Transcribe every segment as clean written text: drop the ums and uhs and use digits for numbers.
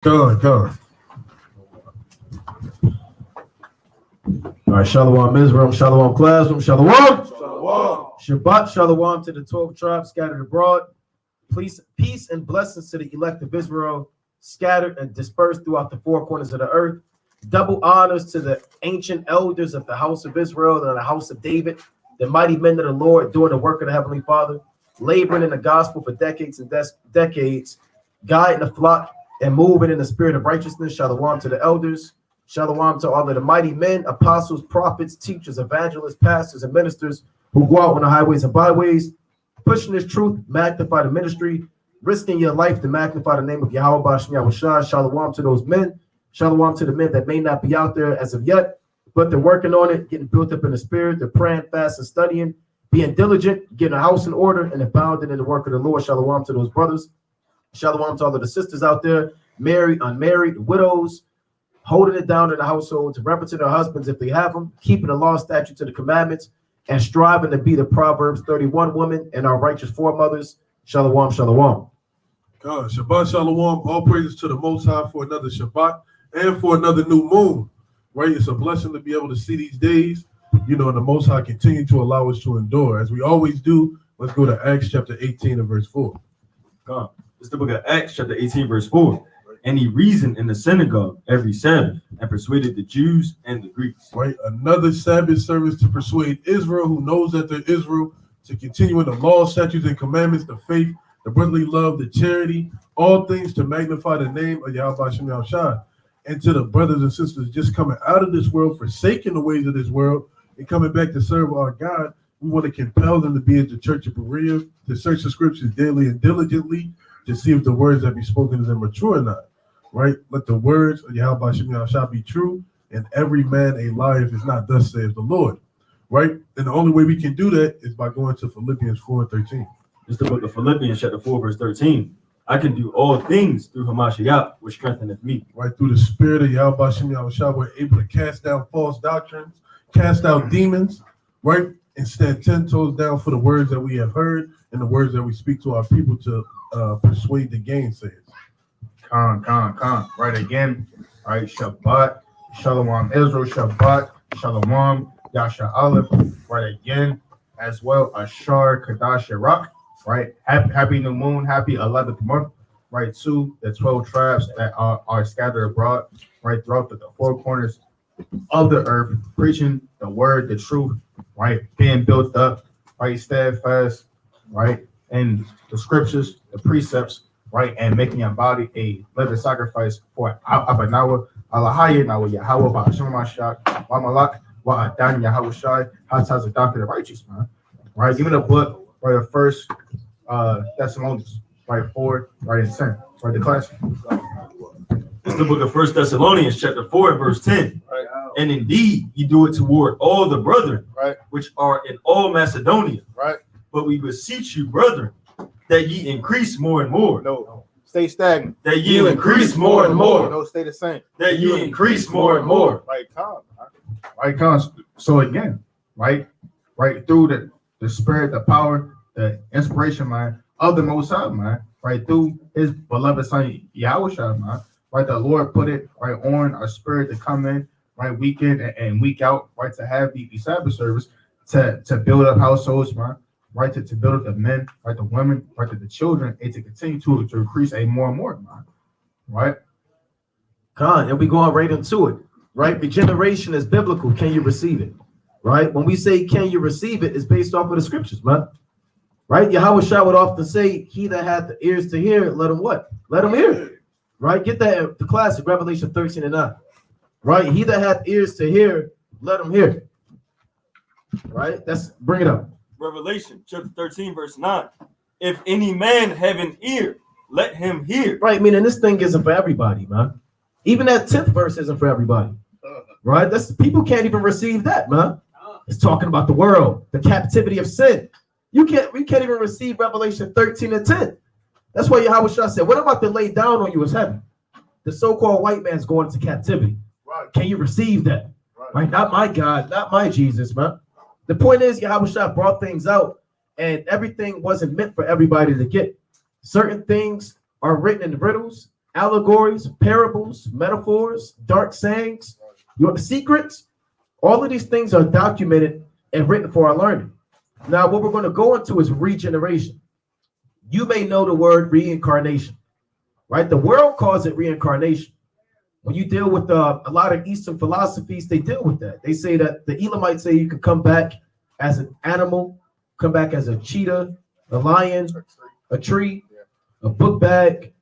Come. All right, Shalom Israel, Shalom classroom, Shalom. Shalom. Shabbat Shalom to the 12 tribes scattered abroad. Peace and blessings to the elect of Israel, scattered and dispersed throughout the four corners of the earth. Double honors to the ancient elders of the house of Israel and the house of David, the mighty men of the Lord doing the work of the Heavenly Father, laboring in the gospel for decades and decades, guiding the flock and moving in the spirit of righteousness. Shalom to the elders. Shalom to all of the mighty men, apostles, prophets, teachers, evangelists, pastors, and ministers who go out on the highways and byways, pushing this truth, magnify the ministry, risking your life to magnify the name of Yahweh Bashem Yahushua. Shalom to those men. Shalom to the men that may not be out there as of yet, but they're working on it, getting built up in the spirit. They're praying, fasting, studying, being diligent, getting a house in order, and abounding in the work of the Lord. Shalom to those brothers. Shalom to all of the sisters out there, married, unmarried, widows, holding it down in the households, representing their husbands if they have them, keeping the law, statutes, and the commandments, and striving to be the Proverbs 31 woman and our righteous foremothers. Shalom, shalom. God, Shabbat Shalom. All praises to the Most High for another Shabbat and for another new moon. Right? It's a blessing to be able to see these days. You know, and the Most High continue to allow us to endure. As we always do, let's go to Acts chapter 18 and verse 4. God. It's the book of Acts chapter 18 verse 4. And he reasoned in the synagogue every Sabbath and persuaded the Jews and the Greeks. Right? Another Sabbath service to persuade Israel, who knows that they're Israel, to continue in the law, statutes, and commandments, the faith, the brotherly love, the charity, all things to magnify the name of Yahweh Bashem Yahushua. And to the brothers and sisters just coming out of this world, forsaking the ways of this world, and coming back to serve our God, we want to compel them to be at the Church of Berea, to search the scriptures daily and diligently, to see if the words that be spoken is immature or not. Right? Let the words of Yahweh Bashem Yahushua be true, and every man a liar if it's not thus saith the Lord. Right? And the only way we can do that is by going to Philippians 4:13. It's the book of Philippians chapter 4 verse 13. I can do all things through Hamashiach, which strengtheneth me. Right? Through the spirit of Yahweh Bashem Yahushua, we're able to cast down false doctrines, cast out demons, right? And stand 10 toes down for the words that we have heard and the words that we speak to our people to persuade the gainsayers. Con. Right again. All right, Shabbat, Shalom Israel, Shabbat, Shalom, Yasha Aleph, right again, as well as Shar Kadash Iraq, right? Happy new moon, happy 11th month, right? To the 12 tribes that are scattered abroad, right? Throughout the four corners of the earth, preaching the word, the truth, right? Being built up, right? Steadfast, right? And the scriptures, the precepts, right, and making your body a living sacrifice for Abanawa, Alahaya, now Yahweh, Ba'ashim Mashak, Wa Malak, Wa Adan Yahweh Shai, Hataz the doctor of the righteous, man. Right, give me the book, right, the first Thessalonians, right, 4, right, and 10, right, the class. It's the book of 1 Thessalonians chapter 4 verse 10. Right. And indeed, you do it toward all the brethren, Right. which are in all Macedonia. Right. But we beseech you, brethren, that ye increase more and more. No, stay stagnant. That ye increase more and more. No, stay the same. That ye increase more and more. Right, calm. Right, calm. So again, right through the spirit, the power, the inspiration, man, of the Most High, man, right through His beloved Son Yahushua, man, right. The Lord put it right on our spirit to come in, right, week in and week out, right, to have the Sabbath service, to build up households, man. Right, to build up the men, right, the women, right, to the children, and to continue to increase a more and more, man. Right? God, and we going right into it. Right? Regeneration is biblical. Can you receive it? Right? When we say can you receive it, it's based off of the scriptures, man. Right? Yahweh Shah would often say, he that hath the ears to hear, let him what? Let him hear. Right? Get that in the classic, Revelation 13 and 9. Right? He that hath ears to hear, let him hear. Right? Bring it up. Revelation chapter 13 verse 9. If any man have an ear, let him hear. Right, meaning this thing isn't for everybody, man. Even that 10th verse isn't for everybody. Right? People can't even receive that, man. It's talking about the world, the captivity of sin. We can't even receive Revelation 13 and 10. That's why Yahweh Shah said, what I'm about to lay down on you is heavy. The so-called white man's going into captivity. Right. Can you receive that? Right? Not my God, not my Jesus, man. The point is, Yahweh Shah brought things out, and everything wasn't meant for everybody to get. Certain things are written in riddles, allegories, parables, metaphors, dark sayings, your secrets. All of these things are documented and written for our learning. Now, what we're going to go into is regeneration. You may know the word reincarnation, right? The world calls it reincarnation. When you deal with a lot of Eastern philosophies, they deal with that. They say that the Elamites say you can come back as an animal, come back as a cheetah, a lion, a tree, a book bag,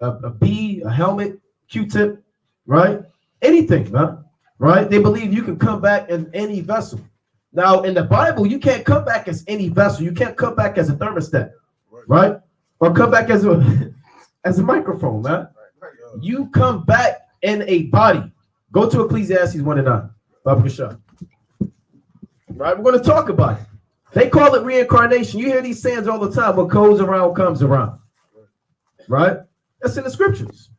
a bee, a helmet, Q-tip, right? Anything, man, right? They believe you can come back in any vessel. Now, in the Bible, you can't come back as any vessel. You can't come back as a thermostat, right? Or come back as a as a microphone, man. You come back in a body. Go to Ecclesiastes 1:9. Baba Kashah. Right? We're going to talk about it. They call it reincarnation. You hear these sayings all the time. What goes around comes around. Right? That's in the scriptures.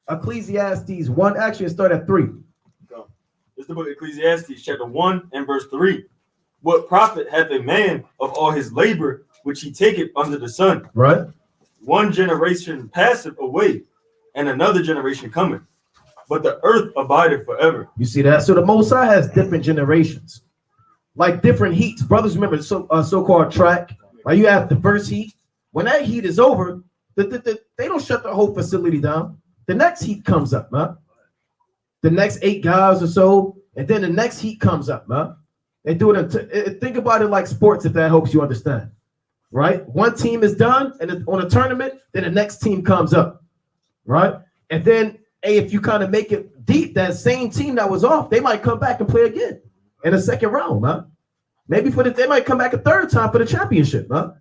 Ecclesiastes 1. Actually, it started at 3. It's the book of Ecclesiastes, chapter 1 and verse 3. What profit hath a man of all his labor which he taketh under the sun? Right? One generation passeth away, and another generation cometh, but the earth abideth forever. You see that? So the Most High has different generations, like different heats. Brothers, remember so-called track. Right? You have the first heat. When that heat is over, they don't shut the whole facility down. The next heat comes up, man. The next 8 guys or so, and then the next heat comes up, man. They do it. Think about it like sports, if that helps you understand. Right? One team is done, and on a tournament, then the next team comes up. Right? And then, hey, if you kind of make it deep, that same team that was off, they might come back and play again in the second round, man. Maybe they might come back a third time for the championship, man.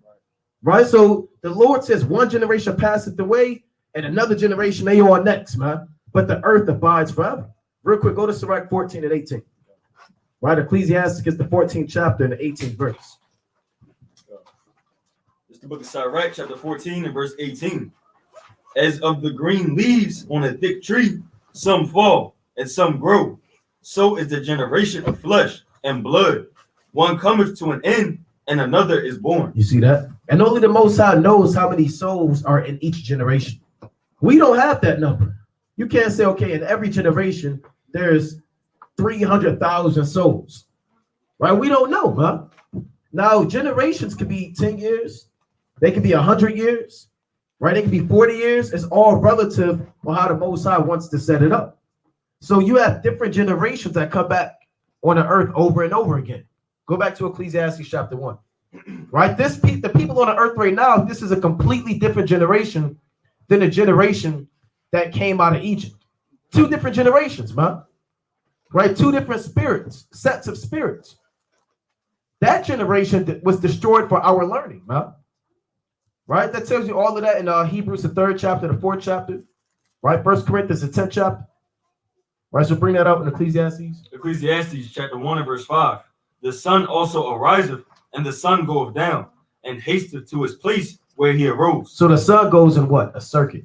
Right? So the Lord says one generation passeth away, and another generation they on next, man. But the earth abides forever. Real quick, go to Sirach 14 and 18. Right? Ecclesiastes is the 14th chapter and the 18th verse. It's the book of Sirach, chapter 14 and verse 18. As of the green leaves on a thick tree, some fall and some grow. So is the generation of flesh and blood. One cometh to an end, and another is born. You see that? And only the Most High knows how many souls are in each generation. We don't have that number. You can't say, okay, in every generation, there's 300,000 souls. Right? We don't know, huh? Now, generations could be 10 years. They could be 100 years. Right? It could be 40 years. It's all relative on how the Most High wants to set it up. So you have different generations that come back on the earth over and over again. Go back to Ecclesiastes chapter 1. Right? The people on the earth right now, this is a completely different generation than the generation that came out of Egypt. 2 different generations, man. Right? 2 different spirits, sets of spirits. That generation was destroyed for our learning, man. Right? That tells you all of that in Hebrews, the 3rd chapter, the 4th chapter. Right? 1 Corinthians, the 10th chapter. Right? So bring that out in Ecclesiastes. Ecclesiastes chapter 1 and verse 5. The sun also ariseth, and the sun goeth down, and hasteth to his place where he arose. So the sun goes in what? A circuit.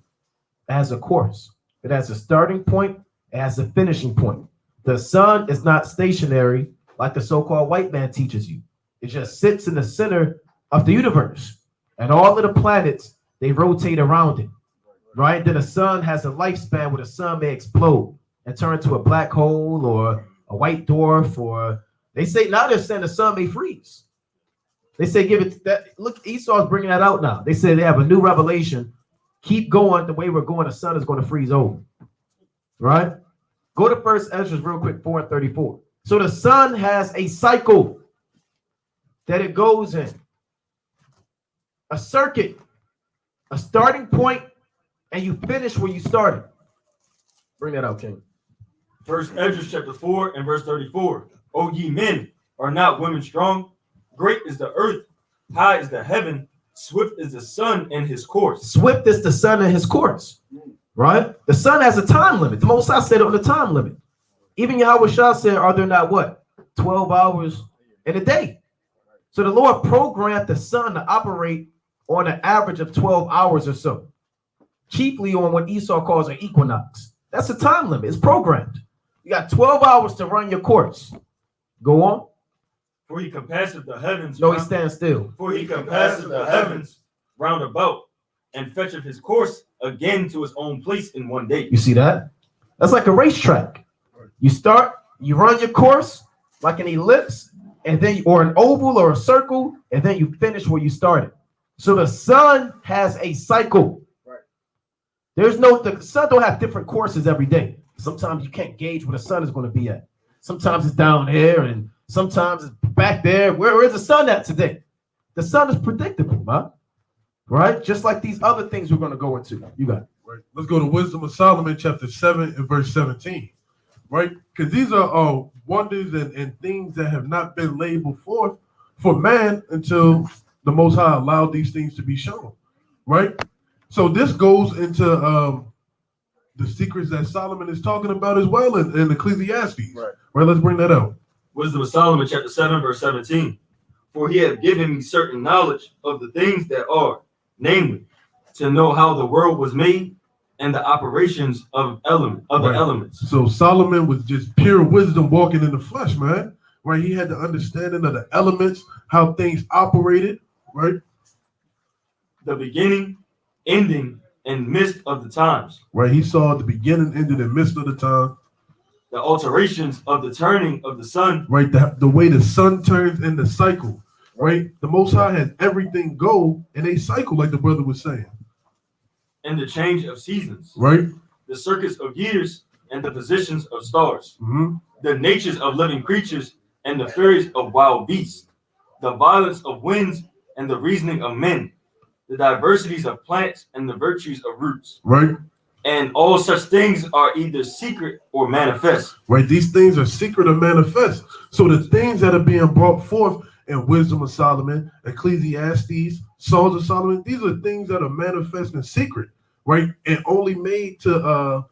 It has a course. It has a starting point. It has a finishing point. The sun is not stationary like the so-called white man teaches you. It just sits in the center of the universe. And all of the planets, they rotate around it. Right? Then the sun has a lifespan where the sun may explode and turn into a black hole or a white dwarf, or they're saying the sun may freeze. They say give it that. Look, Esau's bringing that out now. They say they have a new revelation. Keep going the way we're going. The sun is going to freeze over. Right? Go to 1 Ezra real quick, 4 and 34. So the sun has a cycle that it goes in. A circuit, a starting point, and you finish where you started. Bring that out, King. 1 Ezra chapter 4 and verse 34. O ye men, are not women strong? Great is the earth, high is the heaven, swift is the sun in his course. Swift is the sun in his course. Right? The sun has a time limit. The Most High said it on the time limit. Even Yahweh Shah said, are there not what? 12 hours in a day. So the Lord programmed the sun to operate on an average of 12 hours or so. Chiefly on what Esau calls an equinox. That's a time limit. It's programmed. You got 12 hours to run your course. Go on. For he compasseth the heavens. No, he stands still. For he compasseth the heavens round about, and fetcheth his course again to his own place in one day. You see that? That's like a racetrack. You start, you run your course like an ellipse, and then or an oval or a circle, and then you finish where you started. So the sun has a cycle. Right. The sun don't have different courses every day. Sometimes you can't gauge where the sun is going to be at. Sometimes it's down here, and sometimes it's back there. Where is the sun at today? The sun is predictable, man. Right? Just like these other things we're going to go into. You got it. Right. Let's go to Wisdom of Solomon, chapter 7 and verse 17. Right? Because these are wonders and things that have not been laid before for man until the Most High allowed these things to be shown. Right? So this goes into the secrets that Solomon is talking about as well in Ecclesiastes. Right? Let's bring that out. Wisdom of Solomon, chapter 7, verse 17. For he hath given me certain knowledge of the things that are, namely, to know how the world was made and the operations of the elements. So Solomon was just pure wisdom walking in the flesh, man. Right? He had the understanding of the elements, how things operated, right? The beginning, ending, and midst of the times. Right? He saw the beginning, ending, and midst of the time. The alterations of the turning of the sun. Right? The way the sun turns in the cycle. Right? The Most High has everything go in a cycle, like the brother was saying. And the change of seasons. Right? The circuits of years and the positions of stars. Mm-hmm. The natures of living creatures and the furies of wild beasts. The violence of winds and the reasoning of men. The diversities of plants and the virtues of roots. Right? And all such things are either secret or manifest. Right? These things are secret or manifest. So the things that are being brought forth in Wisdom of Solomon, Ecclesiastes, Songs of Solomon, these are things that are manifest in secret, right? And only made to,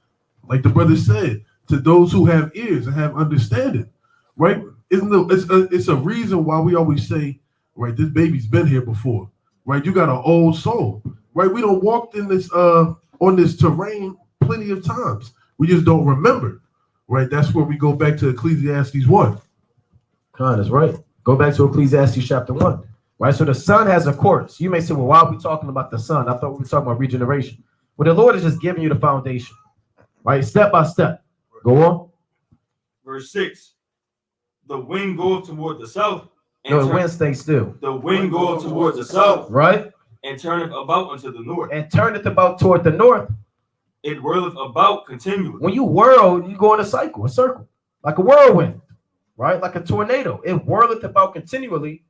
like the brother said, to those who have ears and have understanding, right? It's a reason why we always say, right, this baby's been here before, right? You got an old soul, right? We don't walked in this on this terrain plenty of times. We just don't remember, right? That's where we go back to Ecclesiastes 1. Khan is right. Go back to Ecclesiastes chapter 1. Right? So the sun has a course. You may say, well, why are we talking about the sun? I thought we were talking about regeneration. Well, the Lord is just giving you the foundation. Right? Step by step. Go on. Verse 6. The wind goeth toward the south. No, the wind stays still. The wind goeth toward the south. Right? And turneth about unto the north. And turneth about toward the north. It whirleth about continually. When you whirl, you go in a cycle, a circle. Like a whirlwind. Right? Like a tornado. It whirleth about continually.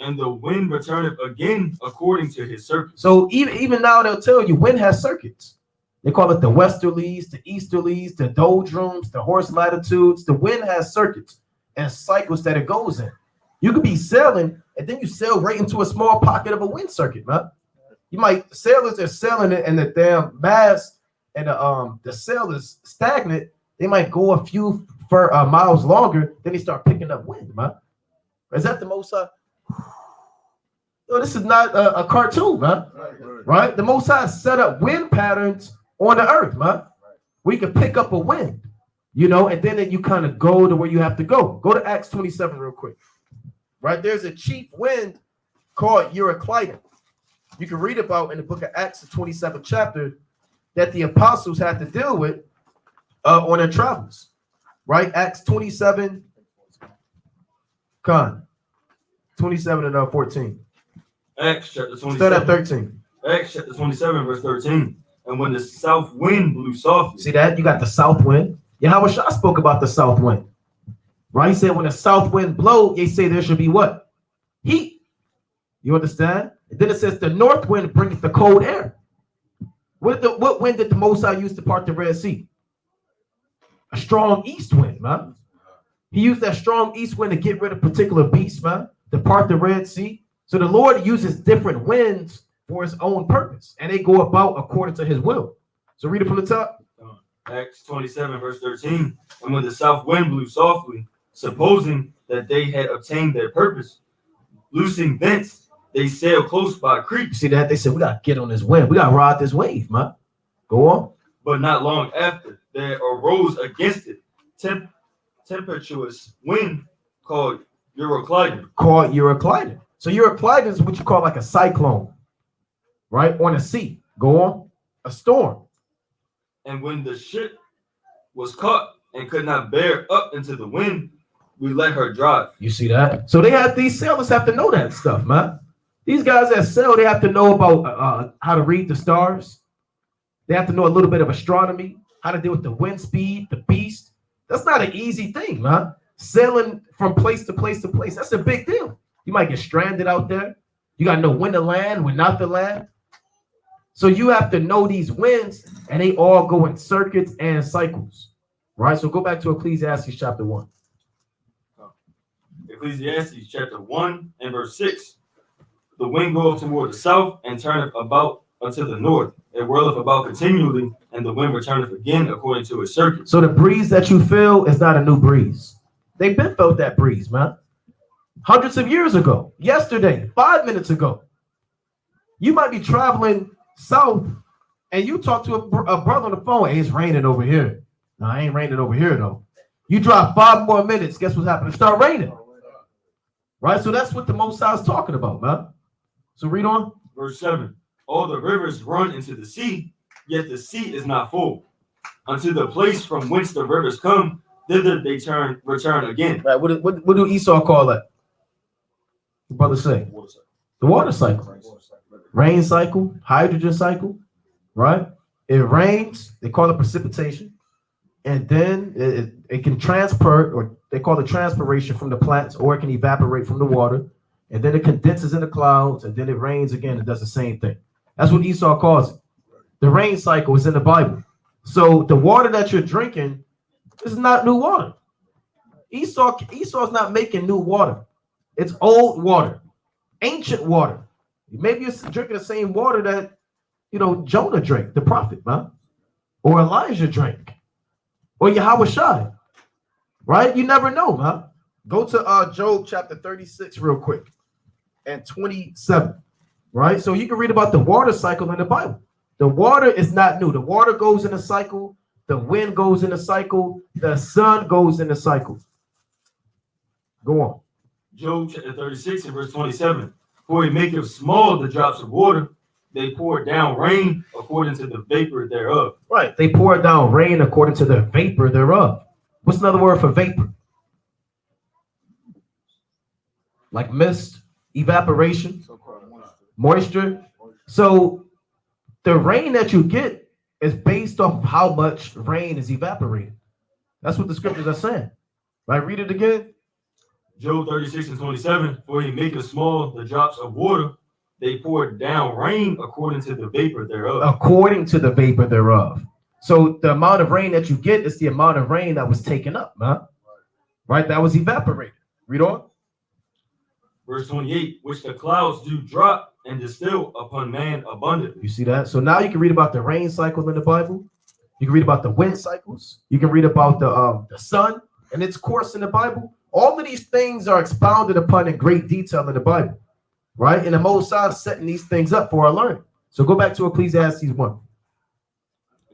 And the wind returneth again according to his circuit. So even now they'll tell you wind has circuits. They call it the westerlies, the easterlies, the doldrums, the horse latitudes. The wind has circuits and cycles that it goes in. You could be sailing and then you sail right into a small pocket of a wind circuit, man. You might sailors are sailing it and the damn mast and the sail is stagnant. They might go a few miles longer, then they start picking up wind, man. Is that the most? No, this is not a cartoon, man. Right? The Most High set up wind patterns on the earth, man. We can pick up a wind, and then you kind of go to where you have to go. Go to Acts 27 real quick. Right? There's a chief wind called Euroclydon. You can read about in the book of Acts, the 27th chapter, that the apostles had to deal with on their travels. Right? Acts 27, 27 and 14. Acts chapter 27. Start at 13. Acts chapter 27, verse 13. And when the south wind blew softly. See that? You got the south wind. Yahweh Shah spoke about the south wind. Right? He said when the south wind blow, they say there should be what? Heat. You understand? And then it says the north wind bringeth the cold air. What wind did the Most High use to part the Red Sea? A strong east wind, man. He used that strong east wind to get rid of particular beasts, man, to part the Red Sea. So the Lord uses different winds for his own purpose, and they go about according to his will. So read it from the top. Acts 27, verse 13. And when the south wind blew softly, supposing that they had obtained their purpose, loosing thence, they sailed close by Crete. You see that? They said, we got to get on this wind. We got to ride this wave, man. Go on. But not long after, there arose against it tempestuous wind called Euroclydon. So Euroclydon is what you call like a cyclone, right? On a sea. Go on. A storm. And when the ship was caught and could not bear up into the wind, we let her drive. You see that? So these sailors have to know that stuff, man. These guys that sail, they have to know about how to read the stars. They have to know a little bit of astronomy, how to deal with the wind speed, the beast. That's not an easy thing, man. Sailing from place to place to place, that's a big deal. You might get stranded out there. You got to know when to land, when not to land. So you have to know these winds, and they all go in circuits and cycles, right? So go back to Ecclesiastes chapter 1. Ecclesiastes chapter 1 and verse 6. The wind goeth toward the south and turneth about unto the north. It whirleth about continually, and the wind returneth again according to its circuit. So the breeze that you feel is not a new breeze. They've been felt that breeze, man. Hundreds of years ago, yesterday, 5 minutes ago. You might be traveling south, and you talk to a brother on the phone. Hey, it's raining over here. No, it ain't raining over here, though. You drive 5 more minutes, guess what's happening? It start raining. Right? So that's what the Most High is talking about, man. So read on. Verse 7. All the rivers run into the sea, yet the sea is not full. Unto the place from whence the rivers come, thither they return again. Right. What do Esau call that? The brother say? The water cycle. Rain cycle, hydrogen cycle, right? It rains, they call it precipitation. And then it can transport, or they call it transpiration from the plants, or it can evaporate from the water. And then it condenses in the clouds, and then it rains again and does the same thing. That's what Esau calls it. The rain cycle is in the Bible. So the water that you're drinking is not new water. Esau's not making new water. It's old water, ancient water. Maybe you're drinking the same water that, Jonah drank, the prophet, man. Or Elijah drank. Or Yahweh Shai. Right? You never know, man. Go to Job chapter 36 real quick and 27. Right? So you can read about the water cycle in the Bible. The water is not new. The water goes in a cycle. The wind goes in a cycle. The sun goes in a cycle. Go on. Job chapter 36 and verse 27. For he maketh small the drops of water, they pour down rain according to the vapor thereof. Right. They pour down rain according to the vapor thereof. What's another word for vapor? Like mist, evaporation, moisture. So the rain that you get is based off how much rain is evaporated. That's what the scriptures are saying. Right? Read it again. Job 36 and 27. For he maketh small the drops of water, they pour down rain according to the vapor thereof. According to the vapor thereof. So the amount of rain that you get is the amount of rain that was taken up, man. Right? That was evaporated. Read on. Verse 28. Which the clouds do drop and distill upon man abundantly. You see that? So now you can read about the rain cycle in the Bible. You can read about the wind cycles. You can read about the sun and its course in the Bible. All of these things are expounded upon in great detail in the Bible, right? And the Most High is setting these things up for our learning. So go back to Ecclesiastes 1.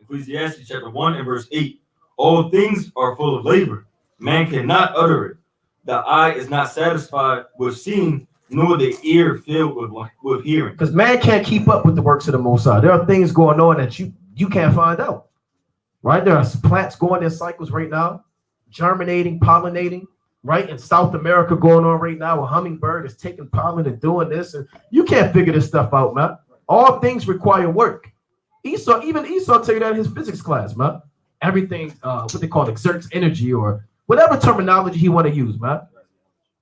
Ecclesiastes chapter 1 and verse 8. All things are full of labor. Man cannot utter it. The eye is not satisfied with seeing, nor the ear filled with hearing. Because man can't keep up with the works of the Most High. There are things going on that you can't find out, right? There are plants going in cycles right now, germinating, pollinating. Right in South America going on right now, a hummingbird is taking pollen and doing this, and you can't figure this stuff out, man. All things require work. Esau tell you that in his physics class, man. Everything, what they call exerts energy, or whatever terminology he want to use, man.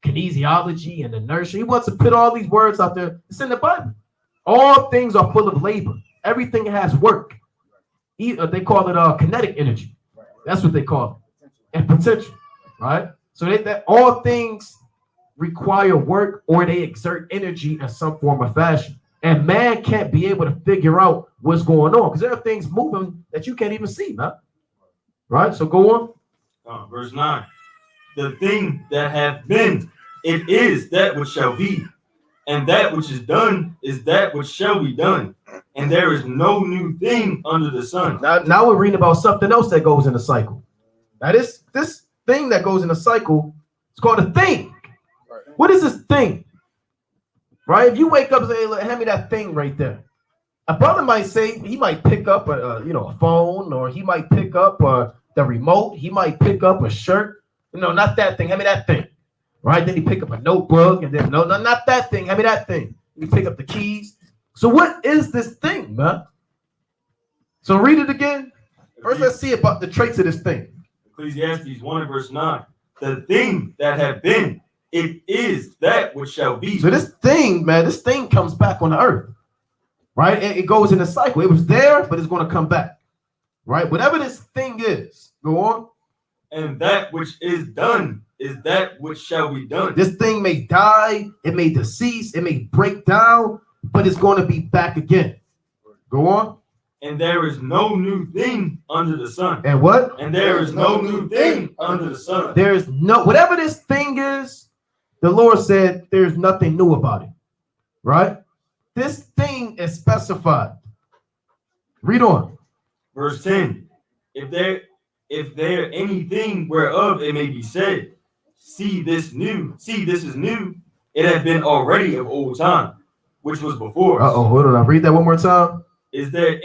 Kinesiology and inertia. He wants to put all these words out there. It's in the Bible. All things are full of labor. Everything has work. They call it kinetic energy. That's what they call it, and potential, right? So that all things require work, or they exert energy in some form or fashion. And man can't be able to figure out what's going on because there are things moving that you can't even see, man. Right? So go on. Verse 9. The thing that hath been, it is that which shall be. And that which is done is that which shall be done. And there is no new thing under the sun. Now we're reading about something else that goes in a cycle. Now this thing that goes in a cycle, it's called a thing. What is this thing? Right? If you wake up and say, hey, look, hand me that thing right there. A brother might say he might pick up a phone, or he might pick up the remote. He might pick up a shirt. No, not that thing. Hand me that thing. Right? Then he pick up a notebook, and then no, not that thing. Hand me that thing. You pick up the keys. So what is this thing, man? So read it again. First, let's see about the traits of this thing. Ecclesiastes 1 and verse 9. The thing that had been, it is that which shall be. So this thing, man, this thing comes back on the earth, right? It goes in a cycle. It was there, but it's going to come back, right? Whatever this thing is, go on. And that which is done is that which shall be done. This thing may die, it may decease, it may break down, but it's going to be back again. Go on. And there is no new thing under the sun. And what? And there is no new thing under the sun. There's no, whatever this thing is, the Lord said there's nothing new about it, right? This thing is specified. Read on. Verse 10. If there anything whereof it may be said, see this is new, it had been already of old time, which was before us. Hold on. I'll read that one more time. Is there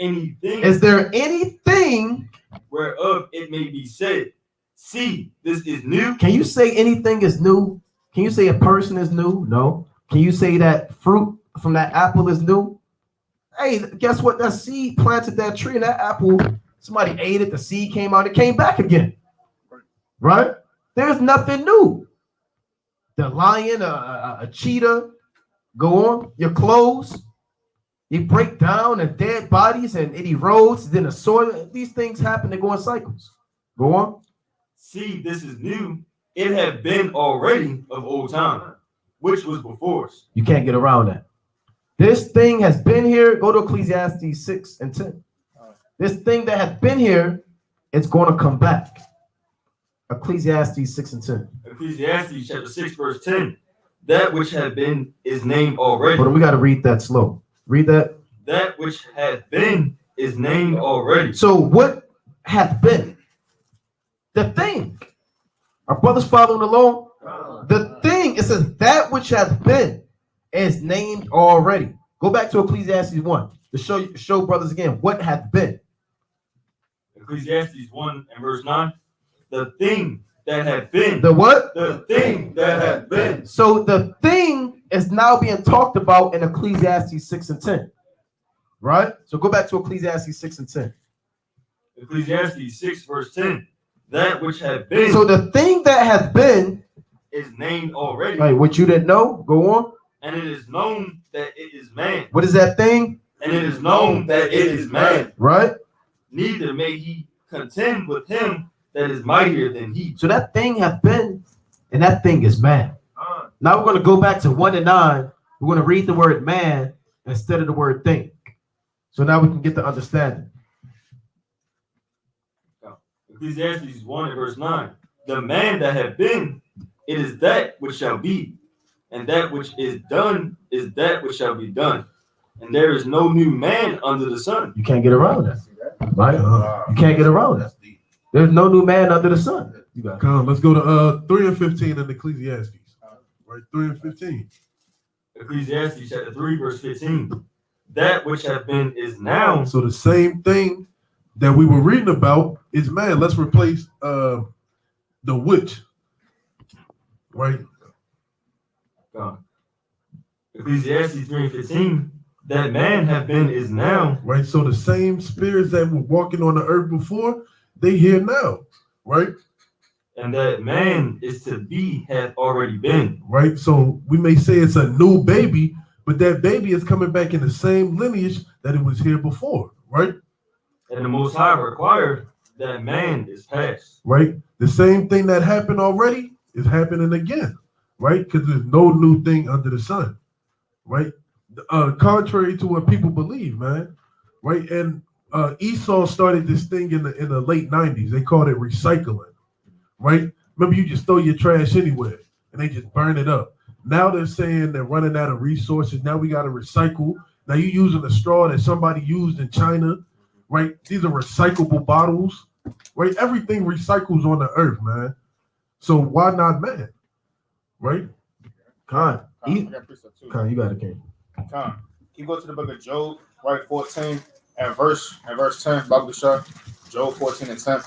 anything whereof it may be said, see, this is new? Can you say anything is new? Can you say a person is new? No. Can you say that fruit from that apple is new? Hey, guess what? That seed planted that tree, and that apple, somebody ate it, the seed came out, it came back again. Right? There's nothing new. The lion, a cheetah, go on, your clothes, you break down and dead bodies and it erodes, then the soil, these things happen, they go in cycles. Go on. See, this is new. It had been already of old time, which was before us. You can't get around that. This thing has been here. Go to Ecclesiastes 6 and 10. This thing that has been here, it's going to come back. Ecclesiastes 6 and 10. Ecclesiastes chapter 6, verse 10. That which had been is named already. But we got to read that slow. Read that. That which had been is named already. So what hath been? The thing. Our brothers following along. The thing, it says that which hath been is named already. Go back to Ecclesiastes 1 to show brothers again what hath been. Ecclesiastes 1 and verse 9. The thing that had been. The what? The thing that had been. So the thing is now being talked about in Ecclesiastes 6 and 10. Right? So go back to Ecclesiastes 6 and 10. Ecclesiastes 6 verse 10. That which had been. So the thing that hath been is named already. Right, what you didn't know, go on. And it is known that it is man. What is that thing? And it is known that it is man. Right? Neither may he contend with him that is mightier than he. So that thing hath been, and that thing is man. Now we're going to go back to 1 and 9. We're going to read the word man instead of the word thing. So now we can get the understanding. Ecclesiastes 1 and verse 9. The man that had been, it is that which shall be, and that which is done is that which shall be done. And there is no new man under the sun. You can't get around that. Right? You can't get around that. There's no new man under the sun. You got it. Come on, let's go to 3 and 15 in Ecclesiastes. Right, 3 and 15. Ecclesiastes chapter 3 verse 15. That which hath been is now. So the same thing that we were reading about is man. Let's replace the witch. Right. Ecclesiastes 3 and 15. That man have been is now. Right. So the same spirits that were walking on the earth before, they here now. Right. And that man is to be hath already been. Right. So we may say it's a new baby, but that baby is coming back in the same lineage that it was here before. Right. And the Most High required that man is past. Right. The same thing that happened already is happening again. Right. Because there's no new thing under the sun. Right. Contrary to what people believe, man. Right. And Esau started this thing in the late 90s. They called it recycling. Right? Remember, you just throw your trash anywhere and they just burn it up. Now they're saying they're running out of resources. Now we got to recycle. Now you're using a straw that somebody used in China, right? These are recyclable bottles, right? Everything recycles on the earth, man. So why not man, right? Con, you got it, King. you go to the book of Job, right, 14 and verse 10, Bible Shah, Job 14 and 10.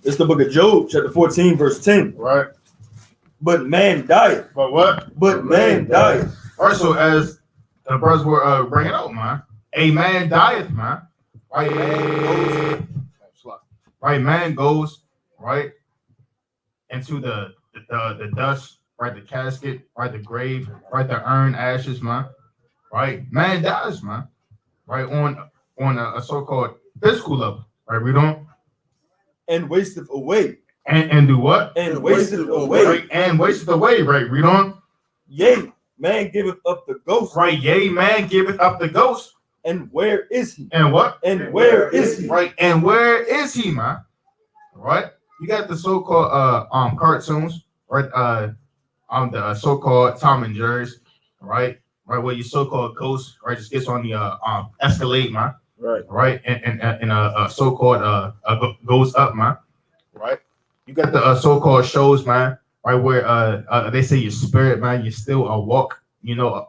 It's the book of Job, chapter 14, verse 10. Right. But man dieth. But what? But man dieth. All right, so as the brothers were bringing out, man, a man dieth, man. Right, man goes right into the dust, right, the casket, right, the grave, right, the urn, ashes, man. Right, man dies, man. Right, on a so-called physical level, right? We don't And wasteth away. and do what? And wasteth away. Right, and wasteth away, right? We don't. Yea, man giveth up the ghost. Right, yea, man giveth up the ghost. And where is he? And what? And where is he? Right, and where is he, man? Right, you got the so-called cartoons, right? The so-called Tom and Jerry's, right, where your so-called ghost, right, just gets on the escalate, man. Right, and so-called goes up, man. Right, you got the so-called shows, man, right, where they say your spirit, man, you're still a walk, you know,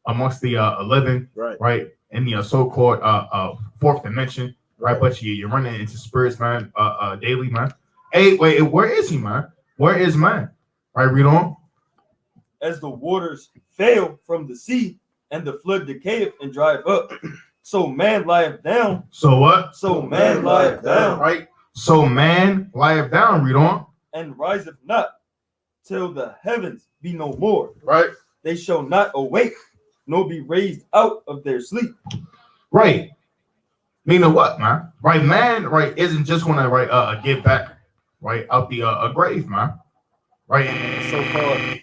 amongst the living, right, in the so-called fourth dimension, right, but you're running into spirits, man, daily, man. Hey, wait, where is he, man? Where is man? Right, read on. As the waters fail from the sea, and the flood decayeth and drieth up, so man lieth down. So what? So man lieth down. Right. So man lieth down. Read on. And riseth not till the heavens be no more. Right. They shall not awake, nor be raised out of their sleep. Right. Meaning what, man? Right, man. Right, isn't just gonna get back right out the grave, man. Right. And so-called.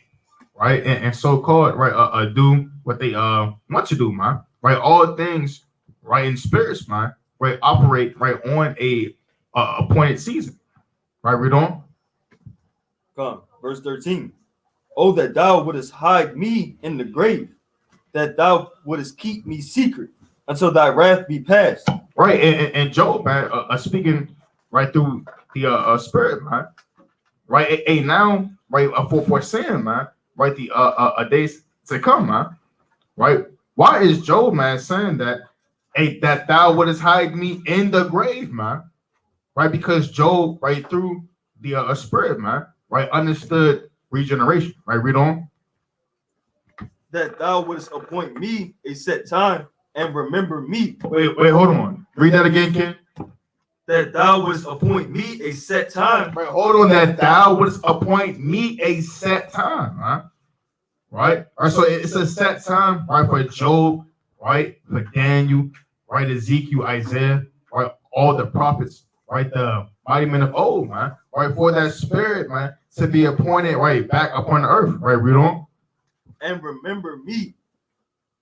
Right, and so-called right do what they want to do, man. Right, all things right in spirits, man. Right, operate right on a appointed season. Right, read on. Come, verse 13. Oh, that thou wouldest hide me in the grave, that thou wouldest keep me secret until thy wrath be past. Right, and Job, man, speaking right through the spirit, man. Right, now, right, for sin, man. Right, the days to come, man. Right, why is Job, man, saying that? That thou wouldest hide me in the grave, man. Right, because Job, right, through the spirit, man, right, understood regeneration. Right, read on. That thou wouldest appoint me a set time and remember me. Wait, hold on. Read that again, Ken. That thou wouldest appoint me a set time. Right, hold on. That thou wouldest appoint me a set time, huh? Right? All right, so it's a set time, right, for Job, right, for Daniel, right, Ezekiel, Isaiah, right, all the prophets, right, the mighty men of old, man, right, for that spirit, man, to be appointed, right, back upon the earth, right, read on. And remember me,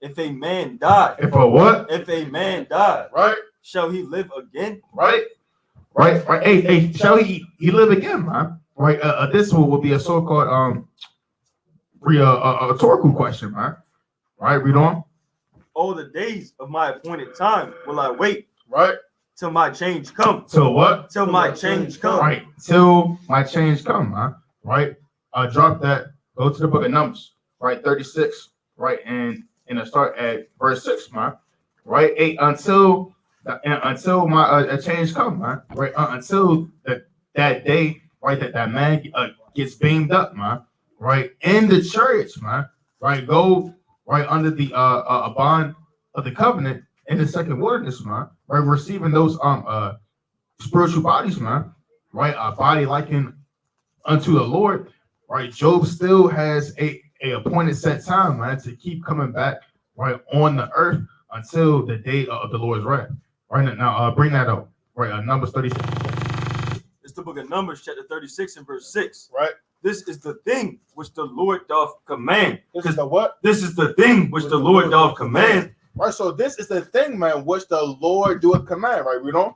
if a man die. If a what? If a man die, right, shall he live again? Right. Hey, shall he live again, man? Right. This will be a so-called rhetorical question, man. Right. Read on. All the days of my appointed time will I wait. Right. Till my change come. Till what? Till my change come. Right. Till my change come, man. Right. Drop that. Go to the book of Numbers. Right. 36. Right. And start at verse 6, man. Right. Until my change come, man. Right. Until that day, right, that man gets beamed up, man. Right. In the church, man. Right. Go right under the bond of the covenant in the second wilderness, man. Right. Receiving those spiritual bodies, man. Right. A body likened unto the Lord. Right. Job still has a appointed set time, man, to keep coming back right on the earth until the day of the Lord's wrath. Right now, bring that up. Right, Numbers 36. It's the book of Numbers, chapter 36 and verse 6. Right. This is the thing which the Lord doth command. This is the what? This is the thing which the Lord doth command. Right. So this is the thing, man, which the Lord doeth command. Right. We don't.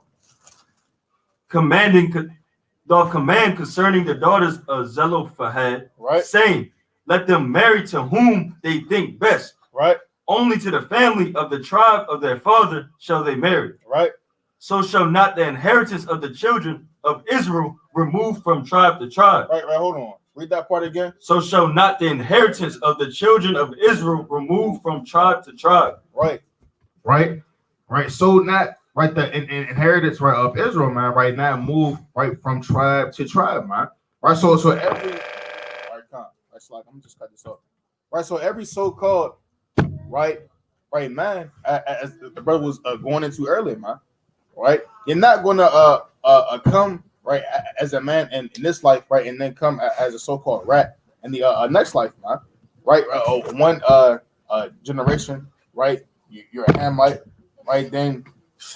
Doth command concerning the daughters of Zelophehad, right, saying, let them marry to whom they think best. Right. Only to the family of the tribe of their father shall they marry. Right. So shall not the inheritance of the children of Israel remove from tribe to tribe. Right. Hold on. Read that part again. So shall not the inheritance of the children of Israel remove from tribe to tribe. Right. So not right the inheritance right of Israel, man. Right now, move right from tribe to tribe, man. Right. So every that's like I'm just cut this off. Right. So every so-called right man, as the brother was going into earlier, man. Right. You're not gonna come right as a man in this life, right, and then come as a so-called rat in the next life, man. Right. One generation, right. You're a Hamite, right? Then,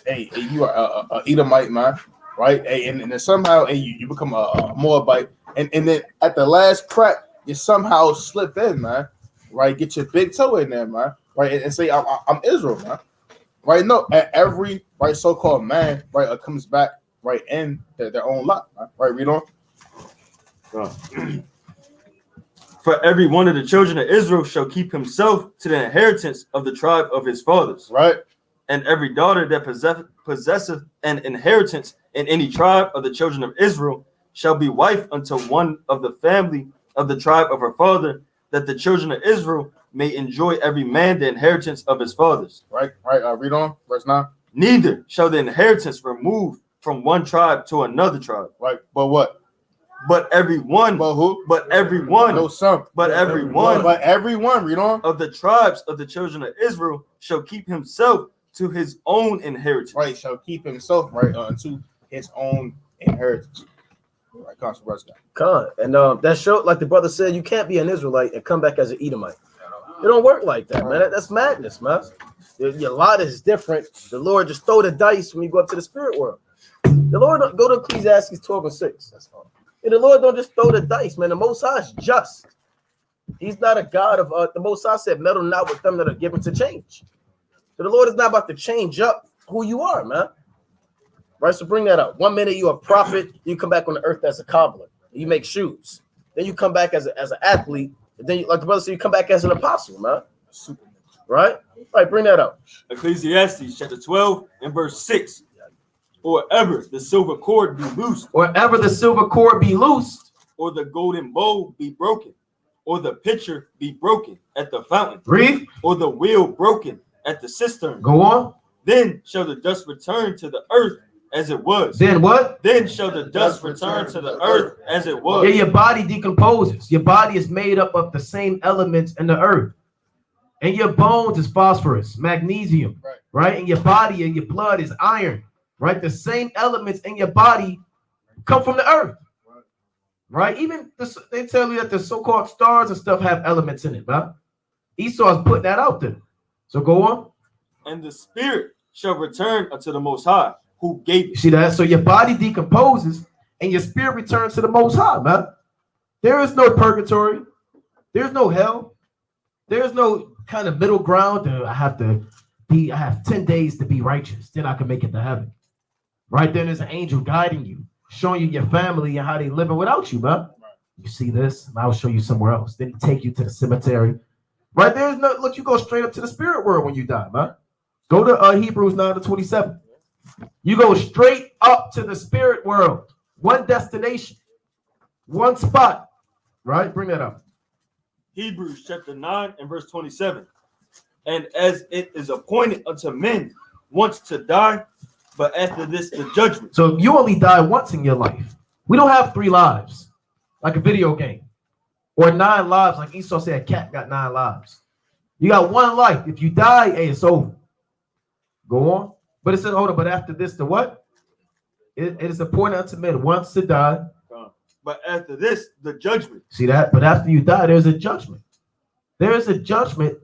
hey, you are a Edomite, man, right? Hey, and then somehow, hey, you become a Moabite, and then at the last crack, you somehow slip in, man, right? Get your big toe in there, man, right? And say, I'm Israel, man, right? No, every right so-called man, right, comes back right in their own lot, man? Right? Read on. For every one of the children of Israel shall keep himself to the inheritance of the tribe of his fathers. Right. And every daughter that possesseth an inheritance in any tribe of the children of Israel shall be wife unto one of the family of the tribe of her father, that the children of Israel may enjoy every man the inheritance of his fathers. Right. Read on. Verse 9. Neither shall the inheritance remove from one tribe to another tribe. Right. But what? But everyone, But who? But everyone, No, some. But everyone, But everyone, read on. Of the tribes of the children of Israel shall keep himself to his own inheritance. Right, shall keep himself right unto his own inheritance. Right, Con. And that showed, like the brother said, you can't be an Israelite and come back as an Edomite. It don't work like that, man. That's madness, man. Your lot is different. The Lord just throw the dice when you go up to the spirit world. The Lord don't go to Ecclesiastes 12:6. That's all. And the Lord don't just throw the dice, man. The Most High is just. He's not a God of the Most High said, meddle not with them that are given to change. So the Lord is not about to change up who you are, man. Right? So bring that up. 1 minute you're a prophet, you come back on the earth as a cobbler. You make shoes. Then you come back as an athlete. And then, like the brother said, you come back as an apostle, man. Right? Right, bring that up. Ecclesiastes chapter 12 and verse 6. Or ever the silver cord be loosed. Or ever the silver cord be loosed. Or the golden bowl be broken. Or the pitcher be broken at the fountain. Read. Or the wheel broken at the cistern. Go on. Then shall the dust return to the earth as it was. Then what? Then shall the dust return to the earth as it was. Yeah, your body decomposes. Your body is made up of the same elements in the earth. And your bones is phosphorus, magnesium, right? And your body and your blood is iron, right? The same elements in your body come from the earth, right? Even they tell you that the so-called stars and stuff have elements in it, right? Esau's putting that out there. So go on. And the spirit shall return unto the Most High, who gave it. See that? So your body decomposes and your spirit returns to the Most High, man. There is no purgatory. There's no hell. There's no kind of middle ground. I have 10 days to be righteous. Then I can make it to heaven. Right? Then there's an angel guiding you, showing you your family and how they living without you, man. You see this? And I'll show you somewhere else. Then he take you to the cemetery. Right? There's no, look, you go straight up to the spirit world when you die, man. Go to Hebrews 9:27. You go straight up to the spirit world. One destination. One spot. Right? Bring that up. Hebrews chapter 9 and verse 27. And as it is appointed unto men once to die, but after this the judgment. So you only die once in your life. We don't have 3 lives like a video game. Or 9 lives, like Esau said, a cat got 9 lives. You got 1 life. If you die, hey, it's over. Go on. But it says, hold on, but after this, the what? It is appointed unto men once to die. But after this, the judgment. See that? But after you die, there's a judgment. There is a judgment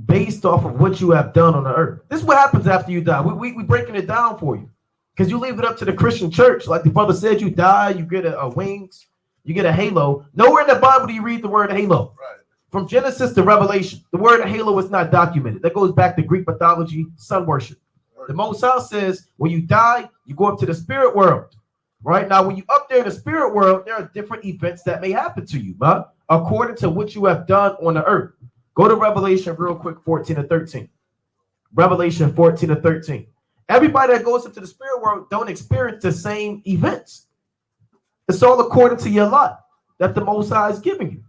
based off of what you have done on the earth. This is what happens after you die. We breaking it down for you. Because you leave it up to the Christian church. Like the brother said, you die, you get a wings, you get a halo. Nowhere in the Bible do you read the word halo. Right. From Genesis to Revelation, the word halo is not documented. That goes back to Greek mythology, sun worship. Right. The Most High says, when you die, you go up to the spirit world. Right now, when you up there in the spirit world, there are different events that may happen to you, man, according to what you have done on the earth. Go to Revelation real quick, 14 and 13. Revelation 14 and 13. Everybody that goes into the spirit world don't experience the same events. It's all according to your lot. that the Most High is giving you.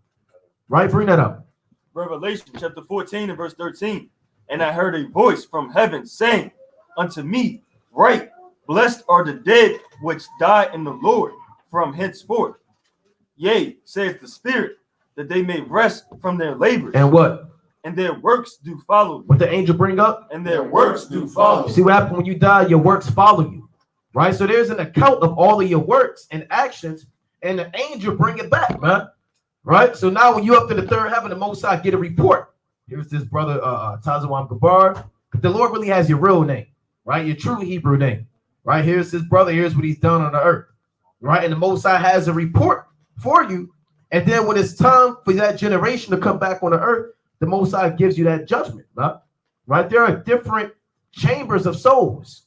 Right? Bring that up. Revelation chapter 14 and verse 13. And I heard a voice from heaven saying unto me, Write, blessed are the dead which die in the Lord from henceforth. Yea, saith the Spirit, that they may rest from their labors. And what? And their works do follow them. What the angel bring up? And their works do follow. You see what happens when you die? Your works follow you. Right? So there's an account of all of your works and actions, and the angel bring it back, man. Right? So now when you up to the third heaven, the Most High get a report. Here's this brother, Tazawam Gabar. The Lord really has your real name, right? Your true Hebrew name, right? Here's his brother. Here's what he's done on the earth, right? And the Most High has a report for you. And then when it's time for that generation to come back on the earth, the Most High gives you that judgment, right? There are different chambers of souls,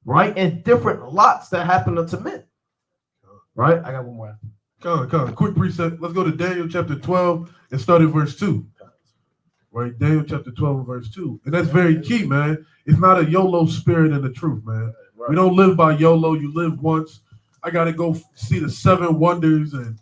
right? And different lots that happen unto men, right? I got one more. Come on. Quick precept. Let's go to Daniel chapter 12 and start at verse 2. Right, Daniel chapter 12 and verse 2. And that's very key, man. It's not a YOLO spirit in the truth, man. Right. We don't live by YOLO. You live once. I got to go see the 7 wonders, and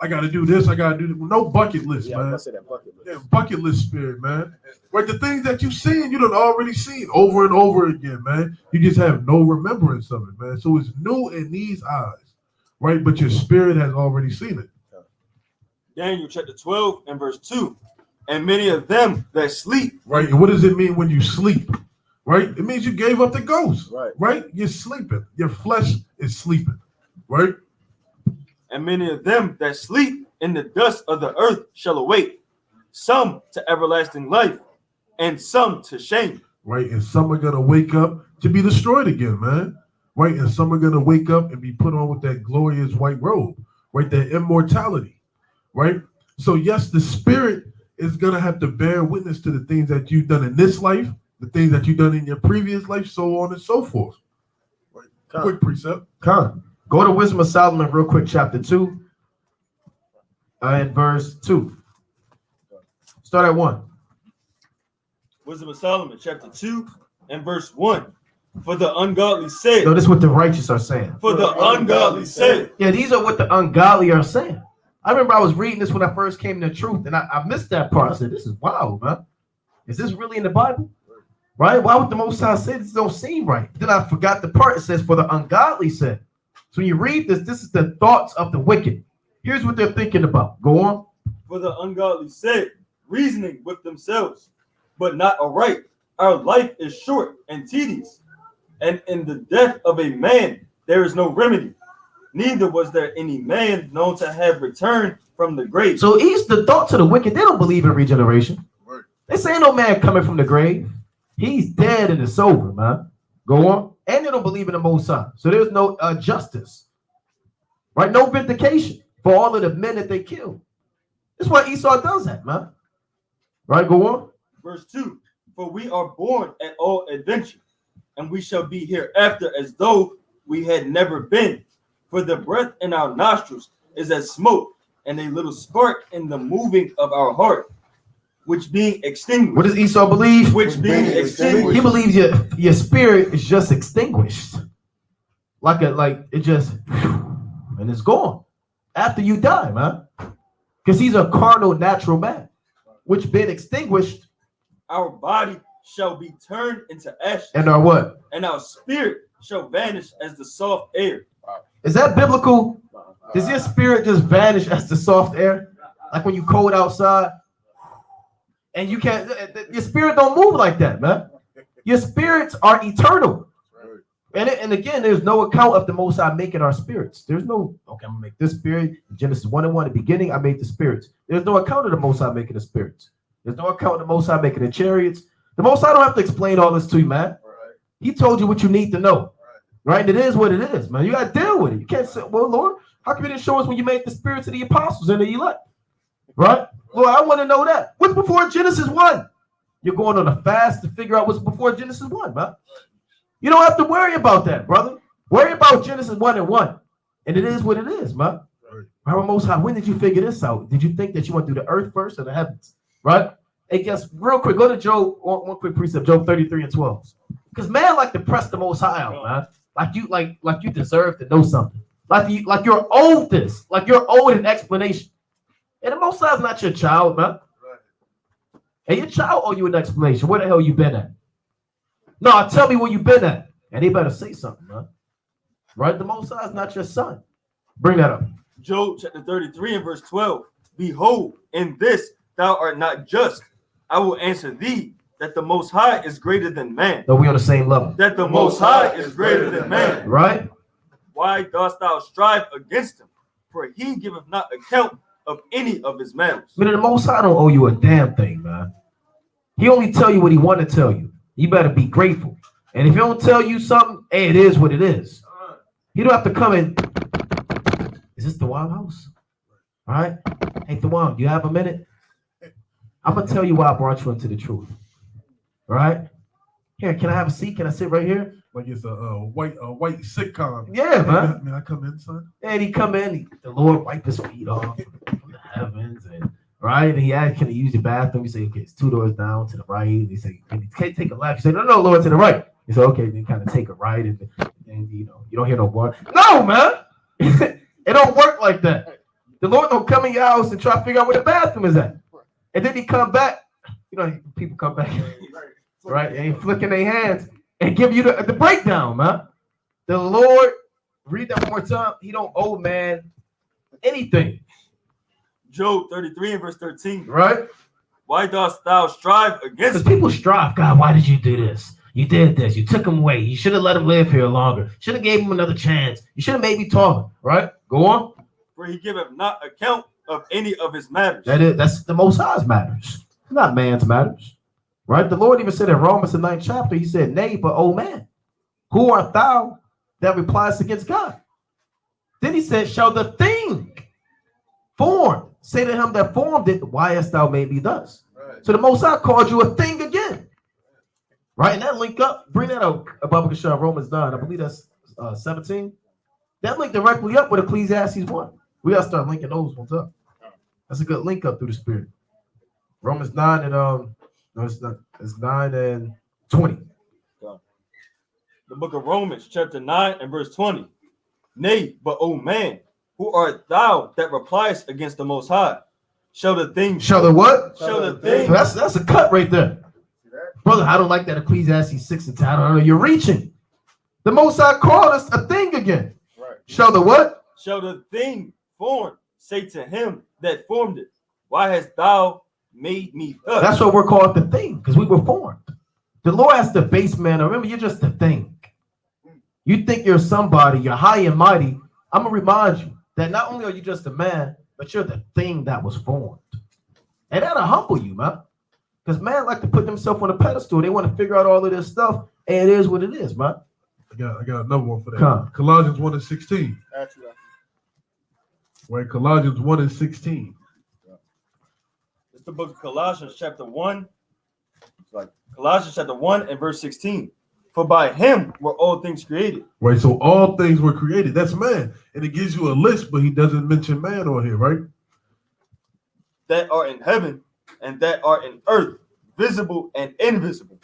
I got to do this. I got to do this. No bucket list, man. I say that bucket list. Yeah, bucket list spirit, man. Right, the things that you've seen, you done already seen over and over again, man. You just have no remembrance of it, man. So it's new in these eyes, right? But your spirit has already seen it. Daniel chapter 12 and verse 2. And many of them that sleep. Right. And what does it mean when you sleep? Right. It means you gave up the ghost. Right. Right. You're sleeping. Your flesh is sleeping. Right. And many of them that sleep in the dust of the earth shall awake, some to everlasting life, and some to shame. Right. And some are gonna wake up to be destroyed again, man. Right. And some are gonna wake up and be put on with that glorious white robe. Right. That immortality. Right. So yes, the spirit is going to have to bear witness to the things that you've done in this life, the things that you've done in your previous life, so on and so forth. Right. Quick precept. Go to Wisdom of Solomon real quick, chapter 2 and verse 2. Start at 1. Wisdom of Solomon, chapter 2 and verse 1. For the ungodly said. No, this is what the righteous are saying. For the ungodly said. Yeah, these are what the ungodly are saying. I remember I was reading this when I first came to the truth, and I missed that part. I said, this is wild, man. Is this really in the Bible? Right? Why would the Most High say this? Don't seem right. Then I forgot the part. It says, for the ungodly said. So when you read this, this is the thoughts of the wicked. Here's what they're thinking about. Go on. For the ungodly said, reasoning with themselves, but not aright. Our life is short and tedious, and in the death of a man there is no remedy. Neither was there any man known to have returned from the grave. So he's the thoughts of the wicked. They don't believe in regeneration. Right. They say no man coming from the grave. He's dead and it's over, man. Go on. And they don't believe in the Most High. So there's no justice. Right? No vindication for all of the men that they killed. That's why Esau does that, man. Right? Go on. Verse 2. For we are born at all adventure, and we shall be hereafter as though we had never been. For the breath in our nostrils is as smoke, and a little spark in the moving of our heart, which being extinguished. What does Esau believe? Which being extinguished. He believes your spirit is just extinguished. Like it just, and it's gone after you die, man. Because he's a carnal, natural man, which being extinguished. Our body shall be turned into ashes. And our what? And our spirit shall vanish as the soft air. Is that biblical? Does your spirit just vanish as the soft air? Like when you cold outside and you can't, your spirit don't move like that, man. Your spirits are eternal. And again, there's no account of the Most High making our spirits. There's no, okay, I'm gonna make this spirit. Genesis 1:1, the beginning, I made the spirits. There's no account of the Most High making the spirits. There's no account of the Most High making the chariots. The Most High don't have to explain all this to you, man. He told you what you need to know. Right? It is what it is, man. You got to deal with it. You can't say, well, Lord, how come you didn't show us when you made the spirits of the apostles and the elect? Right? Well, I want to know that. What's before Genesis 1? You're going on a fast to figure out what's before Genesis 1, man. You don't have to worry about that, brother. Worry about Genesis 1:1. And it is what it is, man. Right, Most High, when did you figure this out? Did you think that you went through the earth first or the heavens? Right? Hey, guess, real quick, go to Job, one quick precept, Job 33:12. Because man like to press the Most High out, man. Like you deserve to know something. like you're owed this, like you're owed an explanation. And the Most High is not your child, man. And your child owe you an explanation. Where the hell you been at? No, tell me where you been at. And they better say something, man. Right? The Most High is not your son. Bring that up. Job chapter 33 and verse 12. Behold, in this thou art not just. I will answer thee that the Most High is greater than man. No, we on the same level. That the Most High is greater than man. Right? Why dost thou strive against him? For he giveth not account of any of his matters. But the Most High don't owe you a damn thing, man. He only tell you what he want to tell you. You better be grateful. And if he don't tell you something, hey, it is what it is. You don't have to come in. Is this the Wild House? All right. Hey, Thawam, do you have a minute? I'm going to tell you why I brought you into the truth. All right. Here, can I have a seat? Can I sit right here? Like it's a white sitcom. Yeah, man. May I come in, son? And he come in, the Lord wipe his feet off from the heavens, and right, and he asked, "Can he use the bathroom?" He said, "Okay, it's 2 doors down to the right." And he said, "Can he take a left?" He said, "No, Lord, to the right." He said, "Okay." Then kind of take a right, and you don't hear no water. No, man, it don't work like that. The Lord don't come in your house and try to figure out where the bathroom is at, and then he come back. People come back, right? They ain't flicking their hands and give you the breakdown, man. The Lord, read that one more time. He don't owe man anything. Job 33 and verse 13. Right? Why dost thou strive against Because him? people strive. God, why did you do this? You did this. You took him away. You should have let him live here longer. Should have gave him another chance. You should have made me taller. Right? Go on. For he giveth not account of any of his matters. That's the Most High's matters. Not man's matters. Right? The Lord even said in Romans the 9th chapter, he said, "Nay, but O man, who art thou that replies against God?" Then he said, "Shall the thing formed say to him that formed it, why hast thou made me thus?" Right. So the Most High called you a thing again. Right? And that link up, bring that up above Kashar, Romans 9. I believe that's 17. That link directly up with Ecclesiastes 1. We gotta start linking those ones up. That's a good link up through the spirit. Romans 9 and no, it's not. It's 9 and 20. The book of Romans, chapter 9 and verse 20. Nay, but O man, who art thou that repliest against the Most High? Shall the thing Shall the what? Shall the thing That's a cut right there. Brother, I don't like that Ecclesiastes 6 and 10. I don't know. You're reaching. The Most High called us a thing again. Right. Shall the what? Shall the thing formed say to him that formed it, why hast thou made me thus? That's what we're called the thing, because we were formed. The Lord has the base man. Remember, you're just the thing. You think you're somebody, you're high and mighty. I'm going to remind you that not only are you just a man, but you're the thing that was formed. And that'll humble you, man. Because man like to put themselves on a pedestal. They want to figure out all of this stuff, and it is what it is, man. I got another one for that. Come. Colossians 1 and 16. Right, Colossians 1 and 16. It's the book of Colossians, chapter 1. It's like Colossians chapter 1 and verse 16. For by him were all things created. Right, so all things were created. That's man. And it gives you a list, but he doesn't mention man on here, right? That are in heaven and that are in earth, visible and invisible,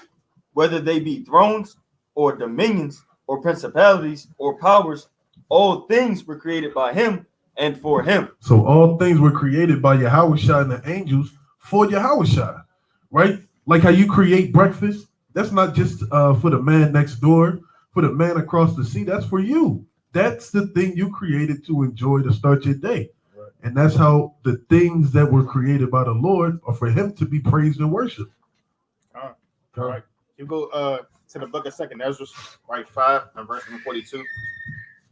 whether they be thrones or dominions or principalities or powers, all things were created by him and for him. So all things were created by Yahushua and the angels for Yahushua, right? Like how you create breakfast. That's not just for the man next door, for the man across the sea. That's for you. That's the thing you created to enjoy to start your day. Right. And that's how the things that were created by the Lord are for him to be praised and worshiped. All right. You go to the book of 2nd Ezra, right, 5 and verse number 42.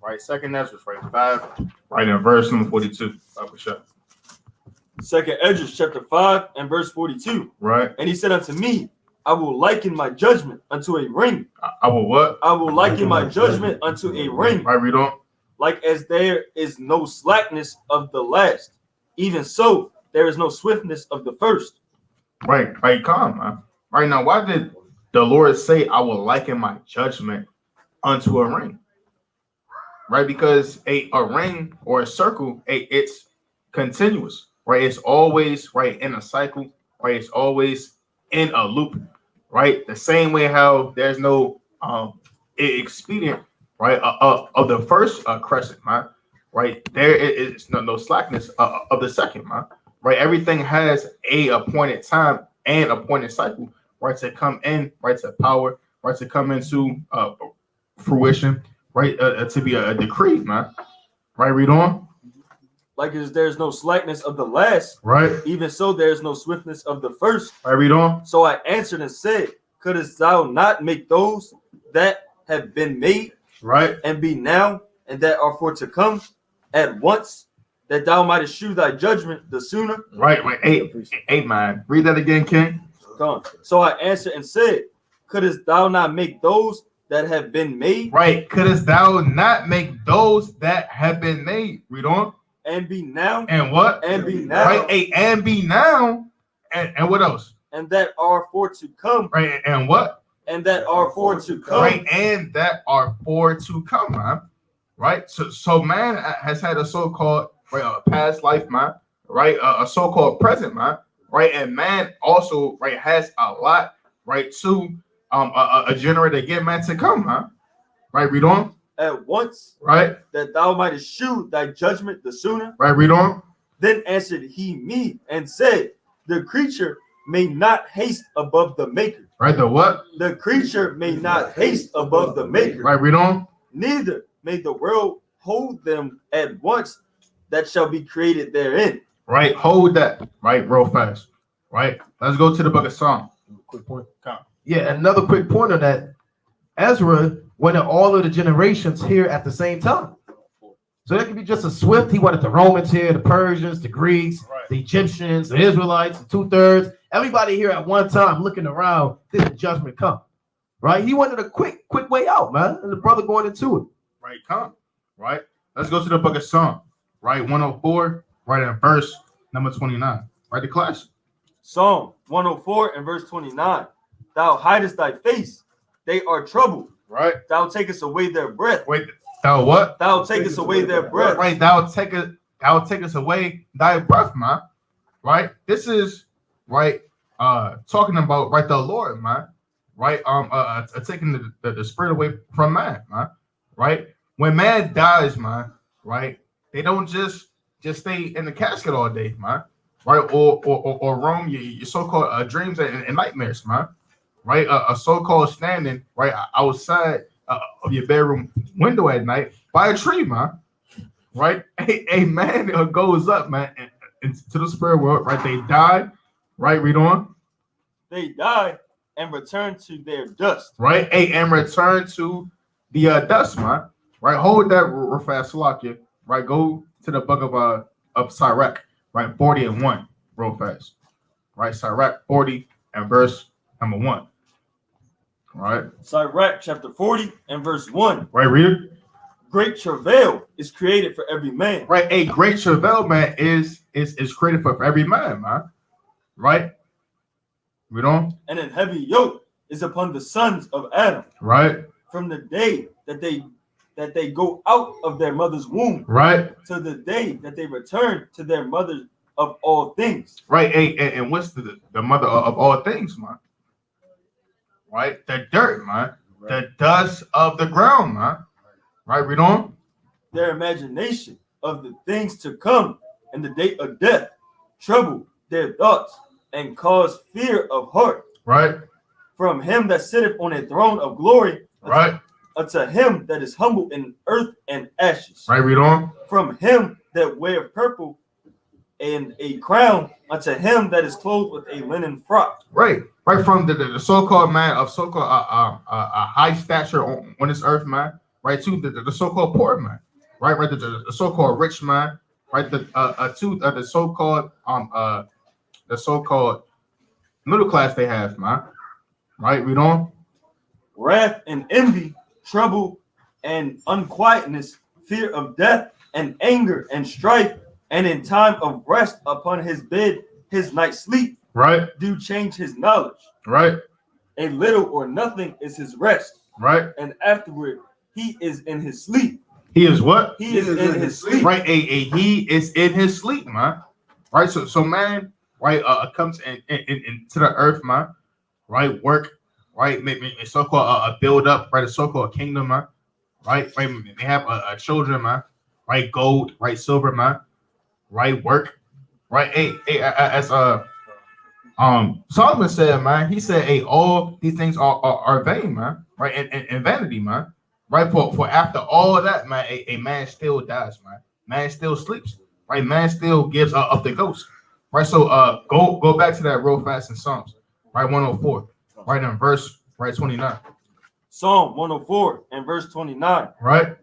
Right, 2nd Ezra, right, 5, right in verse number 42. Second Ezra, chapter 5 and verse 42. Right. And he said unto me, I will liken my judgment unto a ring. I will what? I will liken my judgment unto a ring. Right, read on. Like as there is no slackness of the last, even so there is no swiftness of the first. Right, calm, man. Right now, why did the Lord say, I will liken my judgment unto a ring? Right, because a ring or a circle, it's continuous, right? It's always right in a cycle, right? It's always in a loop, right? The same way how there's no expedient, right, of the first crescent, right? right? There is no slackness of the second, man. Right? Everything has a appointed time and appointed cycle, right? To come in, right? To power, right? To come into fruition, right? To be a decree, man. Right? Read on. Like as there's no slackness of the last, Right? even so there's no swiftness of the first. Right? Read on. So I answered and said, couldst thou not make those that have been made Right? and be now and that are for to come at once, that thou mightest shew thy judgment the sooner? Right? Right? Eight, man. Read that again, King. Come on. So I answered and said, couldst thou not make those that have been made Right? Couldst thou not make those that have been made? Read on. and be now And what? and be now Right? And be now. And what else? and that are for to come Right? And what? and that are for to come. Right? And that are for to come, man. Right? So man has had a so-called right, a past life, man. Right? A so-called present, man. Right? And man also right has a lot right to a generate again, man, to come, man. Right? Read on. At once, Right? that thou mightest shew thy judgment the sooner. Right? Read on. Then answered he me and said, the creature may not haste above the maker. Right? The what? The creature may not haste above the maker. Right? Read on. Neither may the world hold them at once that shall be created therein. Right? Hold that. Right? Real fast. Right? Let's go to the book of Psalm. Quick point. Yeah, another quick point on that. Ezra wanted all of the generations here at the same time. So that could be just a swift. He wanted the Romans here, the Persians, the Greeks, Right. the Egyptians, the Israelites, the 2/3. Everybody here at one time looking around, till the judgment come. Right? He wanted a quick way out, man. And the brother going into it. Right? Come. Right? Let's go to the book of Psalm. Right? 104. Right in verse number 29. Right? The class. Psalm 104 and verse 29. Thou hidest thy face, they are troubled. Right? Thou takest away their breath. Wait. Thou what? Thou takest away their breath. Right? Thou take us away thy breath, man. Right? This is right. Talking about right the Lord, man. Right? Taking the spirit away from man, man. Right? When man dies, man. Right? They don't just stay in the casket all day, man. Right? Or roam your so-called dreams and nightmares, man. Right? A so-called standing right outside of your bedroom window at night by a tree, man. Right? A man goes up, man, into the spirit world. Right? They die. Right? Read on. They die and return to their dust. Right? And return to the dust, man. Right? Hold that real fast, Salakia. Right? Go to the book of Sirach. Right? 40 and 1. Real fast. Right? Sirach 40 and verse number 1. Right? Sirach chapter 40 and verse 1. Right, read it. Great travail is created for every man. Right, a great travail, man, is created for every man, man. Right? Read on. And an heavy yoke is upon the sons of Adam Right? from the day that they go out of their mother's womb Right? to the day that they return to their mother of all things. Right, and what's the mother of all things, man? Right? The dirt, man. The dust of the ground, man. Right, read on. Their imagination of the things to come in the day of death trouble their thoughts and cause fear of heart Right? from him that sitteth on a throne of glory Right? unto him that is humble in earth and ashes, Right, read on. from him that weareth purple and a crown unto him that is clothed with a linen frock. Right, right from the so-called man of so-called high stature on this earth, man. Right to the so-called poor man. Right, the so-called rich man. Right, to the so-called middle class they have, man. Right, read on. Wrath and envy, trouble and unquietness, fear of death and anger and strife, and in time of rest upon his bed, his night sleep, Right, do change his knowledge. right, A little or nothing is his rest, right. and afterward he is in his sleep. He is what? He is in his sleep. Right, he is in his sleep, man. Right, so man, right, comes into the earth, man. Right, work, right, make so-called build up, right, a so-called kingdom, man. Right, they have children, man. right? Gold, right? Silver, man, right? Work, right? As Solomon said, man, he said, hey, all these things are vain, man, right? And vanity, man, right? For after all of that, man, a man still dies, man. Man still sleeps, right? Man still gives up the ghost, right? So go back to that real fast in Psalms, right? 104, right in verse, right, 29, Psalm 104 and verse 29. right?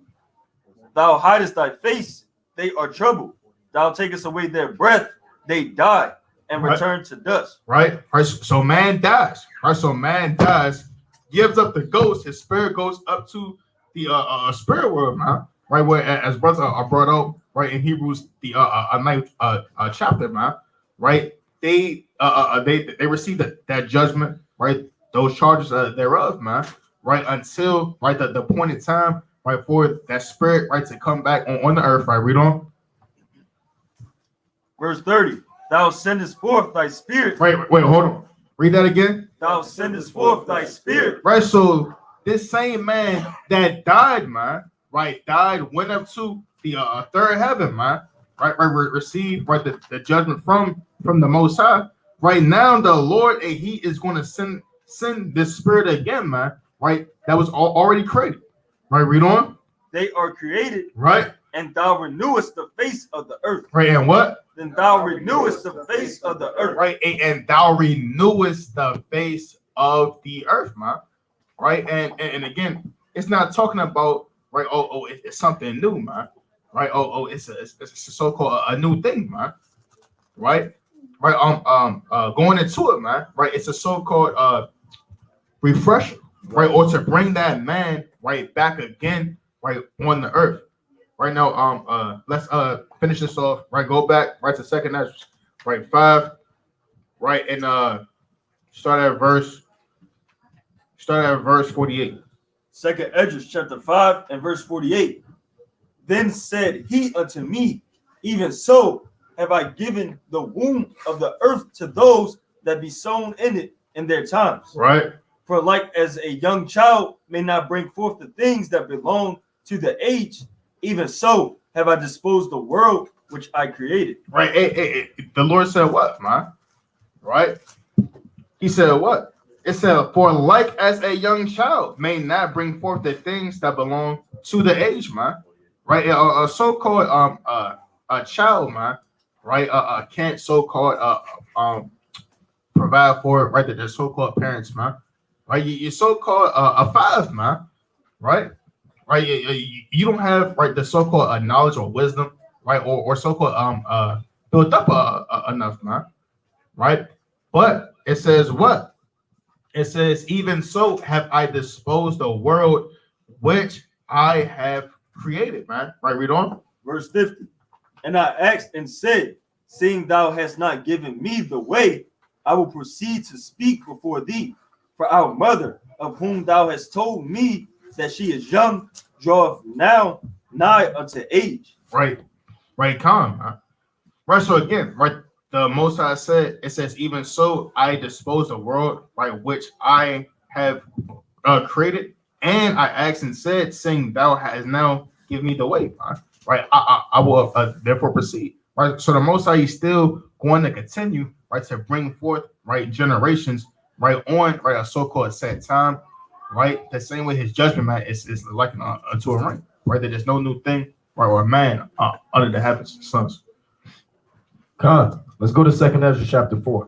Thou hidest thy face, they are troubled. Thou takest away their breath, they die and Right. return to dust. Right? So man dies. Right? So man dies, gives up the ghost. His spirit goes up to the spirit world, man. Right? Where as brothers are brought out, right, in Hebrews the ninth chapter, man. Right? They receive that judgment, right? Those charges thereof, man. Right? Until right the appointed time, right, for that spirit, right, to come back on the earth. Right? Read on. Verse 30. Thou sendest forth thy spirit. Wait, hold on. Read that again. Thou sendest forth thy spirit. Right, so this same man that died, man, right, went up to the third heaven, man, right, received right the judgment from the Most High. Right now, the Lord, he is going to send this spirit again, man, right, that was already created. Right, read on. They are created, right, and thou renewest the face of the earth. Right, and what? Then thou renewest the face of the earth. Right, and thou renewest the face of the earth, man. Right, and again, it's not talking about right. It's something new, man. Right. It's a so-called a new thing, man. Right. Going into it, man. Right. It's a so-called refresher, right, or to bring that man right back again, right, on the earth. Right now, let's finish this off. Right, go back right to second Ezra, right, 5, right, and start at verse 48. Second Ezra chapter 5 and verse 48. Then said he unto me, even so have I given the womb of the earth to those that be sown in it in their times. Right. For like as a young child may not bring forth the things that belong to the age, even so have I disposed the world which I created. Right. The Lord said what, man? Right. He said what? It said, for like as a young child may not bring forth the things that belong to the age, man. Right. A so-called a child, man. Right. Can't so-called provide for right their so-called parents, man. Right. You're so-called a 5, man. Right. Right, you don't have right the so-called knowledge or wisdom, right, or so-called built up enough, man, right? But it says what? It says, even so have I disposed the world which I have created, man. Right, read on. Verse 50. And I asked and said, seeing thou hast not given me the way, I will proceed to speak before thee. For our mother, of whom thou hast told me that she is young, draweth now nigh unto age. Right, calm. Right, so again, right, the Most High said, it says, even so I dispose the world, right, which I have created, and I asked and said, saying thou hast now given me the way, right, I will therefore proceed. Right, so the Most High is still going to continue, right, to bring forth, right, generations, right, on, right, a so-called set time. Right, the same way his judgment, man, is likened unto a ring. Right, that there's no new thing, right, or a man under the heavens, sons. Con, let's go to second Ezra chapter 4.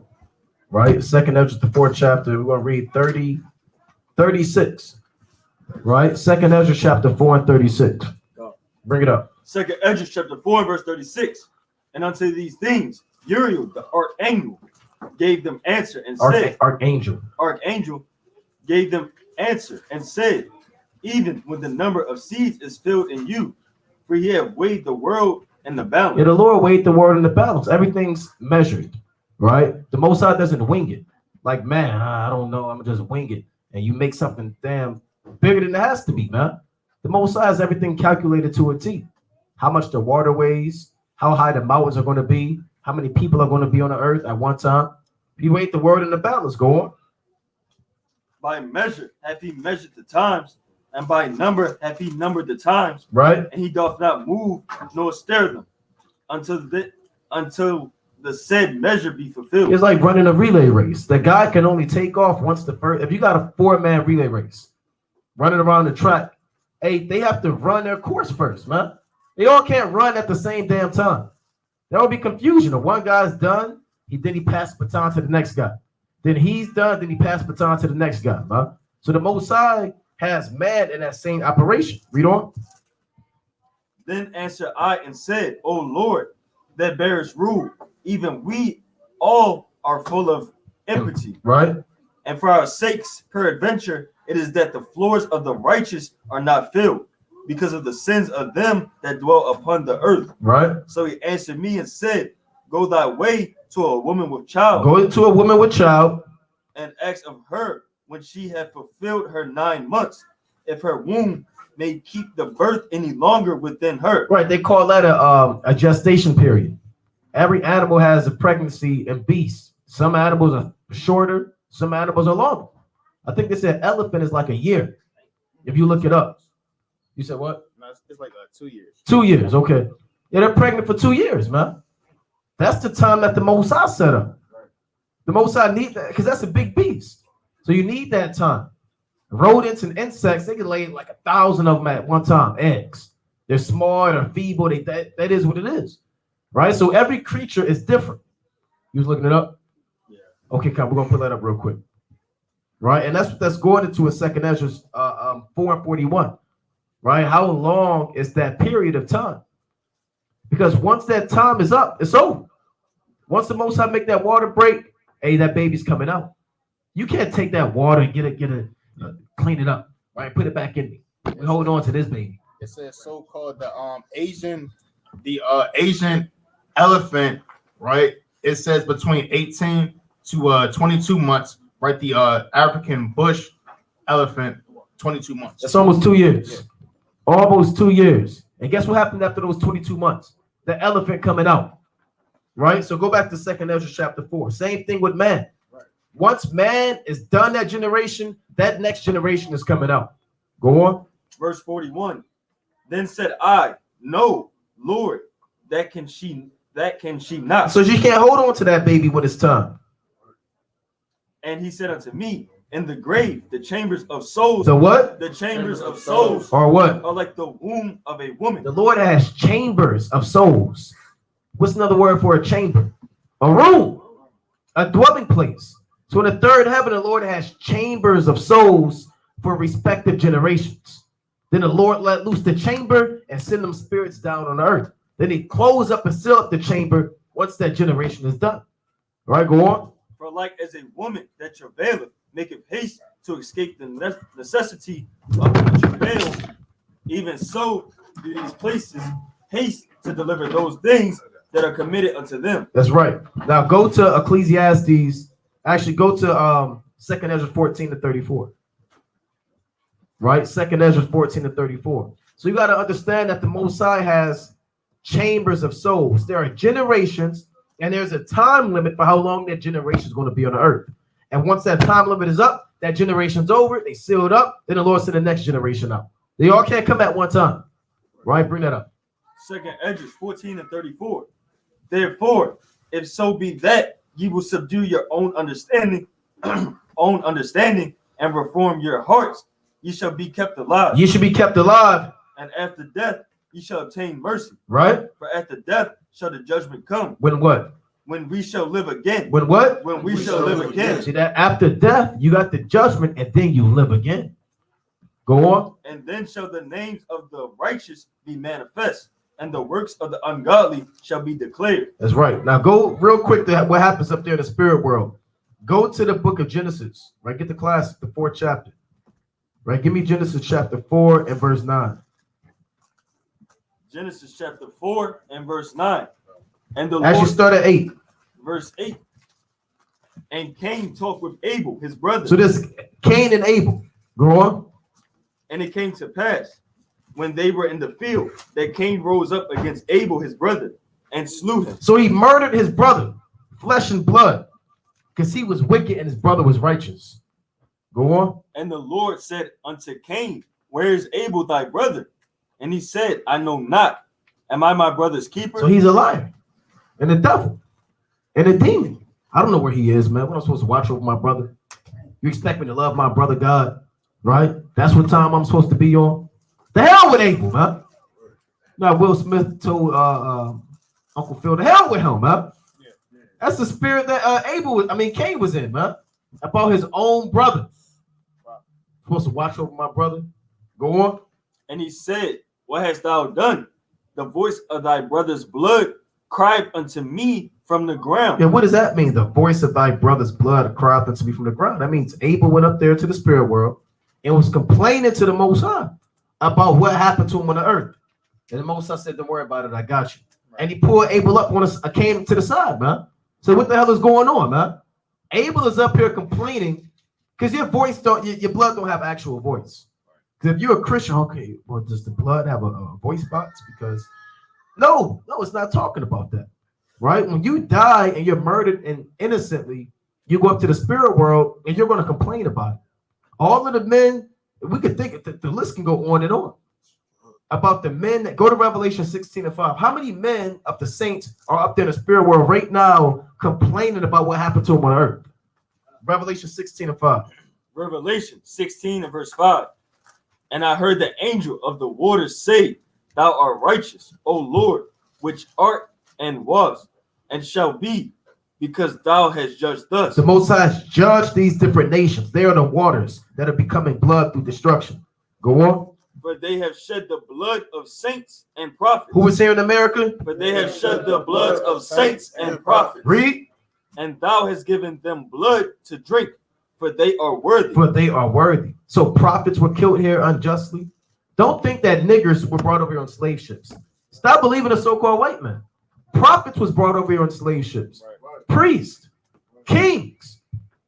Right, second Ezra the 4th chapter. We're gonna read 36. Right, second Ezra chapter 4 and 36. Bring it up. Second Ezra chapter 4 and verse 36. And unto these things, Uriel the archangel gave them answer and said, Archangel gave them answer and said, even when the number of seeds is filled in you, for he have weighed the world in the balance. Yeah, the Lord weighed the world in the balance. Everything's measured, right? The Most High doesn't wing it. Like, man, I don't know, I'm just wing it. And you make something damn bigger than it has to be, man. The Most High has everything calculated to a T. How much the water weighs, how high the mountains are going to be, how many people are going to be on the earth at one time. He weighed the world in the balance. Go on. By measure hath he measured the times, and by number hath he numbered the times, right? and he doth not move nor stir them until the said measure be fulfilled. It's like running a relay race. The guy can only take off once the first. If you got a 4-man relay race running around the track, hey, they have to run their course first, man. They all can't run at the same damn time. There will be confusion. If one guy's done, then he passed baton to the next guy. Then he's done, then he passed baton to the next guy, man. So the Most High has man in that same operation. Read on. Then answered I and said, O Lord, that bearest rule, even we all are full of iniquity. Right? And for our sakes, peradventure, it is that the floors of the righteous are not filled, because of the sins of them that dwell upon the earth. Right? So he answered me and said, Go thy way to a woman with child. Go to a woman with child. And ask of her, when she had fulfilled her 9 months, if her womb may keep the birth any longer within her. Right, they call that a gestation period. Every animal has a pregnancy and beast. Some animals are shorter, some animals are longer. I think they said elephant is like a year. If you look it up. You said what? No, it's like 2 years. 2 years, okay. Yeah, they're pregnant for 2 years, man. That's the time that the Most High set up. The Most High need that because that's a big beast. So you need that time. Rodents and insects, they can lay like 1,000 of them at one time, eggs. They're small, they're feeble, that is what it is. Right? So every creature is different. You was looking it up? Yeah. Okay, come, we're gonna put that up real quick. Right? And that's going into a second Ezra 4:41. Right? How long is that period of time? Because once that time is up, it's over. Once the Most High make that water break, hey, that baby's coming out. You can't take that water and get it, clean it up, right? Put it back in me. We hold on to this baby. It says so-called the Asian elephant, right? It says between 18 to 22 months, right? The African bush elephant, 22 months. That's almost 2 years. Yeah. Almost 2 years. And guess what happened after those 22 months? The elephant coming out, right? So go back to 2nd Ezra chapter 4. Same thing with man. Right. Once man is done that generation, that next generation is coming out. Go on. Verse 41. Then said I, No, Lord, that can she not. So she can't hold on to that baby when it's time. And he said unto me, in the grave, the chambers of souls. The what? The chambers of souls. Or what? Are like the womb of a woman. The Lord has chambers of souls. What's another word for a chamber? A room. A dwelling place. So in the third heaven, the Lord has chambers of souls for respective generations. Then the Lord let loose the chamber and send them spirits down on the earth. Then he close up and seal up the chamber once that generation is done. All right, go on. For like as a woman that travaileth, maketh haste to escape the necessity of the travail, even so do these places haste to deliver those things that are committed unto them. That's right. Now go to Ecclesiastes. Actually, go to 2nd Ezra 14 to 34. Right? 2nd Ezra 14 to 34. So you got to understand that the Most High has chambers of souls. There are generations, and there's a time limit for how long that generation is going to be on the earth. And once that time limit is up, that generation's over, they seal it up, then the Lord send the next generation out. They all can't come at one time. Right? Bring that up. 2nd Ezra 14 and 34. Therefore, if so be that ye will subdue your own understanding, and reform your hearts, ye shall be kept alive. You should be kept alive. And after death, ye shall obtain mercy. Right? For after death shall the judgment come. When what? When we shall live again. When what? When we shall live again. See that after death, you got the judgment, and then you live again. Go on. And then shall the names of the righteous be manifest, and the works of the ungodly shall be declared. That's right. Now go real quick to what happens up there in the spirit world. Go to the book of Genesis, right? Get the classic, the 4th chapter. Right? Give me Genesis chapter 4 and verse 9. Genesis chapter 4 and verse 9. And the Actually, Lord, start at 8. verse 8. And Cain talked with Abel, his brother. So this Cain and Abel. Go on. And it came to pass, when they were in the field, that Cain rose up against Abel, his brother, and slew him. So he murdered his brother, flesh and blood, because he was wicked and his brother was righteous. Go on. And the Lord said unto Cain, Where is Abel thy brother? And he said, I know not. Am I my brother's keeper? So he's a liar and a devil and a demon. I don't know where he is, man. When I'm supposed to watch over my brother. You expect me to love my brother God, right? That's what time I'm supposed to be on. The hell with Abel, man. Now Will Smith told Uncle Phil, the hell with him, man. That's the spirit that Cain was in, man. About his own brother. Supposed to watch over my brother. Go on. And he said, what hast thou done? The voice of thy brother's blood cried unto me from the ground. And what does that mean? The voice of thy brother's blood cried unto me from the ground. That means Abel went up there to the spirit world and was complaining to the Most High about what happened to him on the earth. And the Most High said, don't worry about it, I got you. And he pulled Abel up on a came to the side, man. So what the hell is going on, man? Abel is up here complaining because your blood don't have actual voice. Because if you're a Christian, okay, well, does the blood have a voice box? Because no, it's not talking about that, right? When you die and you're murdered and innocently, you go up to the spirit world and you're going to complain about it. All of the men, we could think the list can go on and on about the men that go to Revelation 16:5. How many men of the saints are up there in the spirit world right now complaining about what happened to them on earth? Revelation 16:5. Revelation 16 and verse 5. And I heard the angel of the waters say, thou art righteous, O Lord, which art and was and shall be, because thou hast judged thus. The Most High has judged these different nations. They are the waters that are becoming blood through destruction. Go on. For they have shed the blood of saints and prophets. Who is here in America? For they have shed the blood of saints and prophets. Read. And thou hast given them blood to drink, for they are worthy. For they are worthy. So prophets were killed here unjustly. Don't think that niggers were brought over here on slave ships. Stop believing the so-called white man. Prophets was brought over here on slave ships. Priests, kings,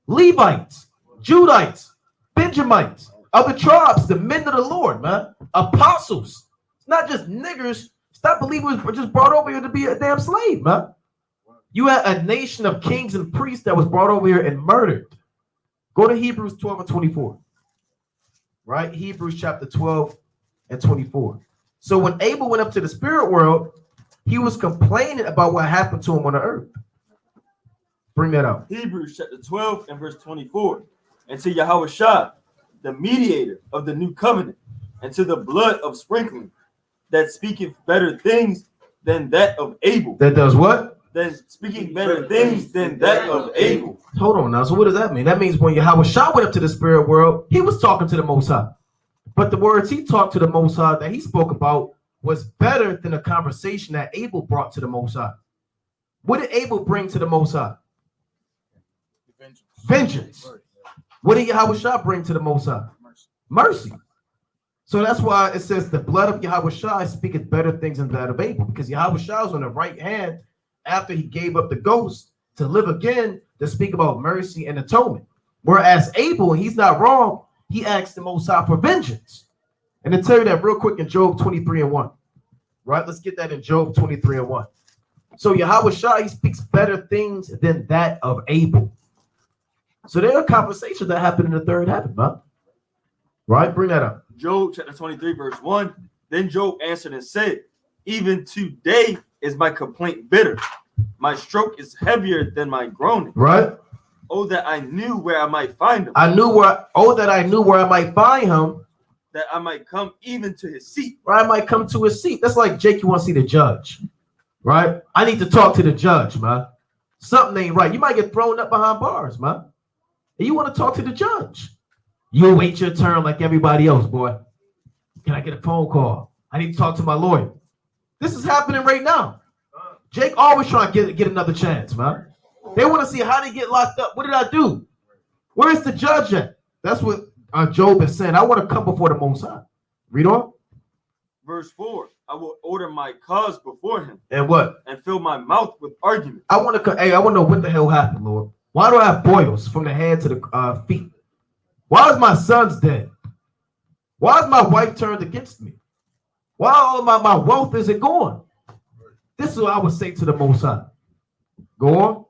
Levites, Judites, Benjamites, other tribes, the men of the Lord, man. Apostles. It's not just niggers. Stop believing were just brought over here to be a damn slave, man. You had a nation of kings and priests that was brought over here and murdered. Go to Hebrews 12 and 24. Right? Hebrews chapter 12 and 24. So when Abel went up to the spirit world, he was complaining about what happened to him on the earth. Bring that up. Hebrews chapter 12 and verse 24. And to Yahushua, the mediator of the new covenant, and to the blood of sprinkling, that speaketh better things than that of Abel. That does what? That speaking better things than that of Abel. Hold on now. So what does that mean? That means when Yahushua went up to the spirit world, he was talking to the Most High. But the words he talked to the Most High that he spoke about was better than the conversation that Abel brought to the Most High. What did Abel bring to the Most High? Vengeance. What did Yahushua bring to the Most High? Mercy. So that's why it says the blood of Yahushua speaketh better things than that of Abel, because Yahushua was on the right hand after he gave up the ghost to live again to speak about mercy and atonement. Whereas Abel, he's not wrong, he asked the Most High for vengeance. And to tell you that real quick in Job 23 and 1. Right? Let's get that in Job 23 and 1. So Yahushua, he speaks better things than that of Abel. So there are conversations that happen in the third heaven, man. Right? Bring that up. Job chapter 23 verse 1. Then Job answered and said, even today is my complaint bitter. My stroke is heavier than my groaning. Right? Oh, that I knew where I might find him. that I knew where I might find him. That I might come even to his seat. Or I might come to his seat. That's like, Jake, you want to see the judge. Right? I need to talk to the judge, man. Something ain't right. You might get thrown up behind bars, man. And you want to talk to the judge. You wait your turn like everybody else, boy. Can I get a phone call? I need to talk to my lawyer. This is happening right now. Jake always trying to get another chance, man. They want to see how they get locked up. What did I do? Where's the judge at? That's what Job is saying. I want to come before the Most High. Read on. Verse 4. I will order my cause before him. And what? And fill my mouth with argument. I want to know what the hell happened, Lord. Why do I have boils from the head to the feet? Why is my son's dead? Why is my wife turned against me? Why all my wealth isn't gone? This is what I would say to the Most High. Go on.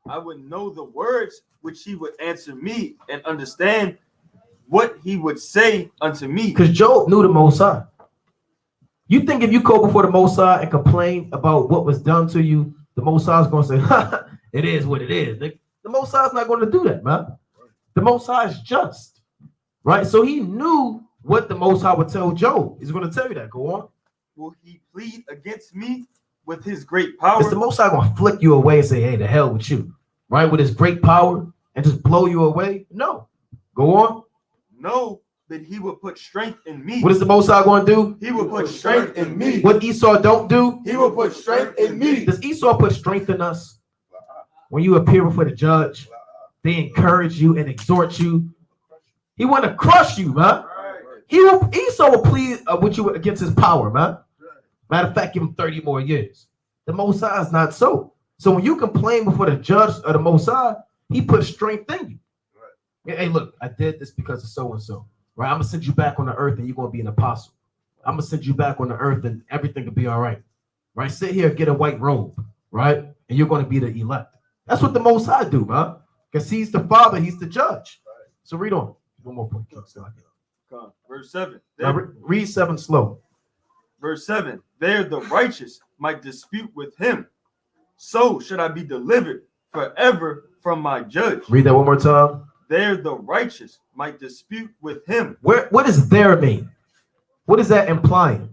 I would know the words which he would answer me and understand what he would say unto me. Because Job knew the Most High. You think if you go before the Most High and complain about what was done to you, the Most High is going to say, ha, it is what it is. The Most High is not going to do that, man. The Most High is just, right? So he knew what the Most High would tell Job. He's going to tell you that. Go on. Will he plead against me with his great power? Is the Most High going to flick you away and say, hey, the hell with you, right? With his great power and just blow you away? No. Go on. No, that he will put strength in me. What is the Most High going to do? He will put strength in me. What Esau don't do? He will put strength in me. Does Esau put strength in us? When you appear before the judge, they encourage you and exhort you. He want to crush you, man. Esau will plead with you against his power, man. Matter of fact, give him 30 more years. The Most High is not so. So when you complain before the judge of the Most High, he puts strength in you. Hey, look, I did this because of so-and-so. Right? I'm going to send you back on the earth and you're going to be an apostle. I'm going to send you back on the earth and everything will be all right. Right? Sit here, get a white robe. Right? And you're going to be the elect. That's what the Most High do, man. Because he's the Father, he's the judge. So read on. One more point. Verse 7. Now, read 7 slow. Verse 7. There the righteous might dispute with him. So should I be delivered forever from my judge. Read that one more time. There the righteous might dispute with him. What does there mean? What is that implying?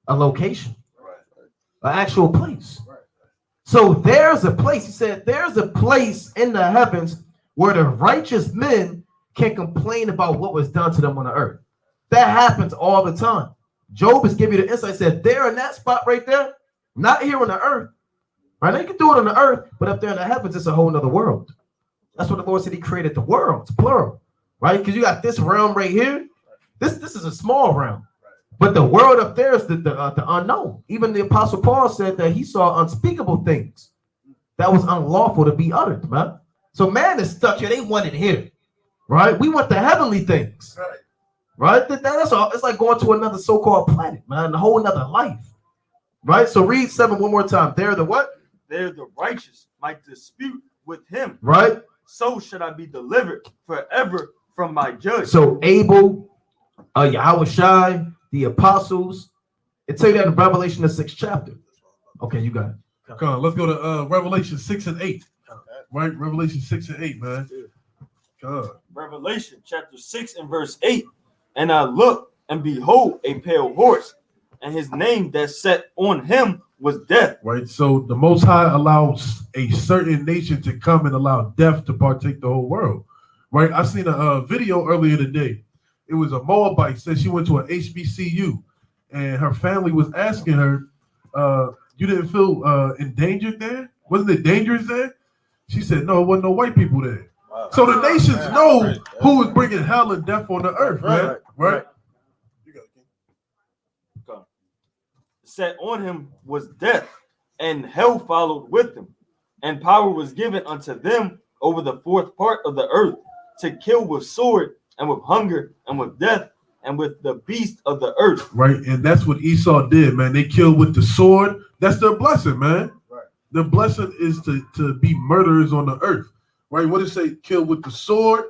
A location. An actual place. So there's a place. He said there's a place in the heavens where the righteous men can complain about what was done to them on the earth. That happens all the time. Job is giving you the insight. He said there in that spot right there, not here on the earth. Right? They can do it on the earth, but up there in the heavens, it's a whole nother world. That's what the Lord said. He created the world. It's plural, right? Because you got this realm right here. This is a small realm, but the world up there is the unknown. Even the Apostle Paul said that he saw unspeakable things that was unlawful to be uttered, man. So man is stuck here. They want it here, right? We want the heavenly things, right? That's all. It's like going to another so-called planet, man, a whole another life, right? So read 7 one more time. There the what? There the righteous might dispute with him, right? So should I be delivered forever from my judge. So Abel, Yahweh Shai, the apostles. It tell you that in Revelation, the 6th chapter. Okay, you got it. Come on, let's go to Revelation 6 and 8. Right? Revelation 6 and 8, man. God. Revelation chapter 6 and verse 8. And I looked, and behold, a pale horse, and his name that sat on him was Death. Right. So the Most High allows a certain nation to come and allow death to partake the whole world. Right. I seen a video earlier today. It was a Moabite said she went to an HBCU and her family was asking her, you didn't feel endangered there? Wasn't it dangerous there? She said, no, it wasn't no white people there. Wow. So the nations know who is bringing hell and death on the earth, man. Right. Set on him was death, and hell followed with him, and power was given unto them over the 4th part of the earth to kill with sword and with hunger and with death and with the beast of the earth. Right, and that's what Esau did, man. They killed with the sword. That's their blessing, man. Right. The blessing is to be murderers on the earth. Right, what did it say? Kill with the sword,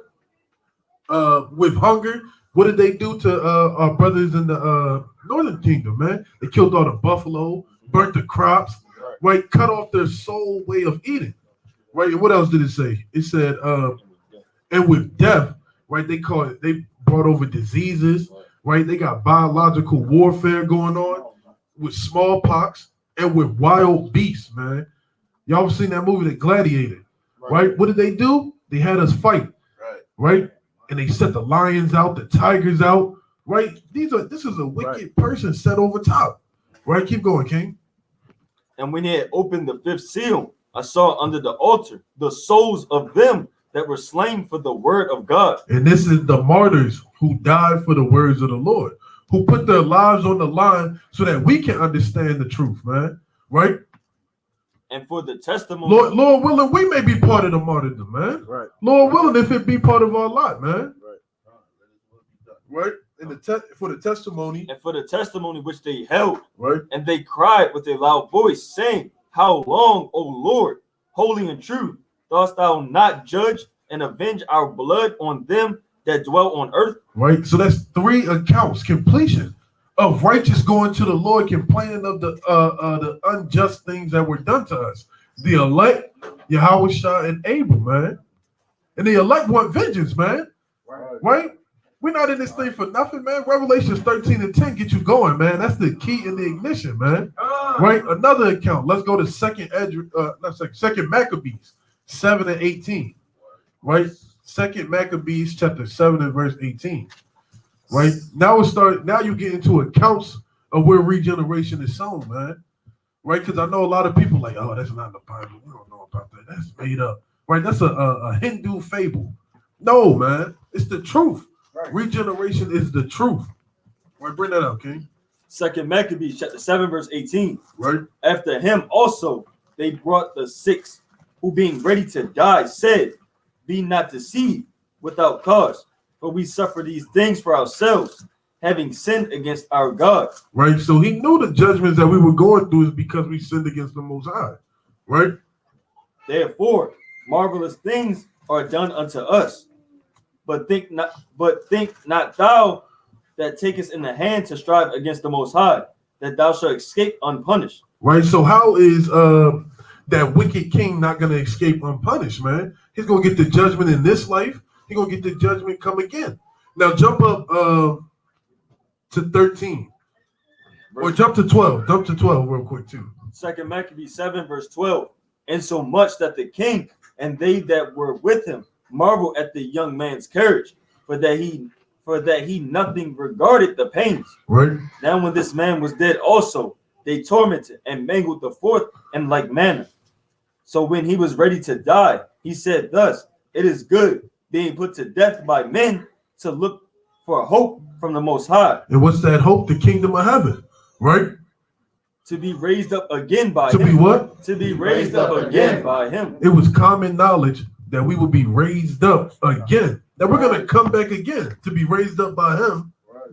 with hunger. What did they do to our brothers in the Northern Kingdom, man? They killed all the buffalo, burnt the crops, right? Cut off their sole way of eating, right? And what else did it say? It said, and with death, right? They brought over diseases, right? They got biological warfare going on with smallpox and with wild beasts, man. Y'all ever seen that movie, The Gladiator, right? What did they do? They had us fight, right? And they set the lions out, the tigers out, right? This is a wicked person set over top, right? Keep going, King. And when he had opened the 5th seal, I saw under the altar the souls of them that were slain for the word of God. And this is the martyrs who died for the words of the Lord, who put their lives on the line so that we can understand the truth, man, right? And for the testimony, Lord willing, we may be part of the martyrdom, man. Right. Lord willing, if it be part of our lot, man. Right. And for the testimony. And for the testimony which they held. Right. And they cried with a loud voice, saying, how long, O Lord, holy and true, dost thou not judge and avenge our blood on them that dwell on earth. Right? So that's 3 accounts, completion of righteous going to the Lord, complaining of the unjust things that were done to us. The elect, Yahweh Shah and Abel, man. And the elect want vengeance, man. Right? We're not in this thing for nothing, man. Revelations 13 and 10 get you going, man. That's the key in the ignition, man. Right? Another account. Let's go to second Maccabees 7 and 18. Right? Second Maccabees chapter 7 and verse 18. Right? Now you get into accounts of where regeneration is sown, man. Right? Because I know a lot of people like, oh, that's not in the Bible. We don't know about that. That's made up. Right? That's a Hindu fable. No, man. It's the truth. Right. Regeneration is the truth. Right, bring that up, King. Second Maccabees chapter 7 verse 18. Right. After him also they brought the 6 who being ready to die said, be not deceived without cause, for we suffer these things for ourselves, having sinned against our God. Right. So he knew the judgments that we were going through is because we sinned against the Most High. Right. Therefore, marvelous things are done unto us. But think not thou that takest in the hand to strive against the Most High, that thou shalt escape unpunished. Right. So how is that wicked king not going to escape unpunished, man? He's going to get the judgment in this life. He's going to get the judgment come again. Now jump up to 13. Or jump to 12. Jump to 12 real quick too. Second Maccabees 7 verse 12. And so much that the king and they that were with him marvel at the young man's courage, for that he nothing regarded the pains. Right. Now when this man was dead also, they tormented and mangled the 4th in like manner. So when he was ready to die, he said thus, it is good, being put to death by men, to look for hope from the Most High. And what's that hope? The kingdom of heaven. Right. To be raised up again by him. To be what? To be raised up again by him. It was common knowledge that we would be raised up again. That we're going to come back again to be raised up by him. Right.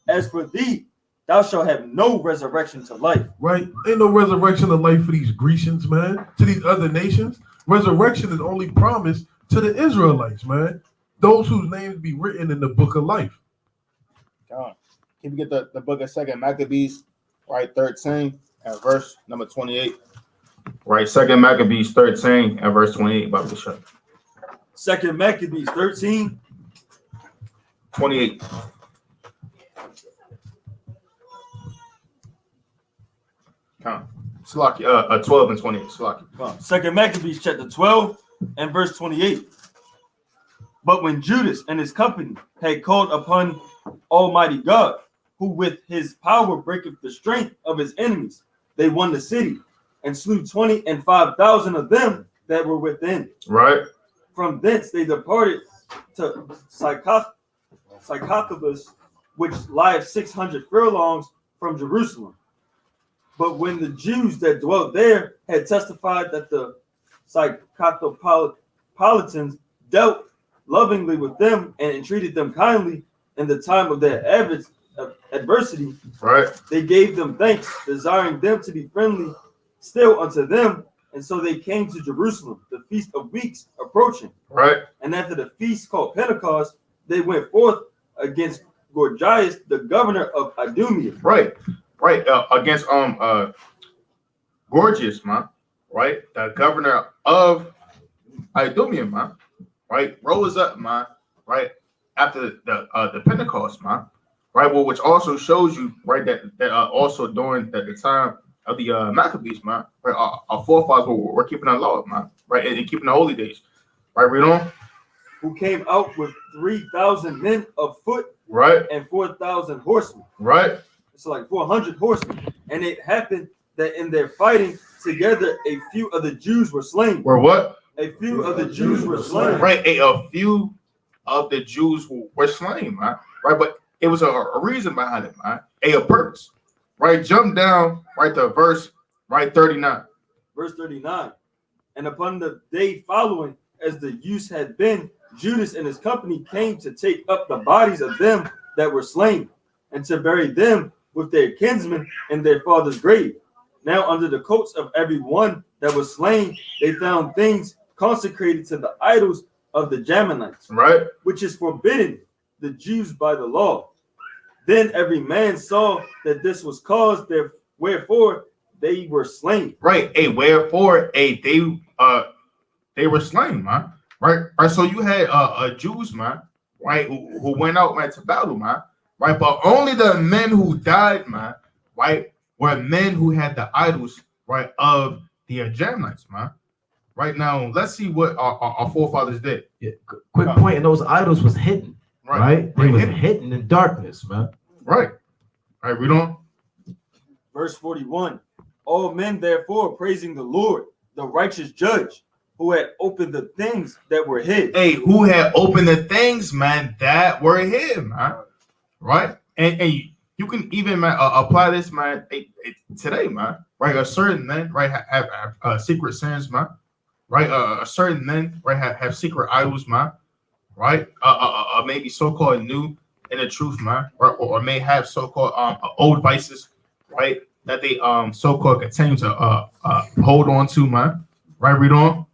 As for thee, thou shalt have no resurrection to life. Right. Ain't no resurrection of life for these Grecians, man. To these other nations. Resurrection is only promised to the Israelites, man. Those whose names be written in the book of life. Can you get the book of Second Maccabees, right, 13 and verse number 28? Right, Second Maccabees 13 and verse 28. Bible shut. Second Maccabees 13, 28. Count. Slaki, 12 and 28. Slaki. Second Maccabees chapter 12 and verse 28. But when Judas and his company had called upon Almighty God, who with his power breaketh the strength of his enemies, they won the city and slew 25,000 of them that were within. Right. From thence they departed to Sycophus, which lieth 600 furlongs from Jerusalem. But when the Jews that dwelt there had testified that the Sycoppolitans dealt lovingly with them and entreated them kindly in the time of their adversity, right, they gave them thanks, desiring them to be friendly still unto them. And so they came to Jerusalem, the Feast of Weeks approaching. Right. And after the feast called Pentecost, they went forth against Gorgias, the governor of Idumea. Right. Right. Against Gorgias, man. Right. The governor of Idumea, man. Right. Rose up, man. Right. After the Pentecost, man. Right. Well, which also shows you, right, that also during the time of the Maccabees, man, right, our forefathers were keeping our law, man, right, and keeping the holy days, right. Read on. Who came out with 3,000 men of foot, right, and 4,000 horsemen, right. It's like 400 horsemen, and it happened that in their fighting together, a few of the Jews were slain. Were what? A few of the Jews were slain. Right, a few of the Jews were slain, man. Right, but it was a reason behind it, man. A purpose. Right, jump down right to verse 39. Verse 39. And upon the day following, as the use had been, Judas and his company came to take up the bodies of them that were slain, and to bury them with their kinsmen in their father's grave. Now under the coats of every one that was slain, they found things consecrated to the idols of the Jamanites, Right. which is forbidden the Jews by the law. Then every man saw that this was caused there, wherefore they were slain. Right. Wherefore they were slain, man. Right. So you had Jews, man, right, who went out, man, to battle, man. Right. But only the men who died, man, right, were men who had the idols, right, of the Ammonites, man. Right now, let's see what our forefathers did. Yeah, quick point, and those idols was hidden, right? They was hidden in darkness, man. Right. All right, read on. Verse 41. All men therefore praising the Lord, the righteous judge, who had opened the things that were hid. Hey, who had opened the things, man, that were hid, man. Right? And you can even, man, apply this, man, today, man. Right? A certain men, right, have secret sins, man. Right? A certain men, right, have secret idols, man. Right? Maybe so-called new in the truth, man. Right? Or may have so-called old vices, right? That they so-called continue to hold on to, man. Right? Read on.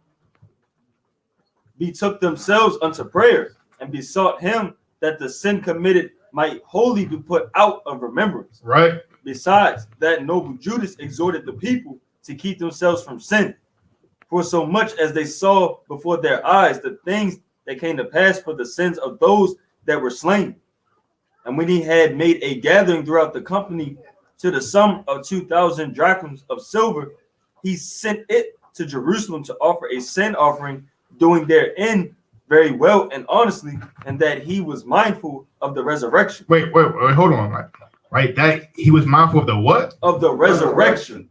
Betook themselves unto prayer and besought him that the sin committed might wholly be put out of remembrance. Right. Besides, that noble Judas exhorted the people to keep themselves from sin. For so much as they saw before their eyes the things that came to pass for the sins of those that were slain. And when he had made a gathering throughout the company to the sum of 2,000 drachms of silver, he sent it to Jerusalem to offer a sin offering, doing therein very well and honestly, and that he was mindful of the resurrection. Wait, hold on, right? That he was mindful of the what? Of the resurrection.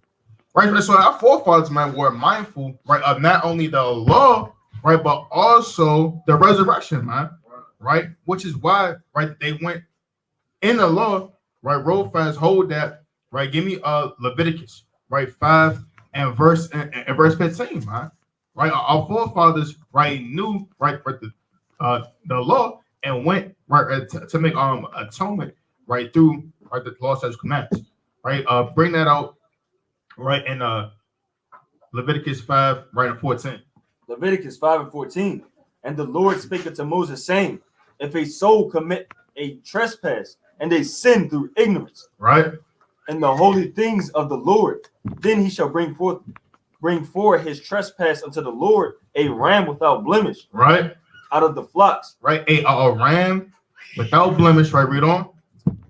Right, so our forefathers, man, were mindful, right, of not only the law, right, but also the resurrection, man, right? Which is why, right, they went in the law, right, roll fast, hold that, right? Give me Leviticus, right, 5 and verse 15, man. Right, our forefathers, right, knew, right, the law and went right to make atonement, right, through right the law, statutes, commandments, right. Bring that out, right, in Leviticus 5, right, and 14. Leviticus 5 and 14. And the Lord spake unto Moses, saying, if a soul commit a trespass and they sin through ignorance, right, and the holy things of the Lord, then he shall bring forth his trespass unto the Lord a ram without blemish, right, out of the flocks, right, a ram without blemish, right. Read on.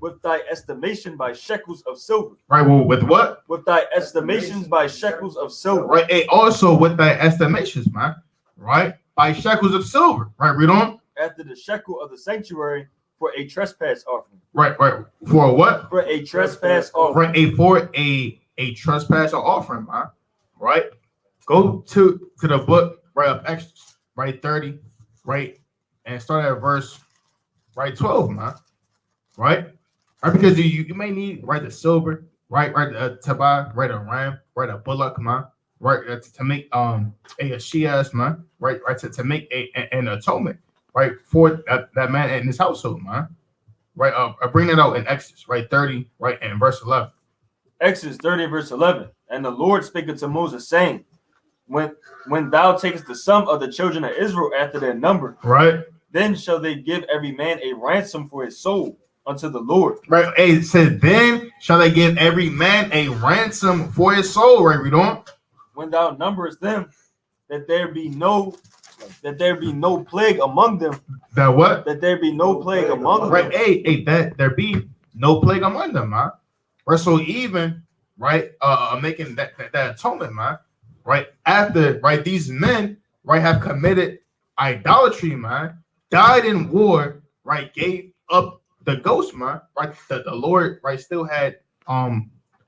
With thy estimation by shekels of silver. Right, well, with what? With thy estimations by shekels of silver. Right, also with thy estimations, man. Right, by shekels of silver. Right, read on. After the shekel of the sanctuary for a trespass offering. Right, for what? For a trespass offering. Right, for a trespass offering, man. Right, go to the book, right, of Exodus, right, 30, right, and start at verse, right, 12, man. Right, because you may need, right, the silver, right, to buy, right, a ram, right, a bullock, man, right, to make a shias, man, right, to make an atonement, right, for that man and his household, man. Right, I bring it out in Exodus, right, 30, right, and verse 11. Exodus 30 verse 11. And the Lord spake unto Moses, saying, when thou takest the sum of the children of Israel after their number, right, then shall they give every man a ransom for his soul unto the Lord. Right, it said, then shall they give every man a ransom for his soul. Right, read on. When thou numberest them, that there be no plague among them. That what? That there be no plague among them. Right, that there be no plague among them, man. Right, so even, right, making that atonement, man, right, after, right, these men, right, have committed idolatry, man, died in war, right, gave up the ghost, man, right, the Lord, right, still had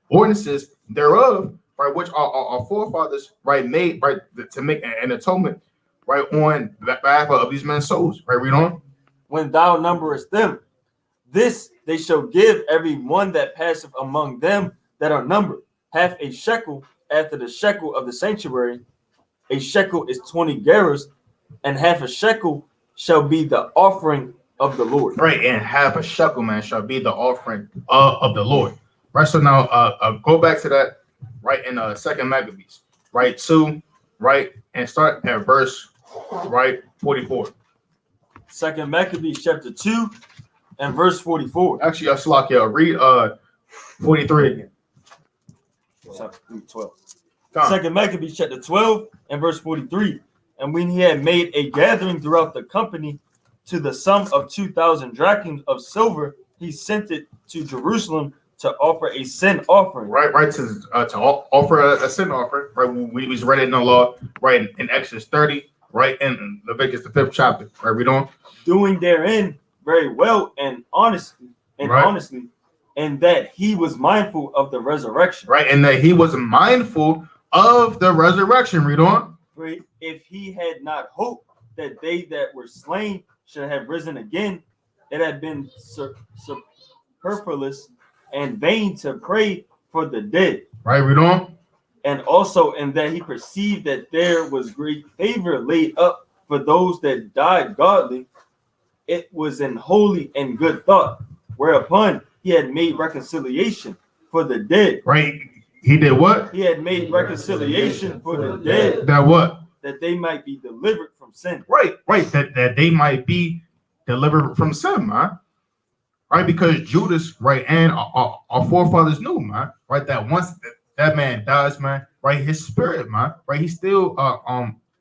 ordinances thereof, right, which our forefathers, right, made, right, to make an atonement, right, on the behalf of these men's souls. Right, read on. When thou numberest them, this they shall give every one that passeth among them that are numbered, half a shekel after the shekel of the sanctuary. A shekel is 20 gerahs, and half a shekel shall be the offering of the Lord. Right, and half a shekel, man, shall be the offering of the Lord. Right, so now go back to that, right, in 2 Maccabees, right, 2, right, and start at verse right? 44. 2 Maccabees chapter 2 and verse 44. Actually, Slakia, read 43 again. 12. Come. 2 Maccabees chapter 12 and verse 43. And when he had made a gathering throughout the company to the sum of 2,000 drachms of silver, he sent it to Jerusalem to offer a sin offering. Right, to offer a sin offering. Right, we was read it in the law. Right, in Exodus 30. Right, in Leviticus the 5th chapter. Right, we don't doing therein very well and honestly, and that he was mindful of the resurrection. Right, and that he was mindful of the resurrection. Read on. For if he had not hoped that they that were slain should have risen again, it had been superfluous and vain to pray for the dead. Right, read on. And also in that he perceived that there was great favor laid up for those that died godly, it was an holy and good thought, whereupon he had made reconciliation for the dead. Right, he did what? He had made reconciliation for the dead. That what? That they might be delivered from sin. Right, that they might be delivered from sin, man. Right, because Judas, right, and our forefathers knew, man, right, that once that man dies, man, right, his spirit, man, right, he still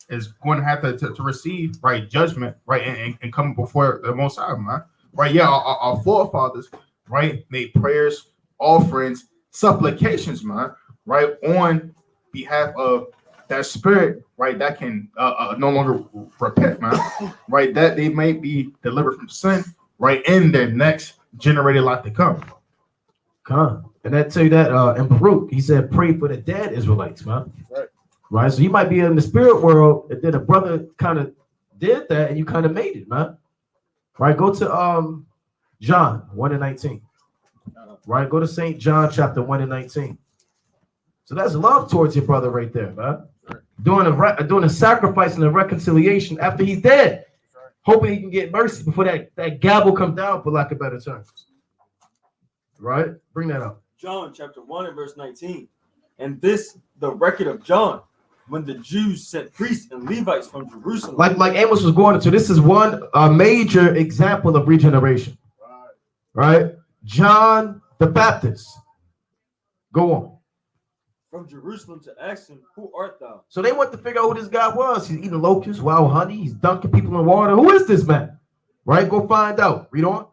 is going to have to receive, right, judgment, right, and come before the Most High, man. Right, yeah, our forefathers, right, made prayers, offerings, supplications, man, right, on behalf of that spirit, right, that can no longer repent, man, right, that they may be delivered from sin, right, in their next generated life to come. And I tell you that in Baruch, he said, pray for the dead Israelites, man. Right. So you might be in the spirit world, and then a brother kind of did that, and you kind of made it, man. Right. Go to John 1 and 19. Right. Go to St. John chapter 1 and 19. So that's love towards your brother right there, man. Doing a sacrifice and a reconciliation after he's dead, hoping he can get mercy before that gavel comes down, for lack of better terms. Right? Bring that up. John chapter 1 and verse 19. And this, the record of John, when the Jews sent priests and Levites from Jerusalem. Like Amos was going into, this is one major example of regeneration. Right? John the Baptist. Go on. From Jerusalem to ask him, who art thou? So they want to figure out who this guy was. He's eating locusts, wild honey. He's dunking people in water. Who is this man? Right? Go find out. Read on.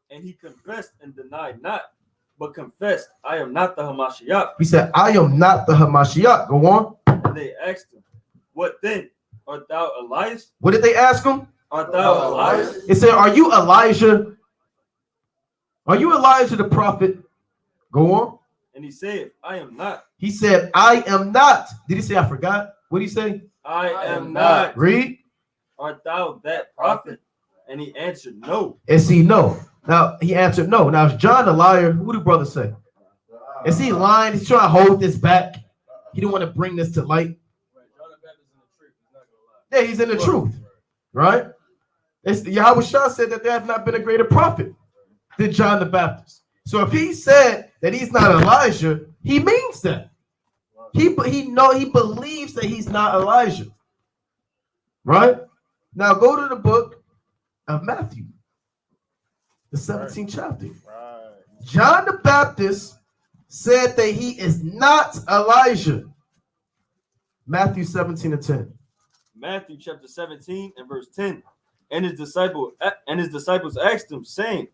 And he confessed and denied not, but confessed, I am not the Hamashiach. He said, I am not the Hamashiach. Go on. And they asked him, what then? Art thou Elias? What did they ask him? Art thou Elias? It said, are you Elijah? Are you Elijah the prophet? Go on. And he said, I am not. He said, I am not. Did he say, I forgot? What did he say? I am not. Read. Art thou that prophet? And he answered, no. And see, no. Now, he answered no. Now, is John a liar? Who do brother say? Is he lying? He's trying to hold this back. He didn't want to bring this to light. Yeah, he's in the truth. Right? Yahweh Shah said that there has not been a greater prophet than John the Baptist. So if he said that he's not Elijah, he means that. He believes that he's not Elijah. Right? Now go to the book of Matthew, the 17th chapter. John the Baptist said that he is not Elijah. Matthew 17 and 10. Matthew chapter 17 and verse 10. And his disciples asked him, saying,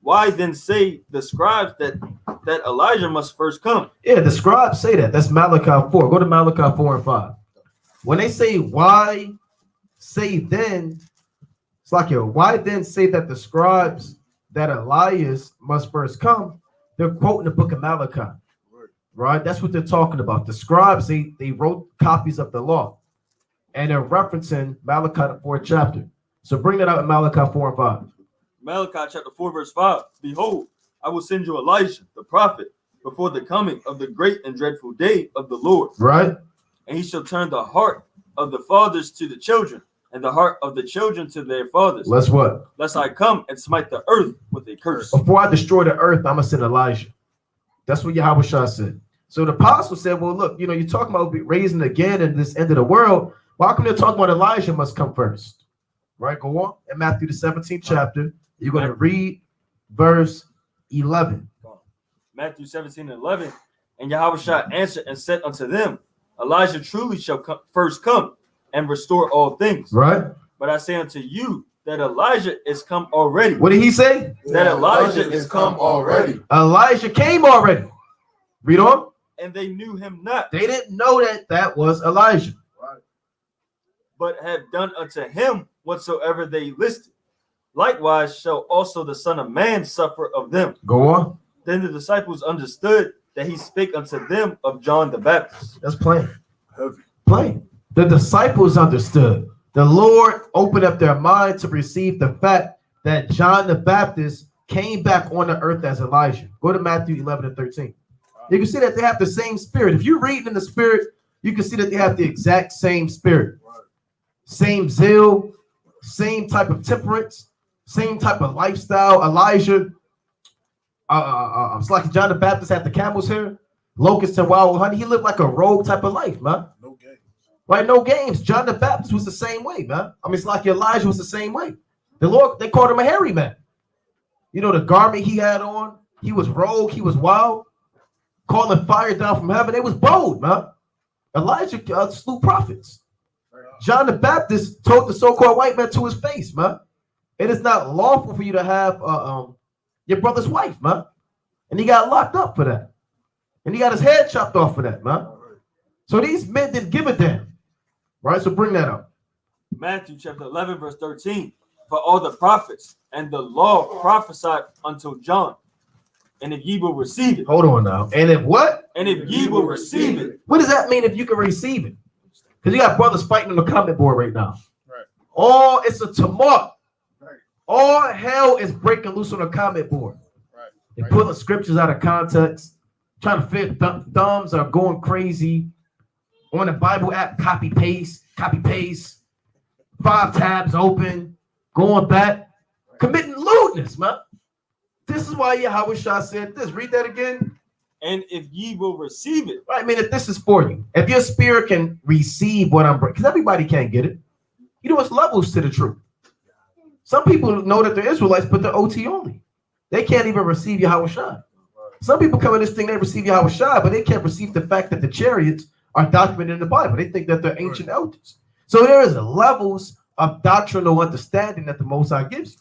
why then say the scribes that Elijah must first come? Yeah, the scribes say that. That's Malachi 4. Go to Malachi 4 and 5. When they say why say then, it's like, why then say that the scribes that Elias must first come? They're quoting the book of Malachi. Right? That's what they're talking about. The scribes, they wrote copies of the law. And they're referencing Malachi the 4th chapter. So bring that out in Malachi 4 and 5. Malachi chapter 4 verse 5. Behold, I will send you Elijah, the prophet, before the coming of the great and dreadful day of the Lord. Right? And he shall turn the heart of the fathers to the children, and the heart of the children to their fathers. Lest what? Lest I come and smite the earth with a curse. Before I destroy the earth, I'm going to send Elijah. That's what Yahweh Shah said. So the apostle said, well, look, you're talking about raising again in this end of the world, Why come they're talking about Elijah must come first? Right, go on. In Matthew the 17th chapter, you're going to read verse 11. Matthew 17:11. And Yahushua answered and said unto them, Elijah truly shall first come and restore all things. Right? But I say unto you that Elijah is come already. What did he say? That Elijah is come already. Elijah came already. Read on. And they knew him not. They didn't know that that was Elijah. Right. But have done unto him whatsoever they listed. Likewise shall also the Son of Man suffer of them. Go on. Then the disciples understood that he spake unto them of John the Baptist. That's plain. Heavy. Plain. The disciples understood. The Lord opened up their mind to receive the fact that John the Baptist came back on the earth as Elijah. Go to Matthew 11 and 13. You can see that they have the same spirit. If you read in the spirit, you can see that they have the exact same spirit. Same zeal, same type of temperance, same type of lifestyle. Elijah, it's like John the Baptist had the camel's hair, locusts and wild honey. He lived like a rogue type of life, man. No games. Right? No games. John the Baptist was the same way, man. I mean, it's like Elijah was the same way. The Lord, they called him a hairy man. You know, the garment he had on, he was rogue, he was wild, calling fire down from heaven. It was bold, man. Elijah slew prophets. John the Baptist told the so-called white man to his face, man. It is not lawful for you to have your brother's wife, man. And he got locked up for that. And he got his head chopped off for that, man. So these men didn't give a damn. Right? So bring that up. Matthew chapter 11, verse 13. For all the prophets and the law prophesied until John. And if ye will receive it. Hold on now. And if what? And if ye will receive it. What does that mean if you can receive it? Because you got brothers fighting on the comment board right now. Right. Oh, it's a tumult. Right. All hell is breaking loose on the comment board. Right. They're pulling scriptures out of context, trying to fit thumbs are going crazy. On the Bible app, copy paste, 5 tabs open, going back, committing lewdness, man. This is why Yahushua said this. Read that again. And if ye will receive it. Right, I mean, if this is for you, if your spirit can receive what I'm bringing, because everybody can't get it. You know, it's levels to the truth. Some people know that they're Israelites, but they're OT only. They can't even receive Yahushua. Some people come in this thing, they receive Yahushua, but they can't receive the fact that the chariots are documented in the Bible. They think that they're ancient elders. So there is levels of doctrinal understanding that the Most High gives you.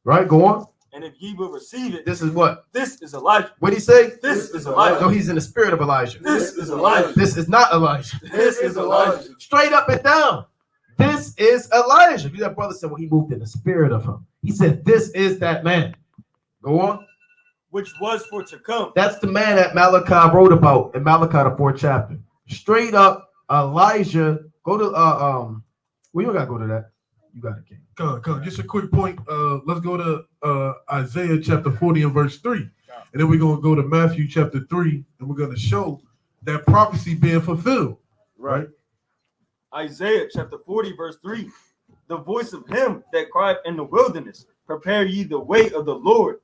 Right, go on. And if ye will receive it. This is what? This is Elijah. What did he say? This is Elijah. No, he's in the spirit of Elijah. This is Elijah. This is not Elijah. This is Elijah. Straight up and down. This is Elijah. You that brother said, well, he moved in the spirit of him. He said, this is that man. Go on. Which was for to come. That's the man that Malachi wrote about in Malachi, the 4th chapter. Straight up, Elijah. Go to well, you don't gotta go to that. You got it, King. Come. Just a quick point. Let's go to Isaiah chapter 40 and verse 3. And then we're gonna go to Matthew chapter 3, and we're gonna show that prophecy being fulfilled. Right? Isaiah chapter 40, verse 3. The voice of him that cried in the wilderness, prepare ye the way of the Lord.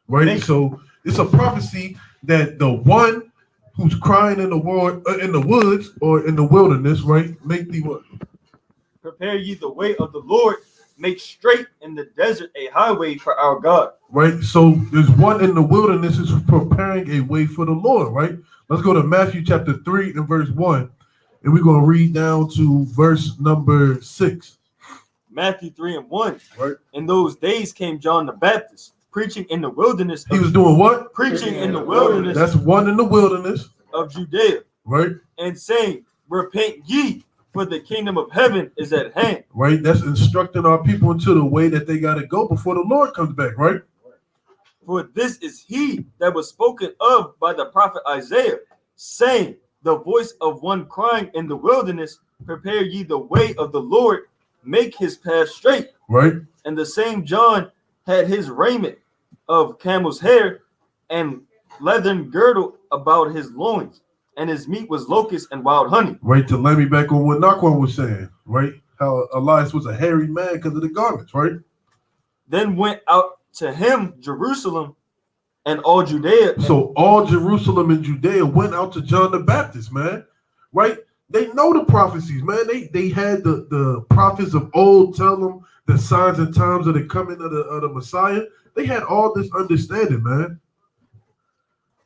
Right. So it's a prophecy that the one who's crying in the world, in the woods or in the wilderness, right? Make the what? Prepare ye the way of the Lord, make straight in the desert a highway for our God. Right. So there's one in the wilderness is preparing a way for the Lord. Right. Let's go to Matthew chapter 3 and verse 1, and we're gonna read down to verse number 6. Matthew 3 and 1. Right. In those days came John the Baptist, preaching in the wilderness. He was doing what? Preaching in the wilderness. That's one in the wilderness of Judea. Right. And saying, repent ye, for the kingdom of heaven is at hand. Right. That's instructing our people into the way that they got to go before the Lord comes back. Right. For this is he that was spoken of by the prophet Isaiah, saying, the voice of one crying in the wilderness, prepare ye the way of the Lord, make his path straight. Right. And the same John had his raiment of camel's hair and leathern girdle about his loins, and his meat was locust and wild honey. Right. To let me back on what Naquan was saying. Right. How Elias was a hairy man because of the garments. Right. Then went out to him Jerusalem and all Judea. So all Jerusalem and Judea went out to John the Baptist, man. Right. They know the prophecies, man. They had the prophets of old tell them the signs and times of the coming of the Messiah. They had all this understanding, man.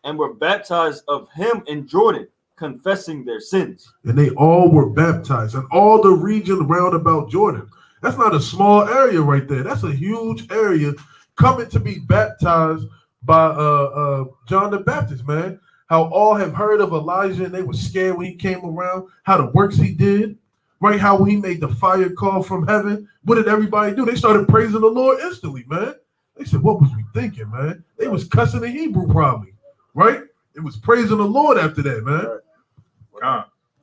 And were baptized of him in Jordan, confessing their sins. And they all were baptized in all the region round about Jordan. That's not a small area right there. That's a huge area coming to be baptized by John the Baptist, man. How all have heard of Elijah and they were scared when he came around, how the works he did, right? How he made the fire call from heaven. What did everybody do? They started praising the Lord instantly, man. They said, what was we thinking, man? They was cussing in Hebrew probably, right? It was praising the Lord after that, man.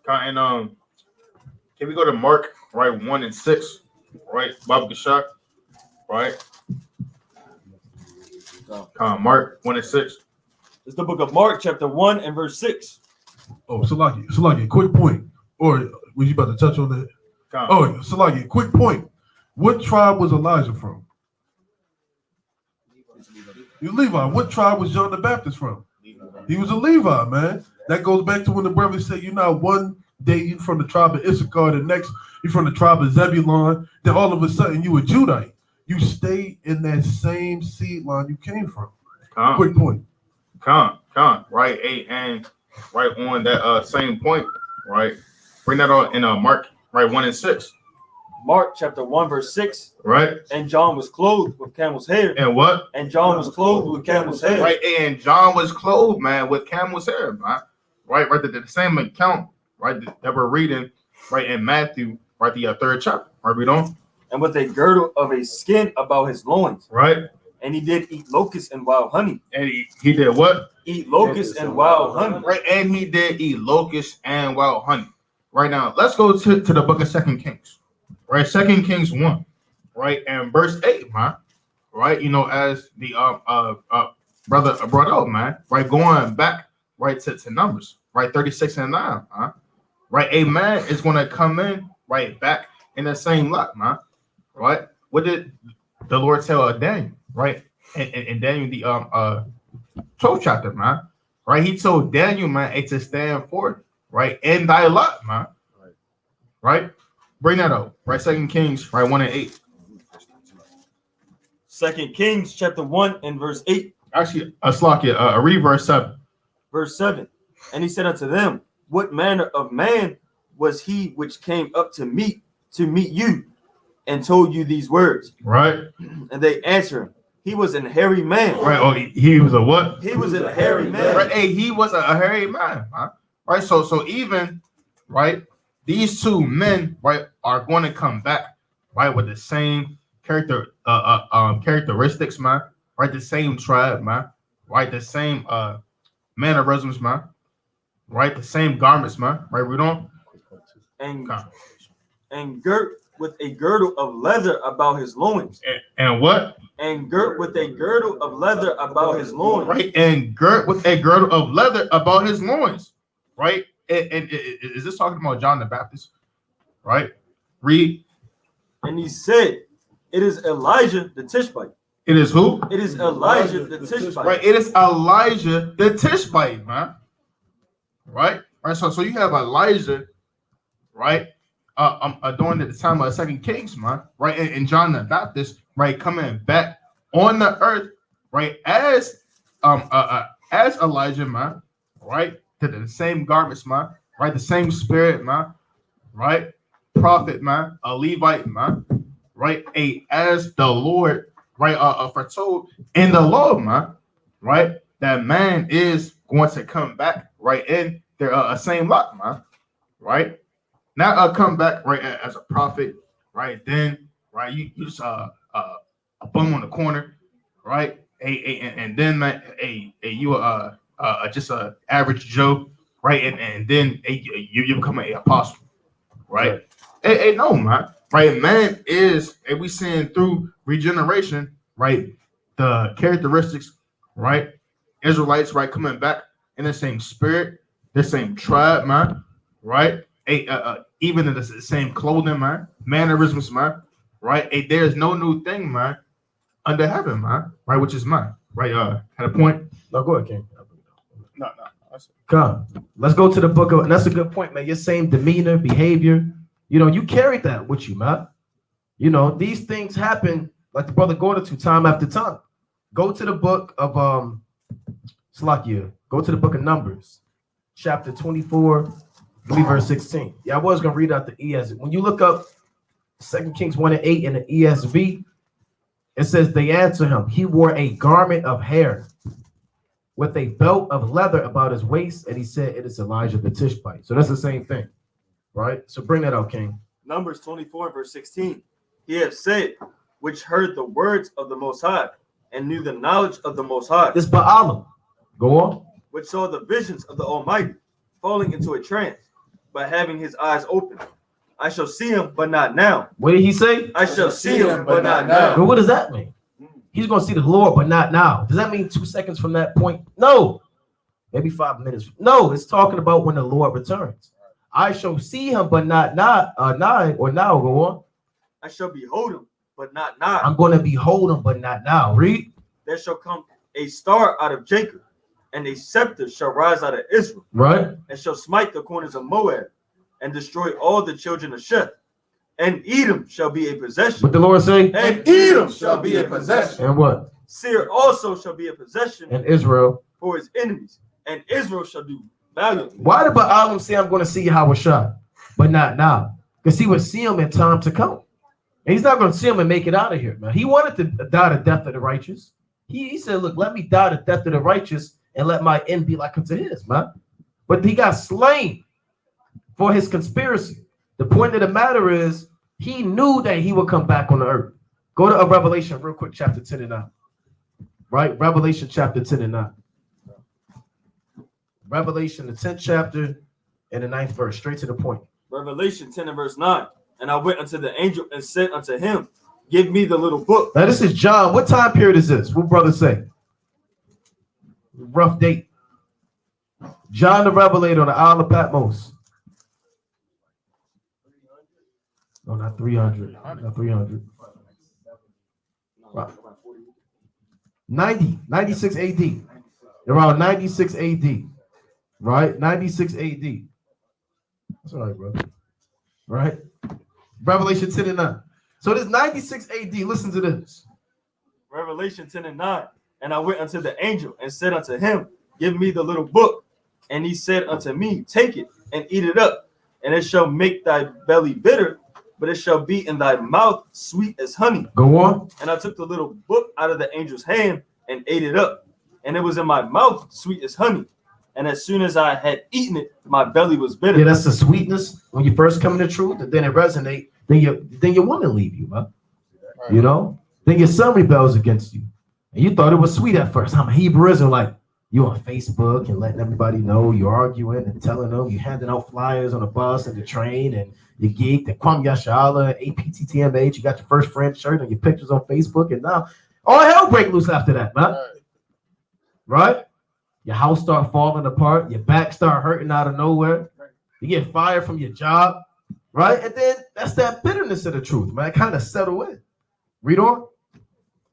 And can we go to Mark, right, 1 and 6, right? Baba Gashak, right? Mark 1 and 6. It's the book of Mark, chapter 1 and verse 6. Oh, Salaki, quick point. Or was you about to touch on that? Oh, Salaki, quick point. What tribe was Elijah from? You Levi. What tribe was John the Baptist from? He was a Levi, man. That goes back to when the brothers said, you're not one day you from the tribe of Issachar, the next you from the tribe of Zebulon, then all of a sudden you a Judite. You stay in that same seed line you came from. Quick point. Right, 8 and right on that same point, right? Bring that on in Mark, right, 1 and 6. Mark chapter 1 verse 6. Right. And John was clothed with camel's hair. And what? And John was clothed with camel's hair. Right, and John was clothed, man, with camel's hair, man. Right, the same account, right, that we're reading, right, in Matthew, right, the third chapter. Right, read on. And with a girdle of a skin about his loins. Right. And he did eat locusts and wild honey. And he did what? Eat locusts and wild honey. Right, and he did eat locusts and wild honey. Right now, let's go to the book of 2 Kings. Right, 2 Kings 1. Right, and verse 8, man. Right, you know, as the brother brought out, man. Right, going back right to Numbers. Right, 36 and 9. Right, a man is going to come in right back in the same lot, man. Right, what did the Lord tell Daniel? Right, and Daniel the 12th chapter, man. Right, he told Daniel, man, to stand forth, right, in thy lot, man. Right, bring that up. Right, 2 Kings, right, 1 and 8. 2 Kings chapter 1 and verse 8. Actually, a read verse 7. Verse 7. And he said unto them, what manner of man was he which came up to meet you and told you these words? Right. And they answer him, he was an hairy man. Right. Oh, he was a what? He was a hairy man. Right. Hey, he was a hairy man. Right. So even right, these two men right are going to come back right with the same characteristics, man. Right, the same tribe, man. Right, the same mannerisms, man. Right, the same garments, man. Right, we don't. And girt with a girdle of leather about his loins. And what? And girt with a girdle of leather about his loins. Right, and girt with a girdle of leather about his loins. Right, and is this talking about John the Baptist? Right, read. And he said, it is Elijah the Tishbite. It is who? It is Elijah the Tishbite. Right, it is Elijah the Tishbite, man. Right, so you have Elijah, right? During the time of 2 Kings, man, right, and John the Baptist, right, coming back on the earth, right, as Elijah, man, right, to the same garments, man, right, the same spirit, man, right, prophet, man, a Levite, man, right, as the Lord, right, foretold in the law, man, right, that man is going to come back, right, in their same lot, man, right. Now come back right as a prophet, right? Then right, you just a bum on the corner, right? And then man, you just a average Joe, right? And then you become an apostle, right? No, man, right? Man is we seeing through regeneration, right? The characteristics, right? Israelites, right, coming back in the same spirit, the same tribe, man, right? Even in the same clothing, man, mannerisms, man, right? There's no new thing, man, under heaven, man, right? Which is mine, right? Had a point? No, go ahead, King. No. Come. Let's go to the book of, and that's a good point, man. Your same demeanor, behavior, you carried that with you, man. These things happen, like the brother Gordon to time after time. Go to the book of Slakia. Go to the book of Numbers, chapter 24, verse 16. Yeah, I was gonna read out the ESV. When you look up 2 Kings 1:8 in the ESV, it says they answer him. He wore a garment of hair with a belt of leather about his waist, and he said, "It is Elijah the Tishbite." So that's the same thing, right? So bring that out, King. Numbers 24, verse 16. He hath said, which heard the words of the Most High, and knew the knowledge of the Most High. This Baalim. Go on. Which saw the visions of the Almighty, falling into a trance, but having his eyes open. I shall see him, but not now. What did he say? I shall see him, but not now. But what does that mean? He's going to see the Lord, but not now. Does that mean 2 seconds from that point? No. Maybe 5 minutes. No, it's talking about when the Lord returns. I shall see him, but not now. Now. Go on. I shall behold him, but not now. I'm going to behold him, but not now. Read. There shall come a star out of Jacob, and a scepter shall rise out of Israel. Right. And shall smite the corners of Moab, and destroy all the children of Sheth. And Edom shall be a possession. What the Lord say? And Edom shall be a possession. And what? Seir also shall be a possession. And Israel. For his enemies. And Israel shall do valiantly. Why did Baalim say, I'm going to see Yahweh Shah, but not now? Because he would see him in time to come. And he's not going to see him and make it out of here, man. He wanted to die the death of the righteous. He said, look, let me die the death of the righteous and let my end be like unto his, man. But he got slain for his conspiracy. The point of the matter is he knew that he would come back on the earth. Go to Revelation real quick, chapter 10 and 9. Right? Revelation chapter 10 and 9. Revelation, the 10th chapter and the 9th verse. Straight to the point. Revelation 10 and verse 9. And I went unto the angel and said unto him, give me the little book. Now this is John. What time period is this? What brother say? Rough date. John the Revelator on the Isle of Patmos. No, not 300. Not 300. Right. 96 AD. Around 96 AD. Right? 96 AD. That's all right, brother. Right? Revelation 10 and 9. So this 96 AD, listen to this. Revelation 10 and 9. And I went unto the angel and said unto him, give me the little book. And he said unto me, take it and eat it up, and it shall make thy belly bitter, but it shall be in thy mouth sweet as honey. Go on. And I took the little book out of the angel's hand and ate it up, and it was in my mouth sweet as honey. And as soon as I had eaten it, my belly was bitter. Yeah, that's the sweetness when you first come to truth, and then it resonate. Then your woman leave you, man. You know. Then your son rebels against you, and you thought it was sweet at first. I'm a Hebrew Israelite. You on Facebook and letting everybody know you're arguing and telling them you handing out flyers on the bus and the train and you geeked and Kwam Yashala, APTTMH. You got your first friend shirt and your pictures on Facebook, and now all hell break loose after that, man. Right? Your house start falling apart. Your back start hurting out of nowhere. You get fired from your job, right? And then that's that bitterness of the truth, man. Kind of settle in. Read on.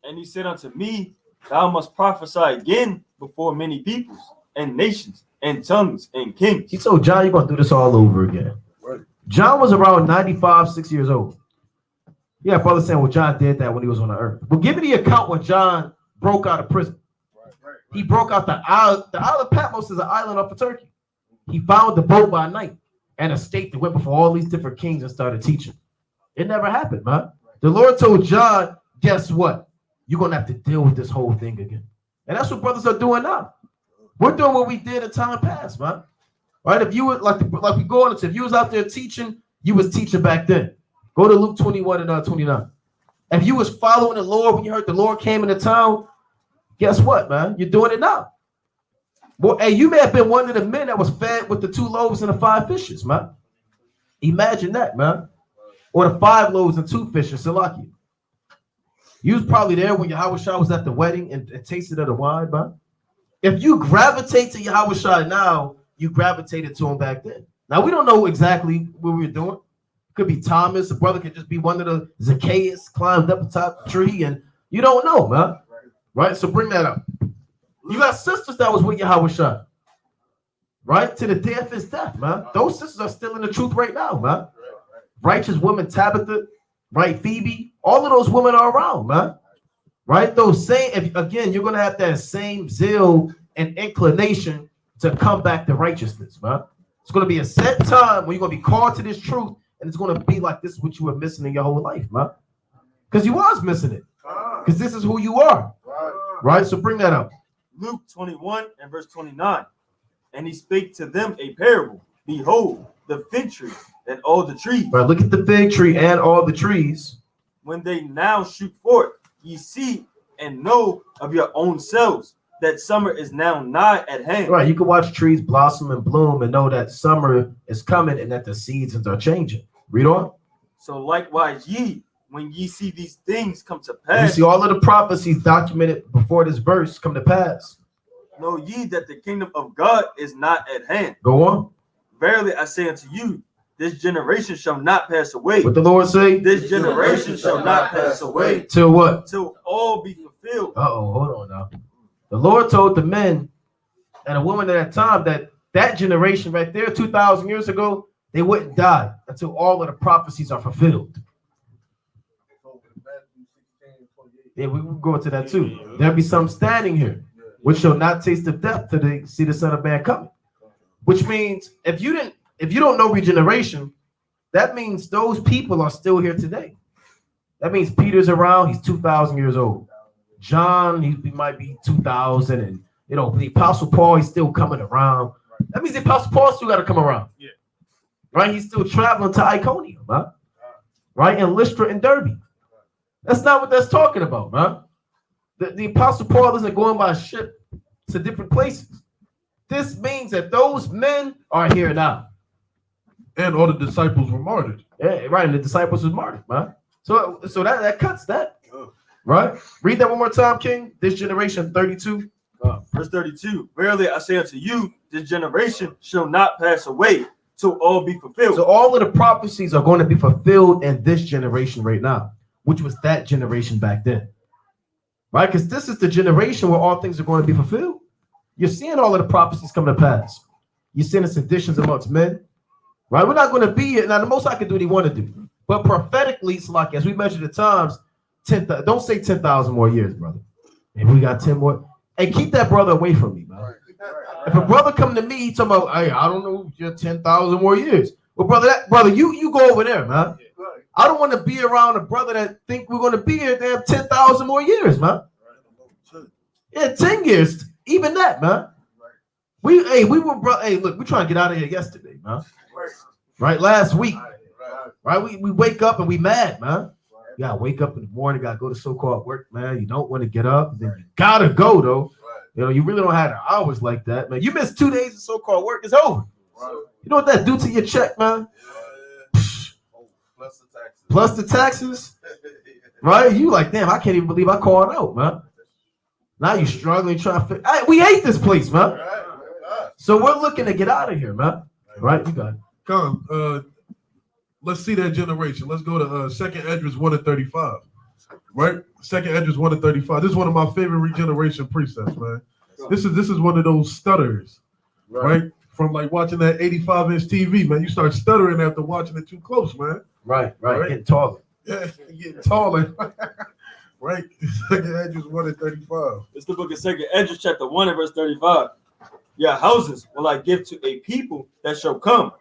And he said unto me, thou must prophesy again before many peoples and nations and tongues and kings. He told John, you're going to do this all over again. Right. John was around 95, 6 years old. Yeah, brother saying, well, John did that when he was on the earth. Well, give me the account when John broke out of prison. Right. He broke out the isle. The Isle of Patmos is an island off of Turkey. He found the boat by night and a state that went before all these different kings and started teaching. It never happened, man. The Lord told John, guess what? You're going to have to deal with this whole thing again. And that's what brothers are doing now. We're doing what we did in time past, man. Right? If you were like we go on, if you was out there teaching, you was teaching back then. Go to Luke 21 and 29. If you was following the Lord when you heard the Lord came into town, guess what, man? You're doing it now. Well, hey, you may have been one of the men that was fed with the 2 loaves and the 5 fishes, man. Imagine that, man. Or the 5 loaves and 2 fishes, Salaki. You was probably there when Yahweh Shah was at the wedding and tasted of the wine, man. If you gravitate to Yahweh Shah now, you gravitated to him back then. Now, we don't know exactly what we were doing. It could be Thomas. A brother could just be one of the Zacchaeus, climbed up the top tree, and you don't know, man. Right? So bring that up. You got sisters that was with Yahweh Shah. right? To the day of his death, man. Those sisters are still in the truth right now, man. Righteous woman Tabitha, right? Phoebe, all of those women are around, man. Right? Those same, if, again, you're gonna have that same zeal and inclination to come back to righteousness, man. It's gonna be a set time when you're gonna be called to this truth, and it's gonna be like this is what you were missing in your whole life, man. Because you was missing it. Because this is who you are. Right? So bring that up. Luke 21 and verse 29. And he spake to them a parable. Behold, the fig tree and all the trees. Right, look at the fig tree and all the trees. When they now shoot forth, ye see and know of your own selves that summer is now nigh at hand. Right, you can watch trees blossom and bloom and know that summer is coming and that the seasons are changing. Read on. So likewise ye, when ye see these things come to You pass, see all of the prophecies documented before this verse come to pass. know ye that the kingdom of God is not at hand. Go on. Verily I say unto you, this generation shall not pass away. What the Lord say? This generation shall not pass away Till what? till all be fulfilled. Uh-oh, hold on now. The Lord told the men and a woman at that time that generation right there, 2,000 years ago, they wouldn't die until all of the prophecies are fulfilled. Yeah, we will go into that too. There'll be some standing here, which shall not taste of death till they see the Son of Man coming. Which means if you don't know regeneration, that means those people are still here today. That means Peter's around, he's 2,000 years old. John, he might be 2,000, and the Apostle Paul, he's still coming around. That means the Apostle Paul still got to come around. Yeah. Right? He's still traveling to Iconium, huh? Right? And Lystra and Derbe. That's not what that's talking about, man. The Apostle Paul isn't going by ship to different places. This means that those men are here now. And all the disciples were martyred. Yeah, right. And the disciples was martyred, man. So that cuts that. Right? Read that one more time, King. This generation, 32. Verse 32. Verily I say unto you, this generation shall not pass away till all be fulfilled. So all of the prophecies are going to be fulfilled in this generation right now, which was that generation back then. Right? Because this is the generation where all things are going to be fulfilled. You're seeing all of the prophecies come to pass. You're seeing the seditions amongst men. Right? We're not going to be here. Now, the most I can do what he want to do. But prophetically, it's like as we measure the times, don't say 10,000 more years, brother. And we got 10 more. Hey, keep that brother away from me, man. If a brother come to me, he talking about, hey, I don't know, you're 10,000 more years. Well, brother, you go over there, man. I don't want to be around a brother that think we're going to be here damn 10,000 more years, man. Yeah, 10 years, even that, man. Hey, look, we trying to get out of here yesterday, man. Right, last week. Right, we wake up and we mad, man. You gotta wake up in the morning, gotta go to so-called work, man. You don't want to get up, then you gotta go though. You really don't have the hours like that, man. You miss 2 days of so-called work, it's over. You know what that do to your check, man? Plus the taxes. Right? You like, damn, I can't even believe I called out, man. Now you struggling trying to we hate this place, man. So we're looking to get out of here, man. Right? You got it. Come, let's see that generation. Let's go to 2nd Esdras 1-35. Right? 2nd Esdras 1-35. This is one of my favorite regeneration precepts, man. This is one of those stutters, right? From like watching that 85-inch TV, man. You start stuttering after watching it too close, man. Right. Getting taller. Yeah, getting taller. Right? 2nd Esdras 1-35. It's the book of 2nd Esdras, chapter 1 and verse 35. Your houses will I give to a people that shall come,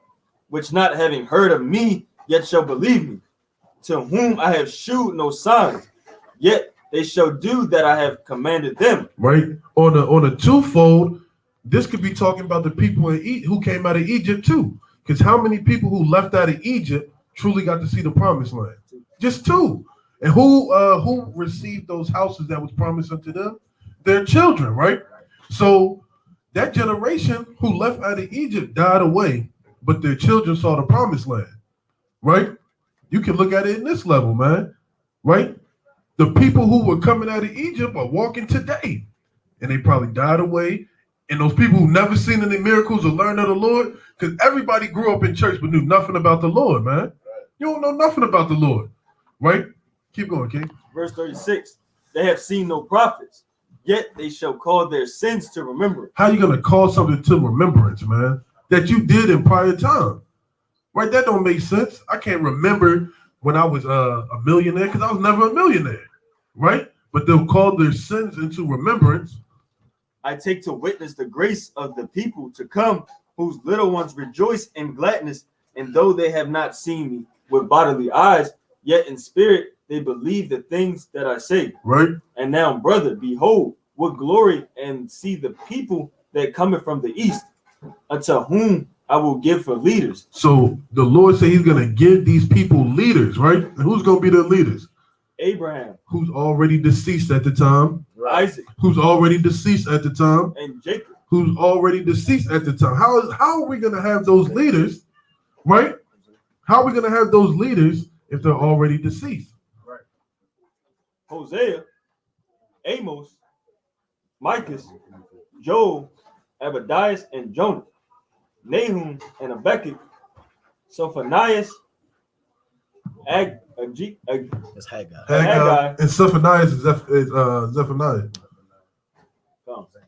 which not having heard of me, yet shall believe me, to whom I have shewed no signs, yet they shall do that I have commanded them. Right? On a twofold, this could be talking about the people who came out of Egypt too. Because how many people who left out of Egypt truly got to see the promised land? Just 2. And who received those houses that was promised unto them? Their children, right? So that generation who left out of Egypt died away, but their children saw the promised land, right? You can look at it in this level, man, right? The people who were coming out of Egypt are walking today, and they probably died away. And those people who never seen any miracles or learned of the Lord, because everybody grew up in church but knew nothing about the Lord, man. You don't know nothing about the Lord, right? Keep going, King. Verse 36. They have seen no prophets, yet they shall call their sins to remembrance. How you gonna call something to remembrance, man, that you did in prior time? Right? That don't make sense. I can't remember when I was a millionaire because I was never a millionaire, right? But they'll call their sins into remembrance. I take to witness the grace of the people to come, whose little ones rejoice in gladness, and though they have not seen me with bodily eyes, yet in spirit they believe the things that I say. Right? And now, brother, behold, what glory, and see the people that cometh from the east, unto whom I will give for leaders. So the Lord said he's going to give these people leaders, right? And who's going to be the leaders? Abraham, Who's already deceased at the time. Isaac, Who's already deceased at the time. and Jacob. Who's already deceased at the time. How are we going to have those leaders, right? How are we going to have those leaders if they're already deceased? Right. Hosea, Amos, Micah, Joel, Abadias, and Jonah, Nahum, and Habakkuk, Sophonias, It's Haggai. Haggai and Zephaniah is Zephaniah.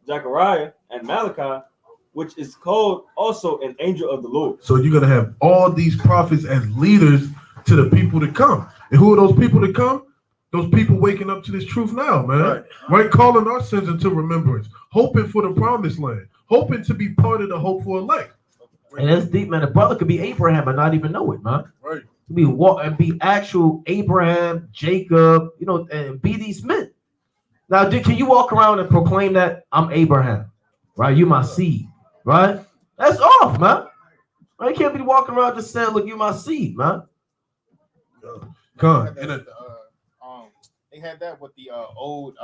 Zechariah, and Malachi, which is called also an angel of the Lord. So you're going to have all these prophets as leaders to the people to come. And who are those people to come? Those people waking up to this truth now, man. Right? Calling our sins into remembrance, hoping for the promised land, hoping to be part of the hopeful elect. And that's deep, man. The brother could be Abraham and not even know it, man. Right. Be actual Abraham, Jacob, and be these men. Now, can you walk around and proclaim that I'm Abraham, right? You my seed, right? That's off, man. Right? You can't be walking around just saying, "Look, you my seed, man." Come They had that with the old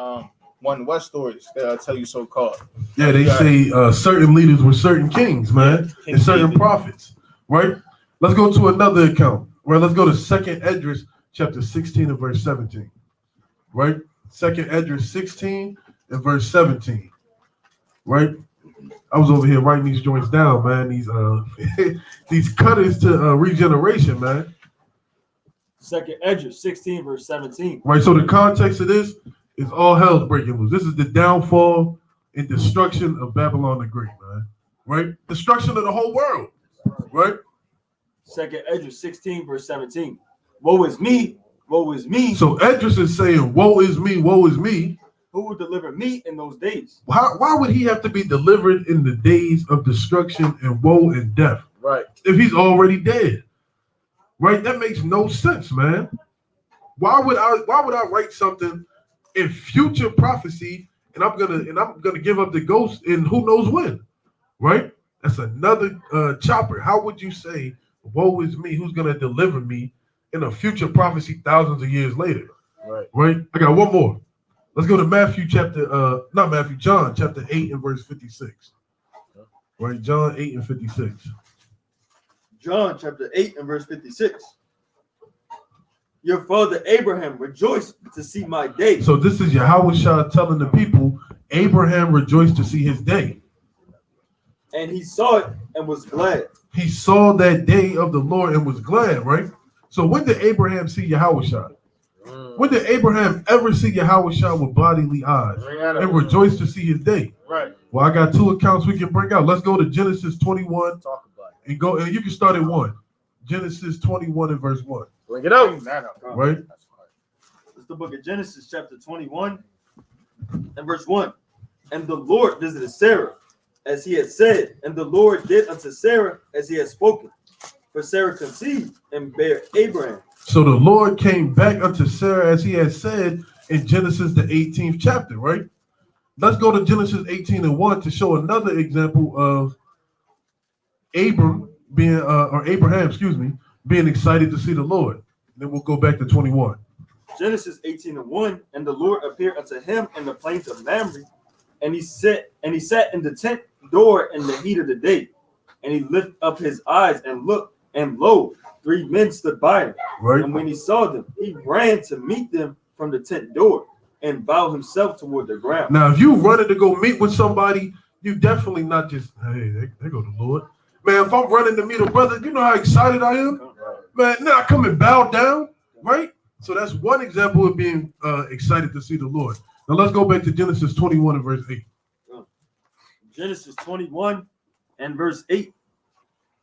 One West stories that tell you so called. Yeah, they say certain leaders were certain kings, man, and certain prophets, right? Let's go to another account. Right, let's go to 2nd Esdras chapter 16 and verse 17. Right? 2nd Esdras 16 and verse 17. Right? I was over here writing these joints down, man. These these cutters to regeneration, man. 2nd Esdras 16 verse 17. Right. So the context of this is all hell's breaking loose. This is the downfall and destruction of Babylon the Great, man. Right? Destruction of the whole world. Right? 2nd Esdras 16 verse 17. Woe is me, woe is me. So Esdras is saying, woe is me, woe is me. Who will deliver me in those days? Why would he have to be delivered in the days of destruction and woe and death? Right. If he's already dead. Right? That makes no sense, man. Why would I write something in future prophecy and I'm gonna give up the ghost in who knows when? Right? That's another chopper. How would you say, woe is me, who's gonna deliver me in a future prophecy thousands of years later? Right? I got one more. Let's go to John chapter 8 and verse 56. Right, John 8 and 56. John chapter 8 and verse 56. Your father Abraham rejoiced to see my day. So this is Yahushua telling the people, Abraham rejoiced to see his day. And he saw it and was glad. He saw that day of the Lord and was glad, right? So when did Abraham see Yahushua? When did Abraham ever see Yahushua with bodily eyes and rejoice to see his day? Right. Well, I got two accounts we can bring out. Let's go to Genesis 21 and go, and you can start at 1. Genesis 21 and verse 1. Bring it out. Right? It's the book of Genesis chapter 21 and verse 1. And the Lord visited Sarah as he had said, and the Lord did unto Sarah as he had spoken. For Sarah conceived and bare Abraham. So the Lord came back unto Sarah as he had said in Genesis the 18th chapter, right? Let's go to Genesis 18 and 1 to show another example of Abraham, being excited to see the Lord. Then we'll go back to 21. Genesis 18 and 1. And the Lord appeared unto him in the plains of Mamre, and he sat in the tent door in the heat of the day. And he lifted up his eyes and looked, and lo, 3 men stood by him. Right. And when he saw them, he ran to meet them from the tent door and bowed himself toward the ground. Now, if you running to go meet with somebody, you definitely not just, hey, there go the Lord. Man, if I'm running to meet a brother, you know how excited I am? Man, now I come and bow down, right? So that's one example of being excited to see the Lord. Now let's go back to Genesis 21 and verse 8. Genesis 21 and verse 8.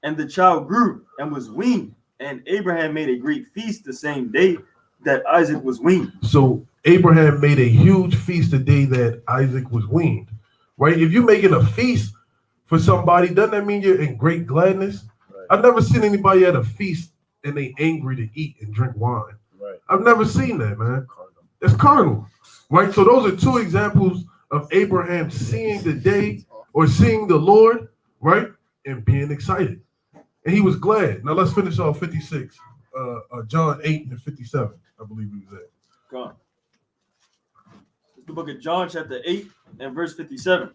And the child grew and was weaned, and Abraham made a great feast the same day that Isaac was weaned. So Abraham made a huge feast the day that Isaac was weaned, right? If you're making a feast for somebody, doesn't that mean you're in great gladness? Right. I've never seen anybody at a feast and they angry to eat and drink wine. Right. I've never seen that, man. It's carnal, right? So those are two examples of Abraham seeing the day or seeing the Lord, right? And being excited. And he was glad. Now let's finish off 56. John 8 and 57, I believe he was at. Come on. It's the book of John, chapter 8 and verse 57.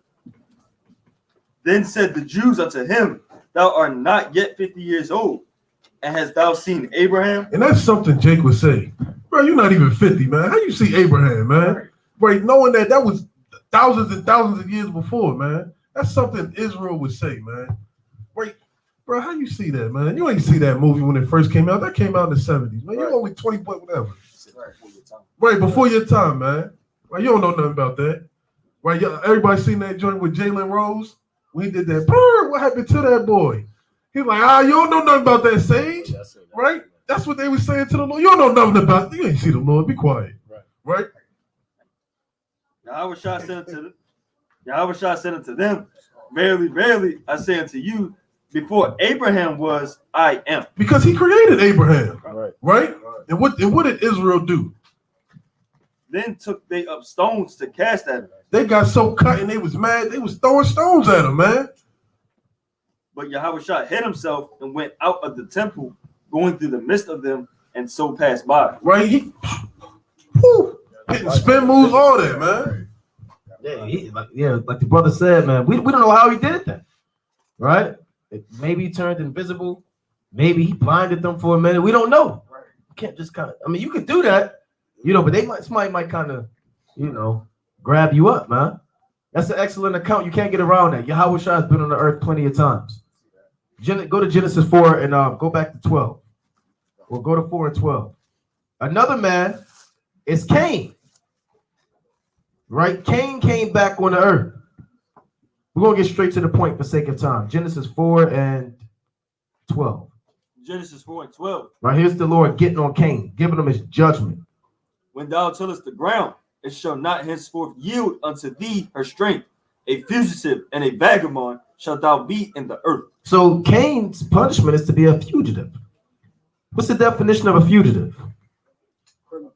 Then said the Jews unto him, Thou art not yet 50 years old, and hast thou seen Abraham? And that's something Jake would say. Bro, you're not even 50, man. How you see Abraham, man? Right, knowing that was thousands and thousands of years before, man. That's something Israel would say, man. Right, bro, how you see that, man? You ain't see that movie when it first came out. That came out in the 70s, man. You're only 20, whatever. Right, before your time, man. Right, you don't know nothing about that. Right, everybody seen that joint with Jalen Rose? When he did that, what happened to that boy? He's like, you don't know nothing about that, Sage. Right? That's what they were saying to the Lord. You don't know nothing about it. You ain't see the Lord. Be quiet. Right? Yahweh said unto them, Verily, verily, I say unto you, before Abraham was, I am. Because he created Abraham. Right? And what did Israel do? Then took they up stones to cast at him. They got so cut and they was mad, they was throwing stones at him, man. But Yahweh hid himself and went out of the temple, going through the midst of them, and so passed by. Right? He hitting spin moves, all that, man. Yeah, like the brother said, man, we don't know how he did that. Right? Maybe he turned invisible. Maybe he blinded them for a minute. We don't know. You can't just you could do that. But somebody might kind of, grab you up, man. That's an excellent account. You can't get around that. Yahweh Shai has been on the earth plenty of times. Go to Genesis 4 and go back to 12. We'll go to 4 and 12. Another man is Cain. Right? Cain came back on the earth. We're going to get straight to the point for sake of time. Genesis 4 and 12. Genesis 4 and 12. Right, here's the Lord getting on Cain, giving him his judgment. When thou tillest the ground, it shall not henceforth yield unto thee her strength. A fugitive and a vagabond shalt thou be in the earth. So Cain's punishment is to be a fugitive. What's the definition of a fugitive? Hold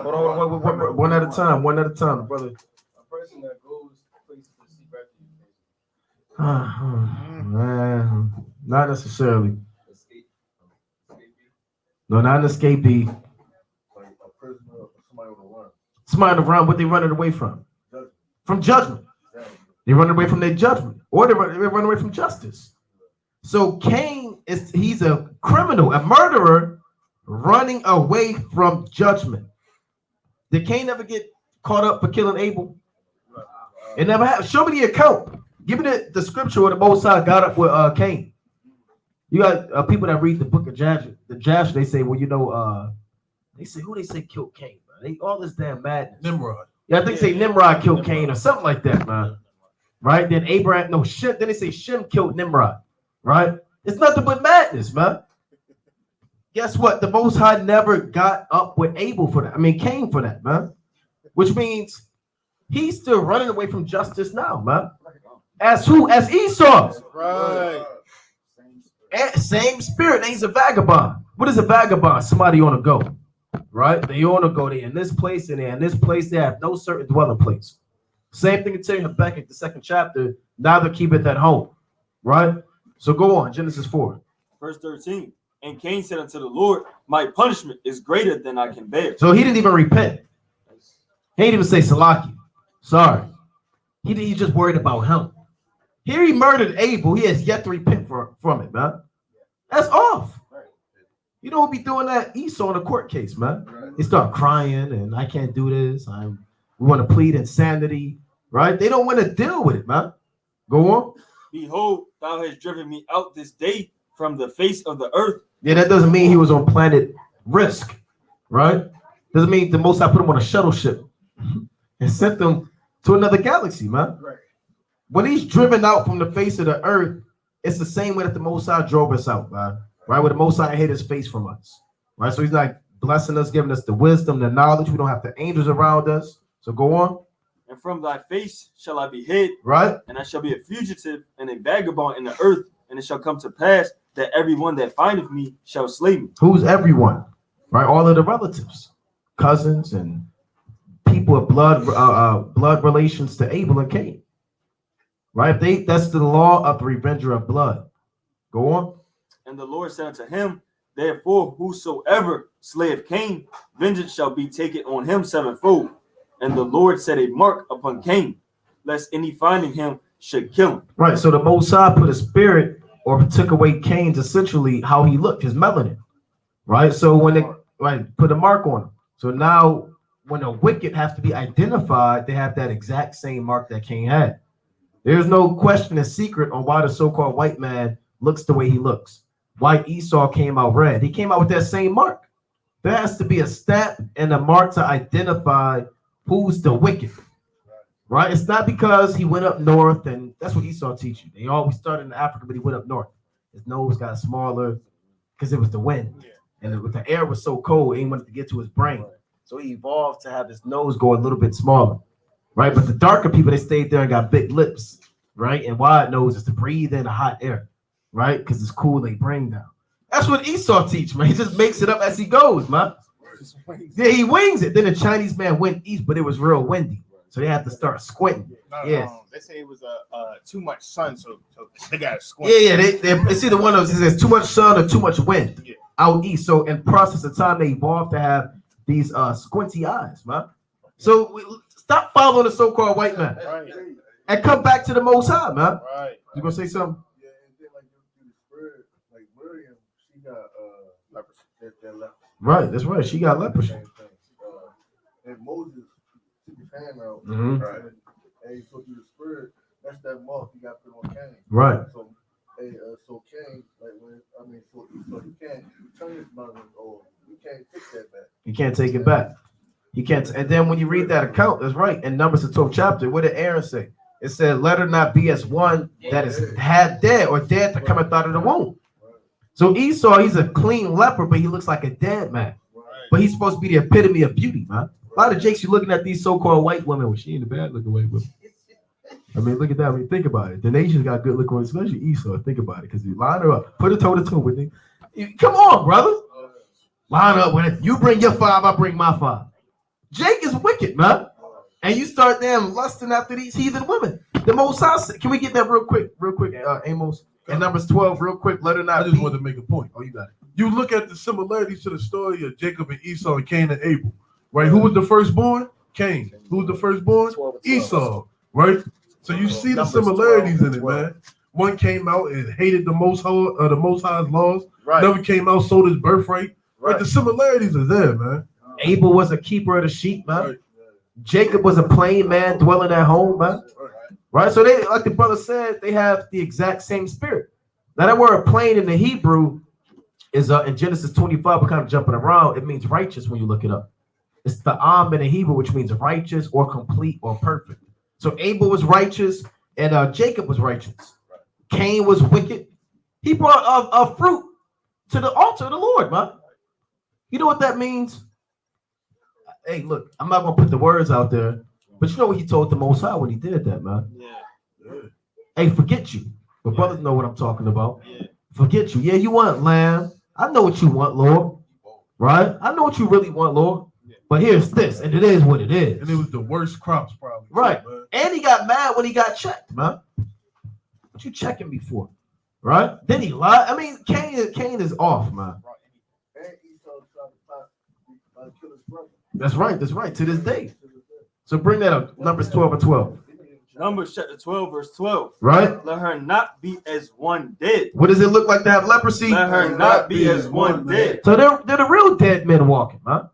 on, one at a time, brother. A person that goes places to seek refuge. Man, not necessarily. No, not an escapee. Somebody on the run. What they running away from? From judgment. They run away from their judgment, or they run away from justice. So Cain he's a criminal, a murderer, running away from judgment. Did Cain ever get caught up for killing Abel? It never happened. Show me the account. Give me the scripture where the Most High got up with Cain. You got people that read the book of Jasher. They say, they say who they say killed Cain. All this damn madness. Nimrod. Yeah, I think say Nimrod killed Cain or something like that, man. Right? Then Shem. Then they say Shem killed Nimrod. Right? It's nothing but madness, man. Guess what? The Most High never got up with Abel for that. Cain for that, man. Which means he's still running away from justice now, man. As who? As Esau. Right. Same spirit. He's a vagabond. What is a vagabond? Somebody on a go. Right? They on a go. They in this place and they're in this place. They have no certain dwelling place. Same thing to tell you Habakkuk, the 2nd chapter. Neither keepeth at home. Right? So go on. Genesis 4. Verse 13. And Cain said unto the Lord, my punishment is greater than I can bear. So he didn't even repent. He didn't even say Salaki. Sorry. He just worried about him. Here he murdered Abel. He has yet to repent from it, man. That's off. You know who be doing that? Esau in a court case, man. They start crying and I can't do this. We want to plead insanity, right? They don't want to deal with it, man. Go on. Behold, thou hast driven me out this day from the face of the earth. Yeah, that doesn't mean he was on planet Risk, right? Doesn't mean the Most High put them on a shuttle ship and sent them to another galaxy, man. Right. When he's driven out from the face of the earth, it's the same way that the Most High drove us out, man. Right? Where the Most High hid his face from us. Right? So he's not blessing us, giving us the wisdom, the knowledge. We don't have the angels around us. So go on. And from thy face shall I be hid, Right? and I shall be a fugitive and a vagabond in the earth. And it shall come to pass that everyone that findeth me shall slay me. Who's everyone? Right? All of the relatives, cousins, and people of blood relations to Abel and Cain. Right? That's the law of the revenger of blood. Go on. And the Lord said unto him, therefore, whosoever slayeth Cain, vengeance shall be taken on him sevenfold. And the Lord set a mark upon Cain, lest any finding him should kill him. Right. So the Most High put a spirit or took away Cain's essentially how he looked, his melanin. Right. So when they put a mark on him. So now when the wicked have to be identified, they have that exact same mark that Cain had. There's no question and secret on why the so-called white man looks the way he looks. Why Esau came out red. He came out with that same mark. There has to be a stamp and a mark to identify who's the wicked. Right? It's not because he went up north, and that's what Esau teach you. They always started in Africa, but he went up north. His nose got smaller because it was the wind. And the air was so cold, he wanted to get to his brain. So he evolved to have his nose go a little bit smaller. Right? But the darker people, they stayed there and got big lips. Right? And wide noses to breathe in the hot air. Right? Because it's cool, they bring down. That's what Esau teach, man. He just makes it up as he goes, man. Yeah, he wings it. Then the Chinese man went east, but it was real windy. So they had to start squinting. No, they say it was too much sun, so they got to squint. Yeah, it's either one of those. There's too much sun or too much wind out east. So in process of time, they evolved to have these squinty eyes, man. So stop following the so-called white man and come back to the Most High, man. Right. You gonna say something? Yeah, and then like through the spirit, like Miriam, she got leprosy. That leprosy. Right, that's right. She got leprosy. Same thing. And Moses took his hand out, Mhm. right? And so through the spirit, that's that mark you got to put on Cain. Right. So, so Cain, so you can't turn his mother, or you can't take that back. You can't take it back. You can't. And then when you read that account, that's right. In Numbers, the 12th chapter, what did Aaron say? It said, let her not be as one that is had dead or dead that cometh out of the womb. So Esau, he's a clean leper, but he looks like a dead man. But he's supposed to be the epitome of beauty, man. A lot of jakes, you're looking at these so-called white women. Well, she ain't a bad looking white woman. I mean, look at that when you think about it. The nation's got good looking women, especially Esau. Think about it, because you line her up, put her toe to toe with me. Come on, brother. Line up with it. You bring your five, I bring my five. Jake is wicked, man. And you start damn lusting after these heathen women. The Most High, can we get that real quick, Amos? In Numbers 12, real quick, let her not I just be. wanted to make a point. Oh, you got it. You look at the similarities to the story of Jacob and Esau and Cain and Abel, right? Who was the firstborn? Cain. Who was the firstborn? 12. Esau, right? So you see the Numbers similarities 12, in it, 12. man. One came out and hated the Most High's laws. Right. Another came out, sold his birthright. Right. Right. The similarities are there, man. Abel was a keeper of the sheep, man. Right. Jacob was a plain man dwelling at home, man. Right? So they, like the brother said, they have the exact same spirit. Now that word plain in the Hebrew is in Genesis 25, we're kind of jumping around. It means righteous when you look it up. It's the in the Hebrew, which means righteous or complete or perfect. So Abel was righteous and Jacob was righteous. Cain was wicked. He brought a fruit to the altar of the Lord, man. You know what that means? Hey, look, I'm not going to put the words out there, but you know what he told the Most High when he did that, man? Yeah. Hey, forget you. The brothers know what I'm talking about. Forget you. Yeah, you want lamb. I know what you want, Lord. Right? I know what you really want, Lord. But here's this, and it is what it is. And it was the worst crops, probably. Right. Man. And he got mad when he got checked, man. What you checking me for? Right? Then he lied. I mean, Cain is off, man. And Esau tried to kill his brother. That's right. That's right. To this day. So bring that up. Numbers 12 and 12. Numbers chapter 12, verse 12. Right? Let her not be as one dead. What does it look like to have leprosy? Let her not be as one dead. So they're the real dead men walking, huh?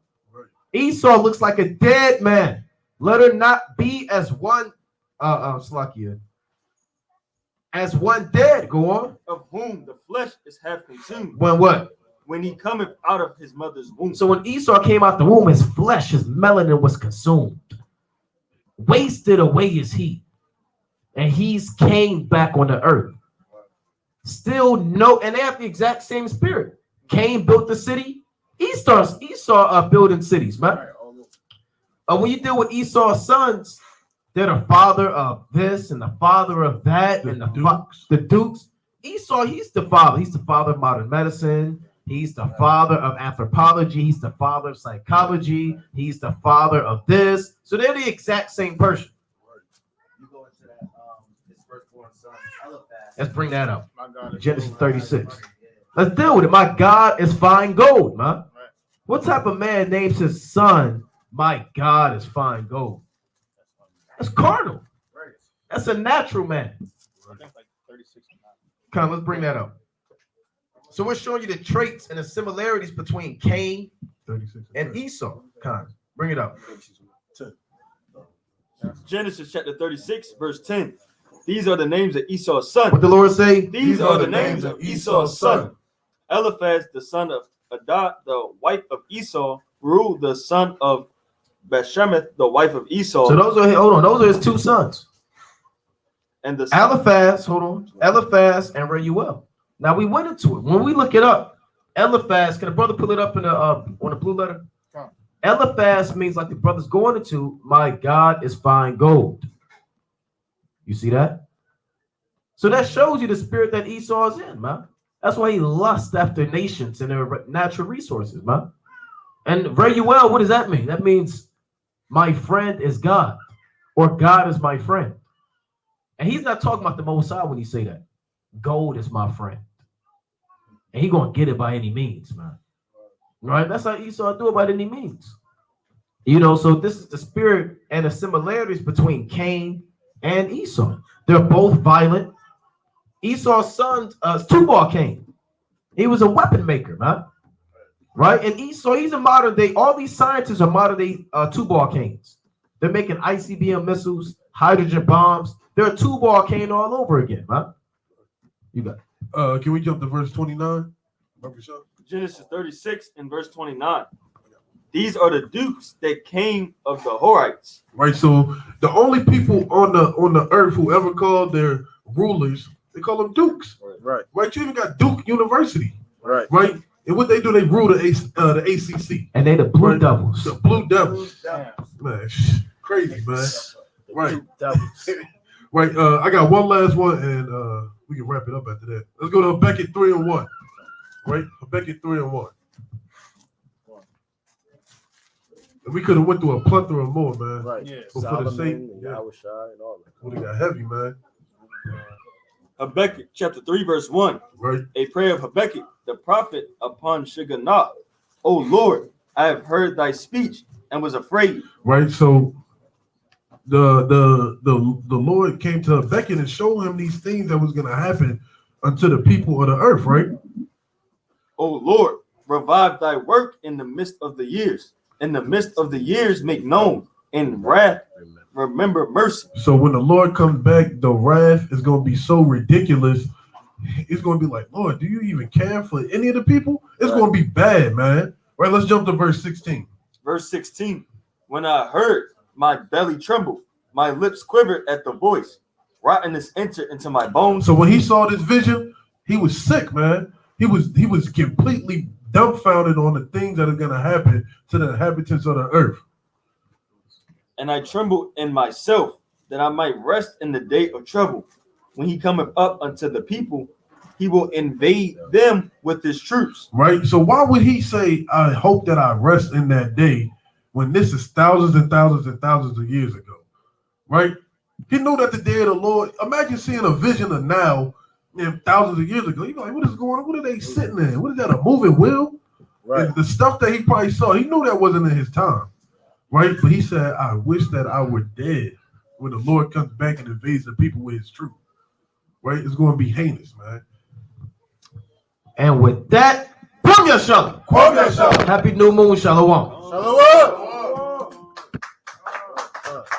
Esau looks like a dead man. Let her not be as one, Slakia. As one dead. Go on. Of whom the flesh is half consumed. When what? when he cometh out of his mother's womb. So when Esau came out the womb, his flesh, his melanin was consumed, wasted away his heat, and he's came back on the earth. Still no, and they have the exact same spirit. Cain built the city. Esau building cities, man. When you deal with Esau's sons, they're the father of this and the father of that, and the dukes. Esau, he's the father. He's the father of modern medicine. He's the father of anthropology. He's the father of psychology. He's the father of this. So they're the exact same person. You go into that, his firstborn son, Eliphaz. Let's bring that up. My God is Genesis gold. 36. Let's deal with it. My God is fine gold, man. What type of man names his son, my God is fine gold? That's carnal. That's a natural man. I think like 36. Come on, let's bring that up. So we're showing you the traits and the similarities between Cain 36 and Esau. Come, bring it up. Genesis chapter 36, verse 10. These are the names of Esau's son. What the Lord say? These are the names of Esau's son. Eliphaz, the son of Adah, the wife of Esau. Reuel, the son of Bashemath, the wife of Esau. So those are his two sons. And the Eliphaz and Reuel. Now we went into it. When we look it up, Eliphaz, can a brother pull it up in the on the blue letter? Come. Eliphaz means like the brother's going into, my God is fine gold. You see that? So that shows you the spirit that Esau is in, man. That's why he lusts after nations and their natural resources, man. And very well, what does that mean? That means my friend is God, or God is my friend. And he's not talking about the Most High when he say that. Gold is my friend. And he gonna get it by any means, man. Right? That's how Esau do it by any means. You know, so this is the spirit and the similarities between Cain and Esau. They're both violent. Esau's son, Tubal Cain. He was a weapon maker, man. Right? And Esau, he's a modern day, all these scientists are modern day Tubal Cains. They're making ICBM missiles, hydrogen bombs. They're a Tubal Cain all over again, man. You got it. Can we jump to verse 29? Genesis 36 and verse 29. These are the dukes that came of the Horites. Right, so the only people on the earth who ever called their rulers, they call them dukes. Right. Right, you even got Duke University. Right. Right, and what they do, they rule the ACC. And they the Blue Right. Devils. The Blue Devils. Damn. Man, crazy, man. Right. Devils. Right, I got one last one, and we can wrap it up after that. Let's go to Habakkuk 3:1. Right, Habakkuk 3:1. And we could have went through a plethora more, man. Right. Yeah. But for the sake, and yeah, Yahushua and all that. would have got heavy, man. Habakkuk chapter 3, verse 1. Right. A prayer of Habakkuk, the prophet, upon Shiganoth. O Lord, I have heard thy speech and was afraid. Right. So the Lord came to Habakkuk and showed him these things that was going to happen unto the people of the earth. Right. O Lord, revive thy work in the midst of the years. In the midst of the years, make known. In wrath, remember mercy. So when the Lord comes back, the wrath is going to be so ridiculous. It's going to be like, Lord, do you even care for any of the people? It's going to be bad, man. Right. Let's jump to verse 16. Verse 16. When I heard, my belly trembled, my lips quivered at the voice. Rottenness entered into my bones. So when he saw this vision, he was sick, man. He was completely dumbfounded on the things that are going to happen to the inhabitants of the earth. And I trembled in myself, that I might rest in the day of trouble. When he cometh up unto the people, he will invade them with his troops. Right? So why would he say, I hope that I rest in that day, when this is thousands and thousands and thousands of years ago? Right? He knew that the day of the Lord, imagine seeing a vision of now and thousands of years ago. You're like, what is going on? What are they sitting in? What is that, a moving wheel? Right. And the stuff that he probably saw, he knew that wasn't in his time. Right? But he said, I wish that I were dead when the Lord comes back and invades the people with his truth. Right? It's going to be heinous, man. And with that, Kwam Yashalom. Kwam Yashalom. Happy New Moon, Shalom.